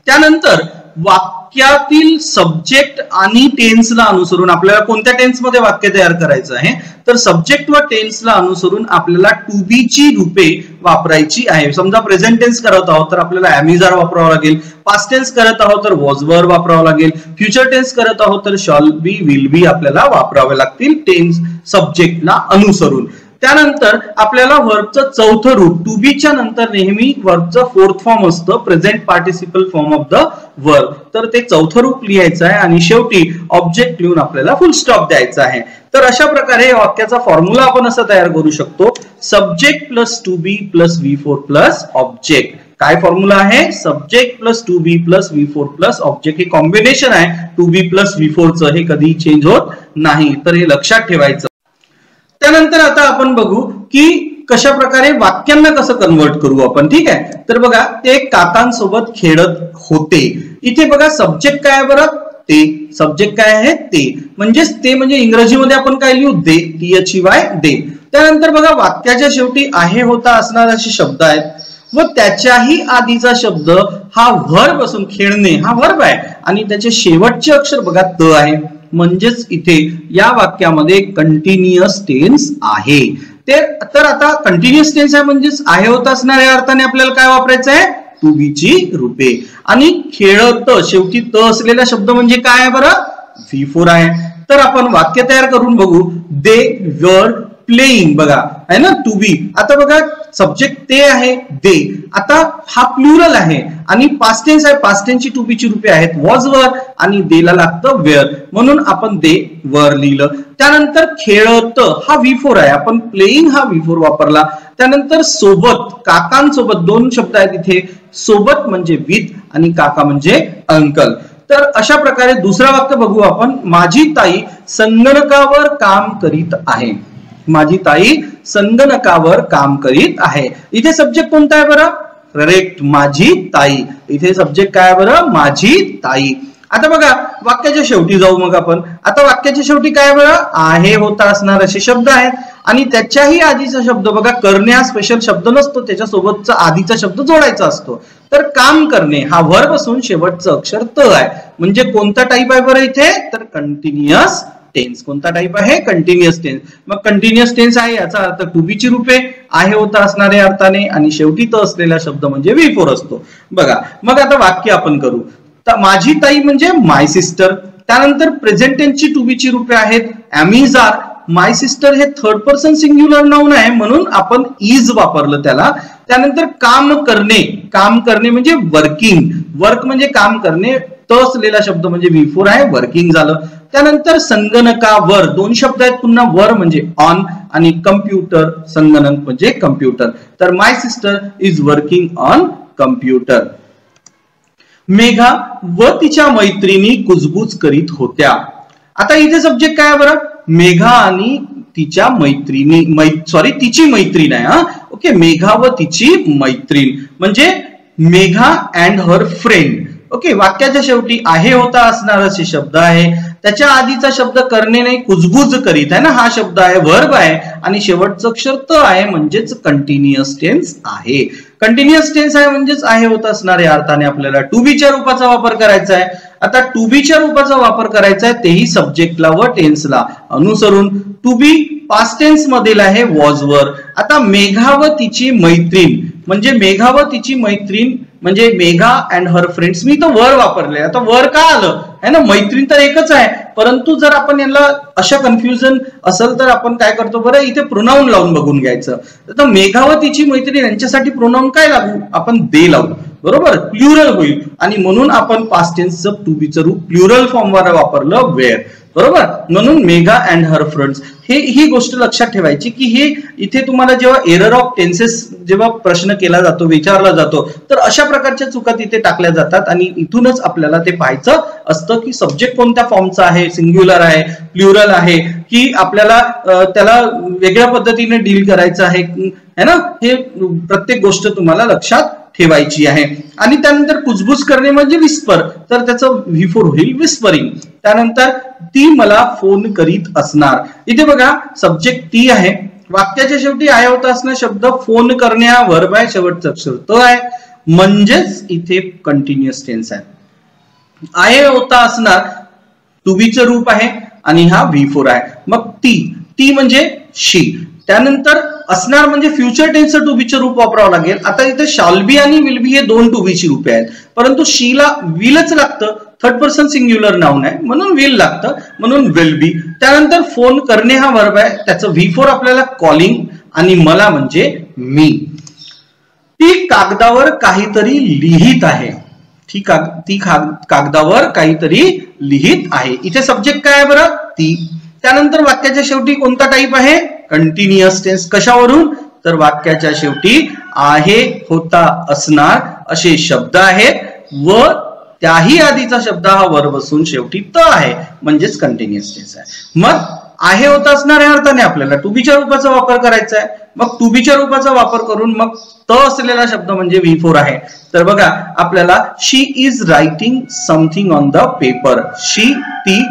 त्यानंतर वाक्यातील सब्जेक्ट आणि टेन्सला अनुसरून आपल्याला कोणत्या टेन्समध्ये वाक्य तयार करायचं आहे तर सब्जेक्ट व टेन्सला अनुसरून आपल्याला टू बी ची रूपे वापरायची आहे. समजा प्रेझेंट टेन्स करत आहोत तर आपल्याला एम आर वापरावं लागेल, पास्ट टेन्स करत आहोत तर वॉज वर वापरावं लागेल, फ्युचर टेन्स करत आहोत तर शॉल बी, विल बी आपल्याला वापरावे लागतील टेन्स सब्जेक्टला अनुसरून. त्यानंतर आपल्याला वर्बचं चौथं रूप टू बी च्या नंतर नेहमी वर्बचं फोर्थ फॉर्म असतं present participle form of the verb, तर ते चौथं रूप लिहायचं आहे आणि शेवटी ऑब्जेक्ट लिहून आपल्याला फुल स्टॉप द्यायचा आहे. तर अशा प्रकारे वाक्याचा फॉर्म्युला आपण असं तयार करू शकतो subject plus to be plus V4 plus object. काय फॉर्म्युला आहे subject plus to be plus V4 plus object. हे कॉम्बिनेशन आहे टू बी प्लस V4 चं, हे कधी चेंज होत नाही, तर हे लक्षात ठेवायचं. त्यानंतर आता आपण बघू की कशा प्रकारे वाक्यांना कसं कन्वर्ट करू आपण. ठीक आहे, तर बघा ते काकांसोबत खेळत होते. इथे बघा सब्जेक्ट काय आहे बरं ते, सब्जेक्ट काय आहे ते, म्हणजेच ते म्हणजे इंग्रजीमध्ये आपण काय लिहू दे, THEY दे. त्यानंतर बघा वाक्याच्या शेवटी आहे, होता, असणार असे शब्द आहेत व त्याच्याही आधीचा शब्द हा वर्ब असून खेळणे हा वर्ब आहे आणि त्याचे शेवटचे अक्षर बघा त आहे, म्हणजेच इथे या वाक्यामध्ये कंटिन्युअस टेन्स आहे. तर आता कंटिन्युअस टेन्स आहे म्हणजेच आहे, होता, असणार या अर्थाने आपल्याला काय वापरायचं आहे टू बी ची रूपे. आणि खेळत शेवटी त असलेला शब्द म्हणजे काय आहे बरं V4 आहे. तर आपण वाक्य तयार करून बघू. दे वर प्लेइंग बघा आहे ना टू बी. आता बघा सब्जेक्ट ते आहे दे, आता हा प्लुरल आहे आणि पास्ट टेन्स आहे, पास्ट टेन्सची टू बी ची रूपे आहेत वॉज वर आणि देला लागतं वेअर, म्हणून आपण दे वर लिहिलं. त्यानंतर खेळत हा V4 आहे, आपण प्लेइंग हा V4 वापरला. त्यानंतर सोबत काकांसोबत दोन शब्द आहेत इथे, सोबत म्हणजे विथ आणि काका म्हणजे अंकल. तर अशा प्रकारे दुसरा वाक्य बघू आपण. माझी ताई संगणकावर काम करीत आहे. माझी ताई संगणकावर काम करीत आहे. इथे सब्जेक्ट कोणता आहे बरं करेक्ट माझी ताई. इथे सब्जेक्ट काय बरं माझी ताई. आता बघा वाक्याच्या शेवटी जाऊ मग आपण. आता वाक्याच्या शेवटी काय बरं आहे, होता, असणार असे शब्द आहेत आणि त्याच्याही आधीचा शब्द बघा करणे हा स्पेशल शब्द नसतो, त्याच्यासोबतचा आधीचा शब्द जोडायचा असतो. तर काम करणे हा वर्ब असून शेवटचं अक्षर त आहे, म्हणजे कोणता टाईप आहे बरं इथे तर कंटिन्युअस टेन्स. कोणता टाईप आहे कंटिन्युअस टेन्स. मग कंटिन्युअस टेन्स आहे याचा अर्थ टू बी ची रूपे आहे, होता, असणाऱ्या अर्थाने आणि शेवटी त असलेला शब्द म्हणजे V4 असतो. बघा मग आता वाक्य आपण करू. माझी ताई म्हणजे माय सिस्टर. त्यानंतर प्रेझेंट टेन्सची टू बी ची रूपे आहेत am is are. My sister हे थर्ड पर्सन सिंग्युलर नाउन आहे म्हणून आपण इज वापरलं त्याला. त्यानंतर काम करणे, काम करणे म्हणजे वर्किंग, वर्क म्हणजे काम करणे, त असलेला शब्द म्हणजे V4 आहे वर्किंग झालं. त्यानंतर संगणकावर दोन शब्द आहेत पुन्हा, वर म्हणजे ऑन आणि कम्प्युटर संगणक म्हणजे कम्प्युटर. तर my sister is working on computer. Megha व तिच्या मैत्रिणी कुजबूज करीत होत्या. आता इथे सब्जेक्ट काय बरं मेघा आणि तिच्या मैत्रिणी, तिची मैत्रीण आहे. ओके, मेघा व तिची मैत्रीण म्हणजे Megha and her friend. Okay, वाक्याच्या शेवटी आहे होता असणार असे शब्द आहे. त्याच्या आधीचा शब्द करणे नाही, कुजबुज करीत आहे ना, हा शब्द आहे, वर्ब आहे आणि शेवटचं अक्षर त आहे म्हणजेच कंटिन्युअस टेन्स आहे. कंटिन्युअस टेन्स आहे म्हणजेच आहे होत असणार या अर्थाने आपल्याला टू बीच्या रूपाचा वापर करायचा आहे. आता टू बीच्या रूपाचा वापर करायचा आहे तेही सब्जेक्टला व टेन्सला अनुसरून. टू बी पास्ट टेन्स मधील आहे वॉज वर. आता मेघा व तिची मैत्रीण म्हणजे मेघा व तिची मैत्रीण म्हणजे मेघा अँड हर फ्रेंड्स. मी तर वर वापरले. आता वर का आलं है ना, मैत्रीण तर एकच आहे, परंतु जर आपण यांना अशा कन्फ्युजन असेल तर आपण काय करतो बरं, इथे प्रोनाउन लावून बघून घ्यायचं. तर मेघा व तिची मैत्रीण यांच्यासाठी प्रोनाउन काय लागू, आपण दे लावू, बरोबर, प्लुरल होईल आणि म्हणून आपण पास्ट टेन्सचं टू बीचं रूप प्लुरल फॉर्मवर वापरलं वेअर, बरोबर. म्हणून मेघा अँड हर फ्रेंड्स ही गोष्ट लक्षात ठेवायची की हे इथे तुम्हाला जेव्हा एरर ऑफ टेन्सेस जेव्हा प्रश्न केला जातो, विचारला जातो, तर अशा प्रकारच्या चुका तिथे टाकल्या जातात आणि इथूनच आपल्याला ते पाहायचं असतं की सब्जेक्ट कोणत्या फॉर्मचा आहे, सिंग्युलर आहे, प्लुरल आहे की आपल्याला त्याला वेगळ्या पद्धतीने डील करायचं आहे है ना. हे प्रत्येक गोष्ट तुम्हाला लक्षात ठेवायची आहे. आणि त्यानंतर कुजबुज करणे म्हणजे विस्पर, तर त्याचं V4 होईल विस्परिंग. त्यानंतर ती मला फोन करीत असणार. इथे बघा सब्जेक्ट ती आहे, वाक्याच्या शेवटी आहे होता असणार शब्द, फोन करणे हा वर्ब आहे, शेवटचं अक्षर त आहे म्हणजेच इथे कंटिन्युअस टेन्स आहे. आहे होता असणार टू बीचं रूप आहे आणि हा V4 आहे. मग ती म्हणजे शी. त्यानंतर असणार म्हणजे फ्युचर टेन्सचं टू बीचं रूप वापरावं लागेल. आता इथे शाल बी आणि विल बी हे दोन टू बीची रूपे आहेत, परंतु शीला विलच लागतं, थर्ड पर्सन सिंग्युलर नाउन आहे म्हणून विल लागतं, म्हणून विल बी. त्यानंतर फोन करणे हा वर्ब आहे, त्याचं V4 आपल्याला कॉलिंग आणि मला म्हणजे मी. ती कागदावर काहीतरी लिहित आहे. ती कागदावर काहीतरी लिहित आहे. इथे सब्जेक्ट काय आहे बरं, ती. त्यानंतर वाक्याच्या शेवटी कोणता टाईप आहे, कंटिन्युअस टेन्स. कशावरून, तर वाक्याच्या शेवटी आहे होता असणार असे शब्द आहेत व त्याही आधीचा शब्द हा वर्ब असून शेवटी त आहे म्हणजेच कंटिन्युअस टेन्स आहे. मग आहे होता असणार या अर्थाने आपल्याला टू बीच्या रूपाचा वापर करायचा आहे. मग टू बीच्या रूपाचा वापर करून मग त असलेला शब्द म्हणजे V4 आहे. तर बघा आपल्याला she is writing something on the paper. She, ती,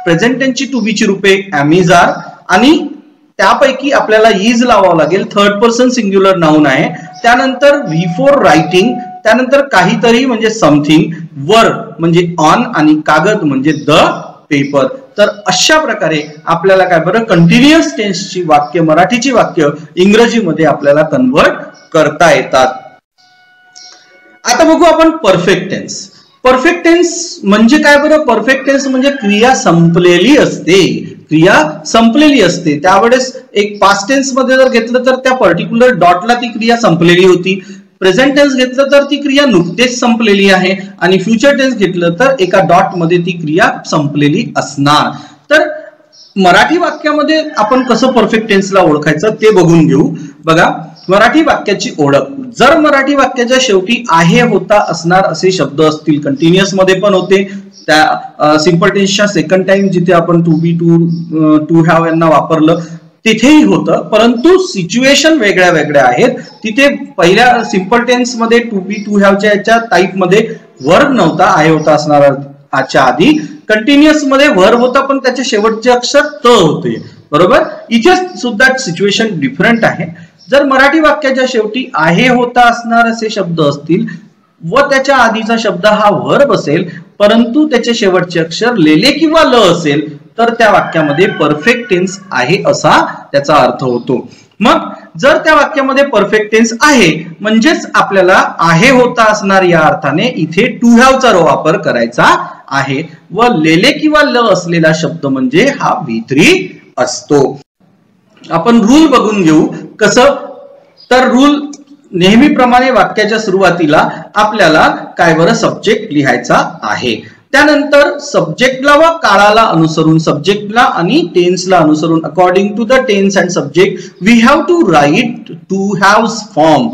प्रेझेंट टेन्सची टू बीची रूपे एम इज आर आणि त्यापैकी आपल्याला इज लावावं लागेल, थर्ड पर्सन सिंग्युलर नाउन आहे. त्यानंतर V4 रायटिंग, त्यानंतर काहीतरी म्हणजे समथिंग, वर म्हणजे ऑन आणि कागद म्हणजे द पेपर. तर अशा प्रकारे आपल्याला काय बरं कंटिन्युअस टेन्सची वाक्य, मराठीची वाक्य इंग्रजीमध्ये आपल्याला कन्व्हर्ट करता येतात. आता बघू आपण परफेक्ट टेन्स. परफेक्ट टेन्स म्हणजे काय बरं, परफेक्ट टेन्स म्हणजे क्रिया संपलेली असते, क्रिया संपलेली असते. त्यावेळेस एक पास्ट टेन्स मध्ये जर घेतलं तर त्या पर्टिक्युलर डॉटला ती क्रिया संपलेली होती. प्रेझेंट टेन्स घेतलं तर ती क्रिया नुकतेच संपलेली आहे आणि फ्युचर टेन्स घेतलं तर एका डॉट मध्ये ती क्रिया संपलेली असणार. तर मराठी वाक्यामध्ये आपण कसं परफेक्ट टेन्सला ओळखायचं ते बघून घेऊ. बघा मराठी वाक्याची ओळख. जर मराठी वाक्याच्या शेवटी आहे होता असणार असे शब्द असतील, कंटिन्युअस मध्ये पण होते, त्या सिंपल टेन्सच्या सेकंड टाइम जिथे आपण टू बी, टू हॅव यांना वापरलं तिथेही होतं, परंतु सिच्युएशन वेगळ्या वेगळ्या आहेत. तिथे पहिल्या सिंपल टेन्स मध्ये टू बी, टू हॅवच्या याच्या टाईप मध्ये वर्ब नव्हता, आहे होता असणार आजच्या आधी. कंटिन्युअस मध्ये वर्ब होता पण त्याचे शेवटचे अक्षर त होते, बरोबर. इथे सुद्धा सिच्युएशन डिफरंट आहे. जर मराठी वाक्याच्या शेवटी आहे होता असणार असे शब्द असतील व त्याच्या आधीचा शब्द हा वर्ब असेल परंतु त्याचे शेवटचे अक्षर लेले किंवा ल असेल तर त्या वाक्यामध्ये परफेक्ट टेन्स आहे असा त्याचा अर्थ होतो. मग जर त्या वाक्यामध्ये परफेक्ट टेन्स आहे म्हणजेच आपल्याला आहे होता असणार या अर्थाने इथे टू हॅवचा वापर करायचा आहे व लेले किंवा ल असलेला शब्द म्हणजे हा V3 असतो. आपण रूल बघून घेऊ कसं. तर रूल नेहमीप्रमाणे वाक्याच्या सुरुवातीला आपल्याला काय बरं सब्जेक्ट लिहायचा आहे. त्यानंतर सब्जेक्टला व काळाला अनुसरून, सब्जेक्टला आणि टेन्सला अनुसरून according to the tense and subject we have to write to have's form.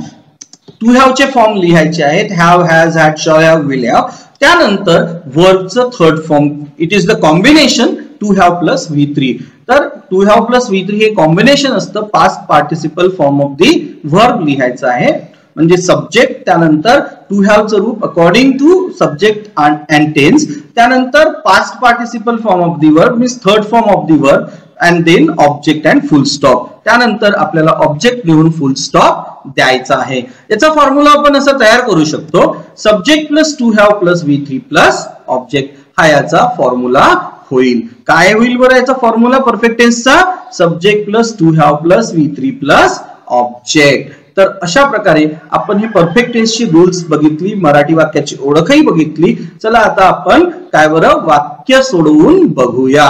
To हॅवचे फॉर्म लिहायचे आहेत, have, has, had, shall have, will have. त्यानंतर वर्बचं third form, it is the combination to have plus V3. तर to have plus V3 हे combination असतं past participle form of the verb लिहायचा आहे, म्हणजे सब्जेक्ट, त्यानंतर टू हॅवचं रूप according to subject and tense, त्यानंतर past participle form of the verb means third form of the verb, and then object and full stop. त्यानंतर आपल्याला object लिहून फुल स्टॉप द्यायचा आहे. याचा फॉर्म्युला आपण असं तयार करू शकतो, subject plus to have plus V3 plus object, हा याचा फॉर्म्युला होईल. काय होईल बरं याचा फॉर्म्युला परफेक्ट टेन्सचा? Subject plus to have plus V3 plus object. तर अशा प्रकारे आपण ही परफेक्ट टेन्सची रूल्स बघितली, मराठी वाक्याची ओळखही बघितली. चला आता आपण काय बरं वाक्य सोडवून बघूया.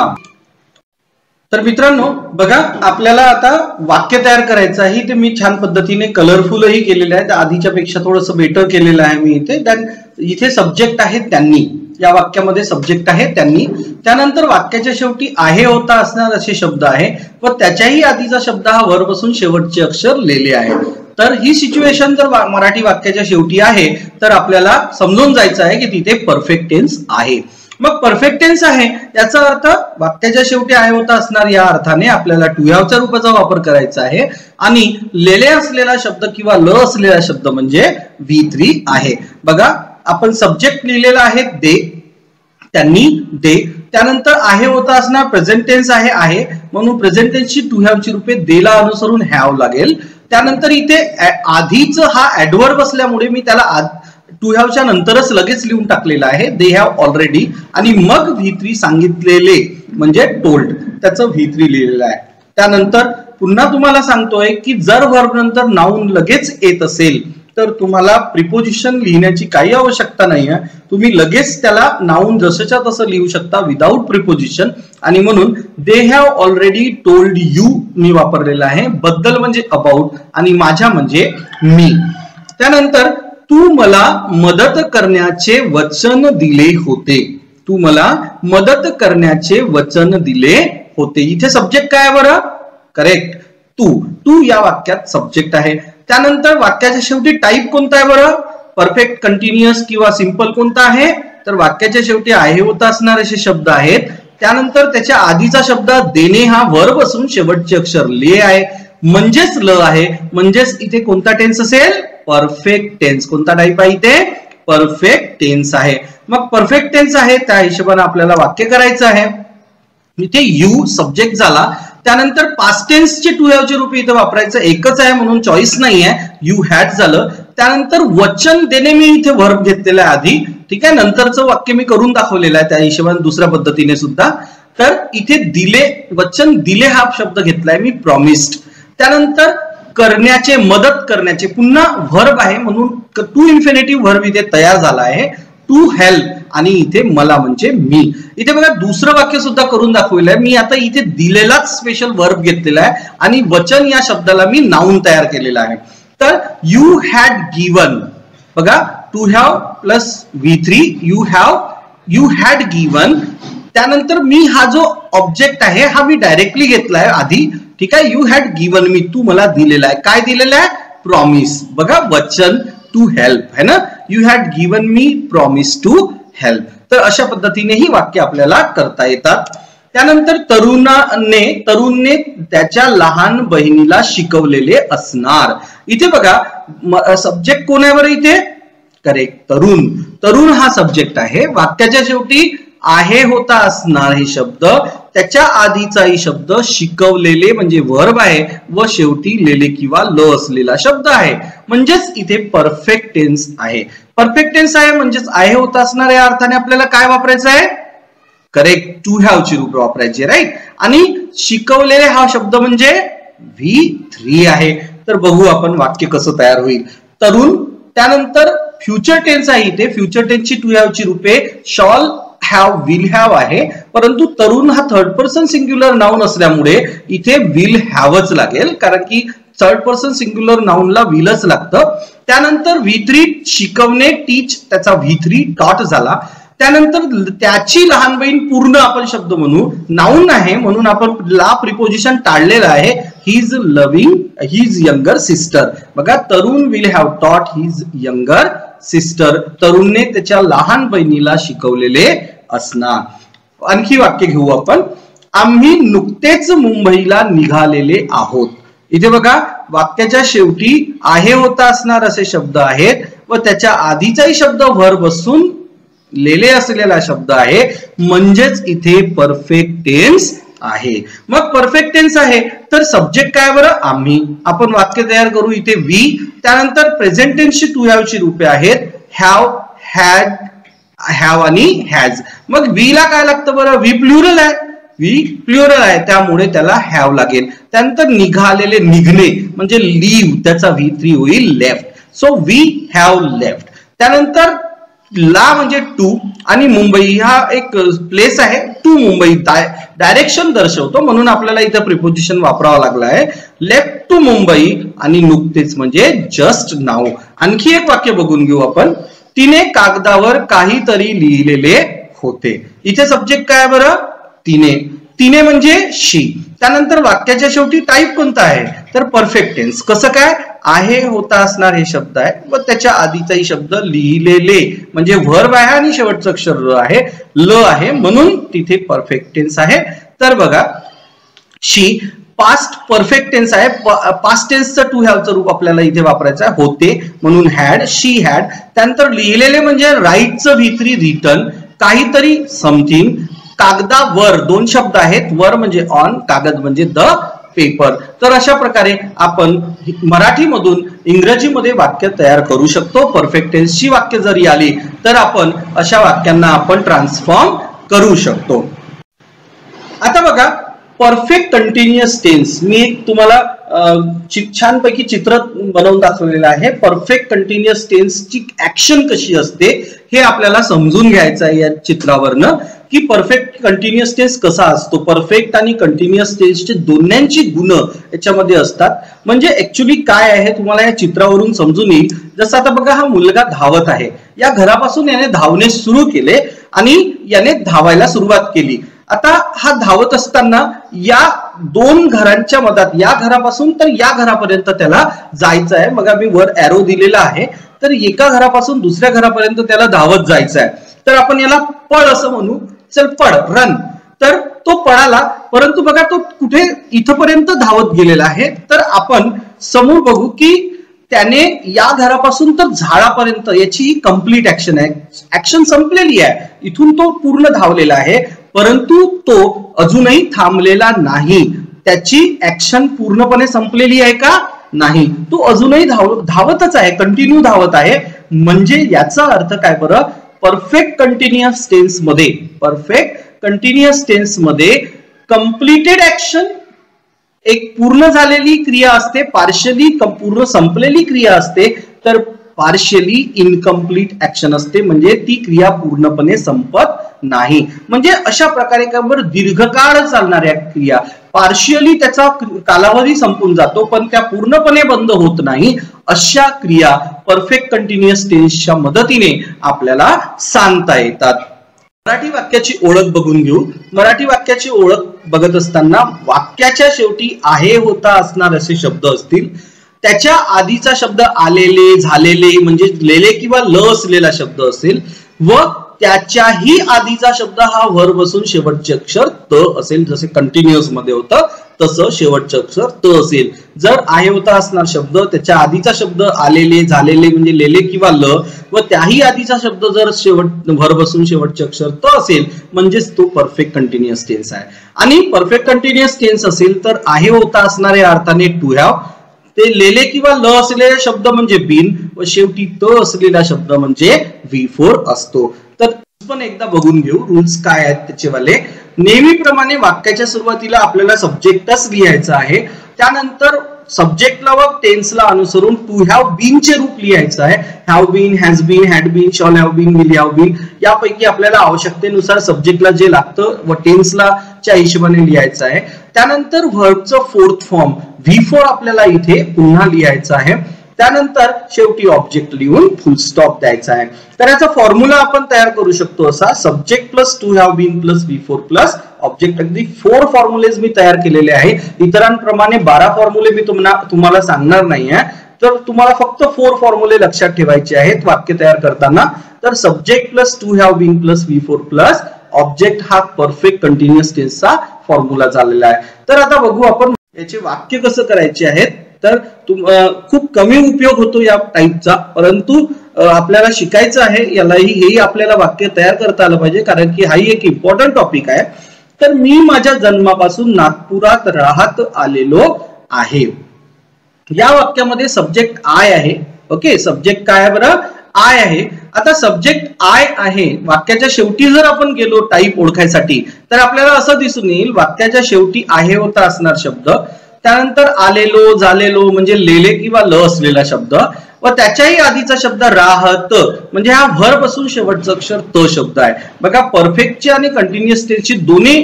तर मित्रांनो बघा, आपल्याला आता वाक्य तयार करायचं आहे. ते मी छान पद्धतीने कलरफुलही केलेलं आहे, आधीच्या पेक्षा थोडंसं बेटर केलेलं आहे मी इथे. इथे सब्जेक्ट आहे त्यांनी, या वाक्यामध्ये सब्जेक्ट आहे त्यांनी, त्यानंतर वाक्याच्या शेवटी आहे होता असणार असे शब्द आहे व त्याच्याही आधीचा शब्द हा वर्ब असून शेवटचे अक्षर लेले आहे. तर ही सिच्युएशन जर मराठी वाक्याच्या शेवटी आहे तर आपल्याला समजून जायचं आहे की तिथे परफेक्ट टेन्स आहे. मग परफेक्ट टेन्स आहे याचा अर्थ वाक्याच्या शेवटी आहे होता असणार, या अर्थाने आपल्याला टू हॅवच्या रूपाचा वापर करायचा आहे. आणि लेले असलेला शब्द किंवा ल असलेला शब्द म्हणजे V3 आहे. बघा, आपण सब्जेक्ट लिहिलेला आहे दे, त्यांनी दे, त्यानंतर आहे होता असणार प्रेझेंट टेन्स आहे, म्हणून प्रेझेंट टेन्सची टू हॅवची रूपे देला अनुसरून हॅव लागेल. त्यानंतर इथे आधीच हा ऍडवर्ब असल्यामुळे मी त्याला टू हॅवच्या नंतरच लगेच लिहून टाकलेला आहे, दे हॅव ऑलरेडी, आणि मग V3 सांगितलेले म्हणजे टोल्ड, त्याचं V3 लिहिलेलं आहे. त्यानंतर पुन्हा तुम्हाला सांगतोय की जर वर्ब नंतर नाउन लगेच येत असेल तर तुम्हाला प्रिपोजिशन लिहिण्याची काही आवश्यकता नाही आहे, तुम्ही लगेच त्याला नाउन जसंच्या तसं लिहू शकता विदाउट प्रिपोजिशन. आणि म्हणून they have already told you मी वापरलेला आहे, बद्दल म्हणजे अबाउट आणि माझ्या म्हणजे मी. त्यानंतर तू मला मदत करण्याचे वचन दिले होते, तू मला मदत करण्याचे वचन दिले होते. इथे सब्जेक्ट काय बरं? करेक्ट, तू या वाक्यात सब्जेक्ट आहे. त्यानंतर वाक्याच्या शेवटी टाईप कोणता आहे बरं? परफेक्ट, कंटिन्युअस किंवा सिंपल कोणता आहे? तर वाक्याच्या शेवटी आहे होता असणारे असे शब्द आहेत. त्यानंतर त्याच्या आधीचा शब्द देणे हा वर्ब असून शेवटचे अक्षर ले आहे, म्हणजेच ल आहे, म्हणजेच इथे कोणता टेन्स असेल? Perfect tense. कोणता टाईप आहे इथे? परफेक्ट टेन्स आहे. मग परफेक्ट टेन्स आहे त्या हिशोबाने आपल्याला वाक्य करायचं आहे. इथे यू सब्जेक्ट झाला, त्यानंतर पास्ट टेन्सचे टू हॅवचे रूप इथे वापरायचं एकच आहे म्हणून चॉईस नाही आहे, यू हॅड झालं. त्यानंतर वचन देणे मी इथे वर्ब घेतलेला आहे आधी, ठीक आहे, नंतरचं वाक्य मी करून दाखवलेलं आहे त्या हिशोबाने दुसऱ्या पद्धतीने सुद्धा. तर इथे दिले, वचन दिले हा शब्द घेतलाय मी प्रॉमिस्ड. त्यानंतर करण्याचे, मदत करण्याचे पुन्हा वर्ब आहे म्हणून टू इन्फिनिटिव्ह वर्ब इथे तयार झाला आहे, टू हेल्प, आणि इथे मला म्हणजे मी. इथे बघा दुसरं वाक्य सुद्धा करून दाखवलेलं आहे मी. आता इथे दिलेलाच स्पेशल वर्ब घेतलेला आहे आणि वचन या शब्दाला मी नाउन तयार केलेला आहे. तर यू हॅड गिवन, बघा to have plus V3, you had given. त्यानंतर मी हा जो ऑब्जेक्ट आहे हा मी डायरेक्टली घेतलाय आधी, ठीक आहे. यू हॅड गिवन मी, तू मला दिलेला आहे. काय दिलेलं आहे? प्रॉमिस. बघा वचन टू हेल्प है ना, you had given me promise to help. तर अशा पद्धतीने ही वाक्य आपल्याला करता येतात. त्यानंतर तरुणने त्याच्या लहान बहिणीला शिकवलेले असणार. इथे बघा सब्जेक्ट कोण आहे बरं इथे? करेक्ट, तरुण. तरुण हा सब्जेक्ट आहे. वाक्याच्या शेवटी आहे होता असणार हे शब्द, त्याच्या आधीचाही शब्द शिकवलेले म्हणजे वर्ब आहे व शेवटी लेले किंवा ल असलेला शब्द आहे, म्हणजेच इथे परफेक्ट टेन्स आहे. परफेक्ट टेन्स आहे म्हणजेच आहे होता असणार या अर्थाने आपल्याला काय वापरायचं आहे? करेक्ट, टू हॅव ची रूप वापरायची, राईट. आणि शिकवलेले हा शब्द म्हणजे V3 आहे. तर बघू आपण वाक्य कसं तयार होईल. तरुण, त्यानंतर फ्युचर टेन्स आहे इथे. फ्युचर टेन्सची टू हॅव ची रूपे शॉल हॅव, विल हॅव आहे, परंतु तरुण हा थर्ड पर्सन सिंग्युलर नाउन असल्यामुळे इथे विल हॅवच लागेल, कारण की थर्ड पर्सन सिंग्युलर नाउनला विलच लागतं. त्यानंतर V3 शिकवणे, टीच, त्याचा V3 डॉट झाला. त्यानंतर त्याची लहान बहीण पूर्ण आपण शब्द म्हणू, नाउन आहे म्हणून आपण ला प्रिपोजिशन टाळलेलं आहे. His loving his younger sister. बघा तरुण विल हॅव टॉट हिज यंगर सिस्टर. तरुणने त्याच्या लहान बहिणीला शिकवलेले असणार. आणखी वाक्य घेऊ आपण. आम्ही नुकतेच मुंबईला निघालेले आहोत. इथे बघा वाक्याच्या शेवटी आहे होता असणार असे शब्द आहेत व त्याच्या आधीचाही शब्द व्हर्ब बसून लेले असलेला शब्द आहे, म्हणजेच इथे परफेक्ट टेन्स आहे. मग परफेक्ट टेन्स आहे तर सब्जेक्ट काय बरं, आम्ही. आपण वाक्य तयार करू, इथे वी, त्यानंतर प्रेझेंट टेन्सची टू हॅव ची रूपे आहेत हॅव, हॅड, हॅव आणि हॅज. मग वी ला काय लागतं बरं, वी प्लुरल आहे, वी प्लुरल आहे त्यामुळे त्याला हॅव लागेल. त्यानंतर निघालेले, निघणे म्हणजे लीव, त्याचा V3 होईल left. So we have left. त्यानंतर ला म्हणजे टू आणि मुंबई हा एक प्लेस आहे, टू मुंबई डायरेक्शन दर्शवतो म्हणून आपल्याला इथं प्रिपोजिशन वापरावं लागलं आहे, लेफ्ट टू मुंबई. आणि नुकतेच म्हणजे जस्ट नाऊ. आणखी एक वाक्य बघून घेऊ आपण, तिने कागदावर काहीतरी लिहिलेले होते. इथे सब्जेक्ट काय बरं, तिने. तिने म्हणजे शी. त्यानंतर वाक्याच्या शेवटी टाईप कोणता आहे तर परफेक्ट टेन्स. कसं काय, आहे होता असणार हे शब्द आहे व त्याच्या आधीचाही शब्द लिहिलेले म्हणजे व्हर्ब आहे आणि शेवटचं अक्षर र आहे, ल आहे, म्हणून तिथे परफेक्ट टेन्स आहे. तर बघा शी पास्ट परफेक्ट टेन्स आहे, पास्ट टेन्सचं टू हॅवचं रूप आपल्याला इथे वापरायचं आहे, होते म्हणून हॅड, शी हॅड. त्यानंतर लिहिलेले म्हणजे राईटचं V3 रिटन, काहीतरी समथिंग, कागदावर दोन शब्द आहेत, वर म्हणजे ऑन, कागद म्हणजे द पेपर. तर अशा प्रकारे आपण मराठीमधून इंग्रजीमध्ये वाक्य तयार करू शकतो. परफेक्ट टेन्सची वाक्य जरी आली तर आपण अशा वाक्यांना आपण ट्रान्सफॉर्म करू शकतो. आता बघा परफेक्ट कंटिन्युअस टेन्स, मी तुम्हाला छानपैकी चित्र बनवून दाखवलेलं आहे. परफेक्ट कंटिन्युअस टेन्सची ऍक्शन कशी असते हे आपल्याला समजून घ्यायचं आहे या चित्रावरनं, की परफेक्ट कंटिन्युअस टेन्स कसा असतो. परफेक्ट आणि कंटिन्युअस टेन्सचे दोन्यांची गुण याच्यामध्ये असतात. म्हणजे ऍक्च्युली काय आहे तुम्हाला या चित्रावरून समजून येईल. जसं आता बघा हा मुलगा धावत आहे, या घरापासून याने धावणे सुरू केले आणि याने धावायला सुरुवात केली. आता हा धावत असताना या दोन घरांच्या मधात, या घरापासून तर या घरापर्यंत त्याला जायचं आहे. मग मी वर एरो दिलेला आहे, तर एका घरापासून दुसऱ्या घरापर्यंत त्याला धावत जायचं आहे. तर आपण याला पळ असं म्हणू, चल पळ, रन. तर तो पळाला, परंतु बघा तो कुठे इथपर्यंत धावत गेलेला आहे. तर आपण समोर बघू की त्याने या घरापासून तर झाडापर्यंत याची ही कंप्लीट ऍक्शन आहे, ऍक्शन संपलेली आहे, इथून तो पूर्ण धावलेला आहे. परंतु तो अजूनही थांबलेला नाही, त्याची ऍक्शन पूर्णपणे संपलेली आहे का, नाही, तो अजूनही धावतच आहे, कंटिन्यू धावत आहे. म्हणजे याचा अर्थ काय बरं, परफेक्ट कंटिन्युअस टेन्स मध्ये, परफेक्ट कंटिन्युअस टेन्स मध्ये कंप्लीटेड ऍक्शन एक पूर्ण झालेली क्रिया असते, पार्शियली पूर्ण संपलेली क्रिया असते, तर पार्शियली इनकम्प्लीट ऍक्शन असते, म्हणजे ती क्रिया पूर्णपणे संपत नाही. म्हणजे अशा प्रकारे का बरं दीर्घकाळ चालणाऱ्या क्रिया पार्शियली त्याचा कालावधी संपून जातो पण त्या पूर्णपणे बंद होत नाही, अशा क्रिया परफेक्ट कंटिन्युअस टेन्सच्या मदतीने आपल्याला सांगता येतात. मराठी वाक्याची ओळख बघून घेऊ. मराठी वाक्याची ओळख बघत असताना वाक्याच्या शेवटी आहे होता असणार असे शब्द असतील, त्याच्या आधीचा शब्द आलेले, झालेले म्हणजे लेले किंवा ल असलेला शब्द असेल व त्याच्याही आधीचा शब्द हा व्हर्ब बसून शेवटचे अक्षर त असेल. जसे कंटिन्युअस मध्ये होतं तसं शेवटचे अक्षर त असेल. जर आहे होता असणार शब्द, त्याच्या आधीचा शब्द आलेले, झालेले म्हणजे लेले किंवा ल व त्याही आधीचा शब्द जर व्हर्ब बसून शेवटचे अक्षर त असेल म्हणजेच तो परफेक्ट कंटिन्युअस टेन्स आहे. आणि परफेक्ट कंटिन्युअस टेन्स असेल तर आहे होता असणाऱ्या अर्थाने टू हॅव, ते लेले किंवा ल असलेला शब्द म्हणजे बीन व शेवटी त असलेला शब्द म्हणजे V4 असतो. तर पण एकदा बघून घेऊ रूल्स काय आहेत त्याचेवाले. नेहमीप्रमाणे वाक्याच्या सुरुवातीला आपल्याला सब्जेक्टच लिहायचं आहे, त्यानंतर सब्जेक्टला व टेन्सला अनुसरून टू हॅव बीन चे रूप लिहायचं आहे. Have been, has been, had been, shall have been, will have been, यापैकी आपल्याला आवश्यकतेनुसार सब्जेक्टला जे लागतं व टेन्सला च्या हिशोबाने लिहायचं आहे. त्यानंतर व्हर्बचं फोर्थ फॉर्म V4 आपल्याला इथे पुन्हा लिहायचं आहे. त्यानंतर शेवटी ऑब्जेक्ट लिहून फुल स्टॉप द्यायचा आहे. तर याचा फॉर्म्युला आपण तयार करू शकतो असा, subject plus to have been plus V4 plus object. अगदी 4 फॉर्म्युलेज मी तयार केलेले आहे. इतरांप्रमाणे 12 फॉर्म्युले मी तुम्हाला सांगणार नाही आहे, तर तुम्हाला फक्त 4 फॉर्म्युले लक्षात ठेवायचे आहेत वाक्य तयार करताना. तर subject plus to have been plus V4 plus object हा परफेक्ट कंटिन्युअस टेन्सचा फॉर्म्युला झालेला आहे. तर आता बघू आपण याचे वाक्य कसं करायचे आहेत, तर खूप कमी उपयोग होतो या टाईपचा, परंतु आपल्याला शिकायचं आहे यालाही, हेही आपल्याला वाक्य तयार करता आलं पाहिजे, कारण की हाही एक इम्पॉर्टंट टॉपिक आहे. तर मी माझ्या जन्मापासून नागपुरात राहत आलेलो आहे. या वाक्यामध्ये सब्जेक्ट आय आहे. ओके, सब्जेक्ट काय आहे बरं, आय आहे. आता सब्जेक्ट आय आहे, वाक्याच्या शेवटी जर आपण गेलो टाईप ओळखायसाठी, तर आपल्याला असं दिसून येईल वाक्याच्या शेवटी आहे होता असणार शब्द, त्यानंतर आलेलो, झालेलो म्हणजे लेले किंवा ल असलेला शब्द, व त्याच्याही आधीचा शब्द राहत म्हणजे हा व्हर्ब पासून शेवटचा अक्षर त शब्द आहे. बघा, परफेक्टची आणि कंटिन्युअस टेन्सची दोन्ही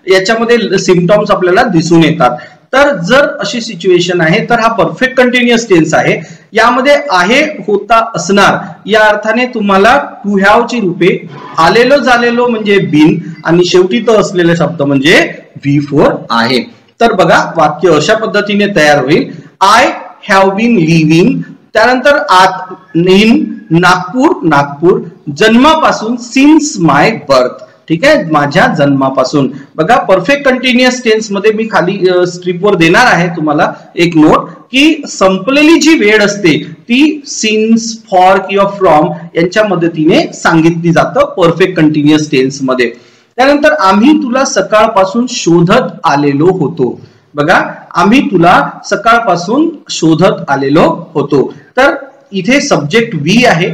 याच्यामध्ये सिम्पटॉम्स आपल्याला दिसून येतात. तर जर अशी सिच्युएशन आहे तर हा परफेक्ट कंटिन्युअस टेन्स आहे. यामध्ये आहे होता असणार, या अर्थाने तुम्हाला टू हॅव ची रूपे आलेलो, झालेलो म्हणजे बीन, आणि शेवटी त असलेले शब्द म्हणजे V4 आहे. तर बघा, वाक्य अशा पद्धतीने तयार होईल. आय हॅव बीन लिव्हिंग, त्यानंतर आत इन नागपूर, नागपूर जन्मापासून, सिन्स माय बर्थ. ठीक आहे, माझ्या जन्मापासून. बघा, परफेक्ट कंटिन्युअस टेन्स मध्ये मी खाली स्ट्रिपवर देणार आहे तुम्हाला एक नोट, की संपलेली जी वेळ असते ती सिन्स, फॉर किंवा फ्रॉम यांच्या मदतीने सांगितली जातं परफेक्ट कंटिन्युअस टेन्स मध्ये. त्यानंतर आम्ही तुला सकाळपासून शोधत आलेलो होतो. बघा, आम्ही तुला सकाळपासून शोधत आलेलो होतो. तर इथे सब्जेक्ट वी आहे.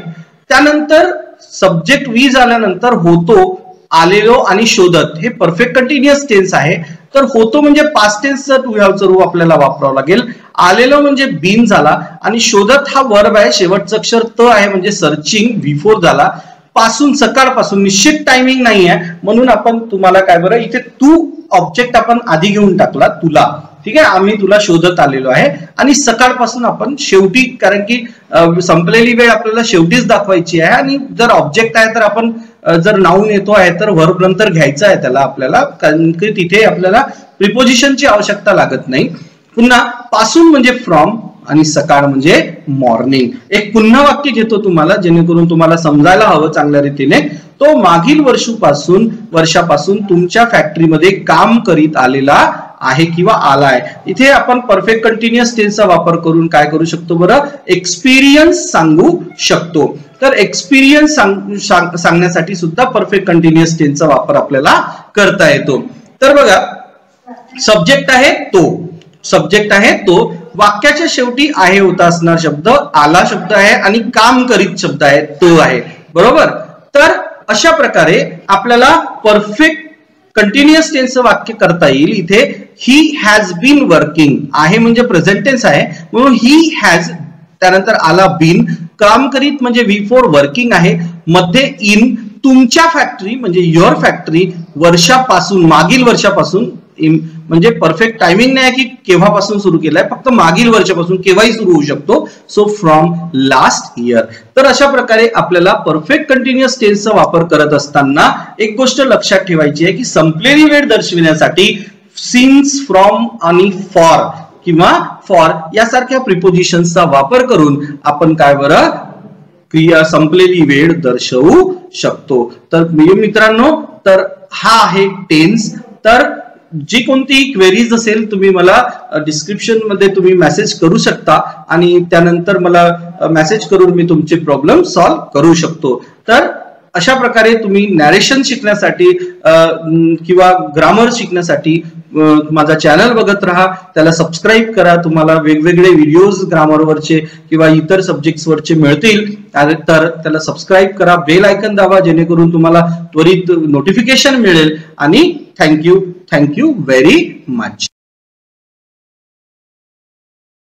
त्यानंतर सब्जेक्ट वी झाल्यानंतर होतो, आलेलो आणि शोधत हे परफेक्ट कंटिन्युअस टेन्स आहे. तर होतो म्हणजे पास्ट टेन्सचा टू हॅवचा रूप आपल्याला वापरावा लागेल. आलेलो म्हणजे बीन झाला, आणि शोधत हा वर्ब आहे, शेवटचं अक्षर त आहे म्हणजे सर्चिंग, V4 झाला. पासून, सकाळपासून निश्चित टायमिंग नाही आहे, म्हणून आपण तुम्हाला काय बरं इथे तू ऑब्जेक्ट आपण आधी घेऊन टाकला, तुला. ठीक आहे, आम्ही तुला शोधत आलेलो आहे, आणि सकाळपासून आपण शेवटी, कारण की संपलेली वेळ आपल्याला शेवटीच दाखवायची आहे, आणि जर ऑब्जेक्ट आहे तर आपण जर नाऊन येतो आहे तर वर्ब नंतर घ्यायचा आहे त्याला आपल्याला, कारण की तिथे आपल्याला प्रिपोजिशनची आवश्यकता लागत नाही. पुन्हा पासून म्हणजे फ्रॉम, आणि सकाळ म्हणजे मॉर्निंग. एक पुन्हा वाक्य घेतो तुम्हाला, जेणेकरून तुम्हाला समजायला हवं चांगल्या रीतीने. तो मागील वर्षापासून तुमच्या फॅक्टरीमध्ये काम करीत आलेला आहे किंवा आला आहे. इथे आपण परफेक्ट कंटिन्युअस टेन्सचा वापर करून काय करू शकतो बरं, एक्सपिरियन्स सांगू शकतो. तर एक्सपिरियन्स सांगण्यासाठी सुद्धा परफेक्ट कंटिन्युअस टेन्सचा वापर आपल्याला करता येतो. तर बघा, सब्जेक्ट आहे तो, सब्जेक्ट आहे तो, वाक्याच्या शेवटी आहे होता असणार शब्द, आला शब्द आहे, आणि काम करीत शब्द आहे, तो आहे. बरोबर. तर अशा प्रकारे आपल्याला परफेक्ट कंटिन्युअस टेन्सचं वाक्य करता येईल. इथे ही हॅज बीन वर्किंग आहे म्हणजे प्रेझेंट टेन्स आहे, म्हणून ही हॅज, त्यानंतर आला बीन, काम करीत म्हणजे V4 वर्किंग आहे, मध्ये इन तुमच्या फॅक्टरी म्हणजे युअर फॅक्टरी, वर्षापासून मागील वर्षापासून, म्हणजे परफेक्ट टायमिंग नाही की केव्हापासून सुरू केलाय, फक्त मागील वर्षापासून, केव्हाही सुरू होऊ शकतो. So from last year. तर अशा प्रकारे आपल्याला परफेक्ट कंटिन्युअस टेन्सचा वापर करत असताना एक गोष्ट लक्षात ठेवायची आहे की संपलेली वेळ दर्शविण्यासाठी सिन्स, फ्रॉम आणि फॉर किंवा फॉर यासारख्या प्रिपोजिशन्सचा वापर करून आपण काय बरं क्रिया संपलेली वेळ दर्शवू शकतो. तर मित्रांनो, तर हा आहे टेन्स. तर जी कोणती क्वेरीज असेल तुम्ही मला डिस्क्रिप्शन मध्ये तुम्ही मेसेज करू शकता, आणि त्यानंतर मला मेसेज करून मी तुमचे प्रॉब्लेम सॉल्व्ह करू शकतो. तर अशा प्रकारे तुम्ही नॅरेशन शिकण्यासाठी किंवा ग्रामर शिकण्यासाठी माझा चॅनल बघत राहा, त्याला सबस्क्राईब करा. तुम्हाला वेगवेगळे व्हिडिओज ग्रामरवरचे किंवा इतर सब्जेक्ट्स वरचे मिळतील, तर त्याला सबस्क्राईब करा, बेल आयकन दाबा, जेणेकरून तुम्हाला त्वरित नोटिफिकेशन मिळेल. आणि थँक्यू व्हेरी मच.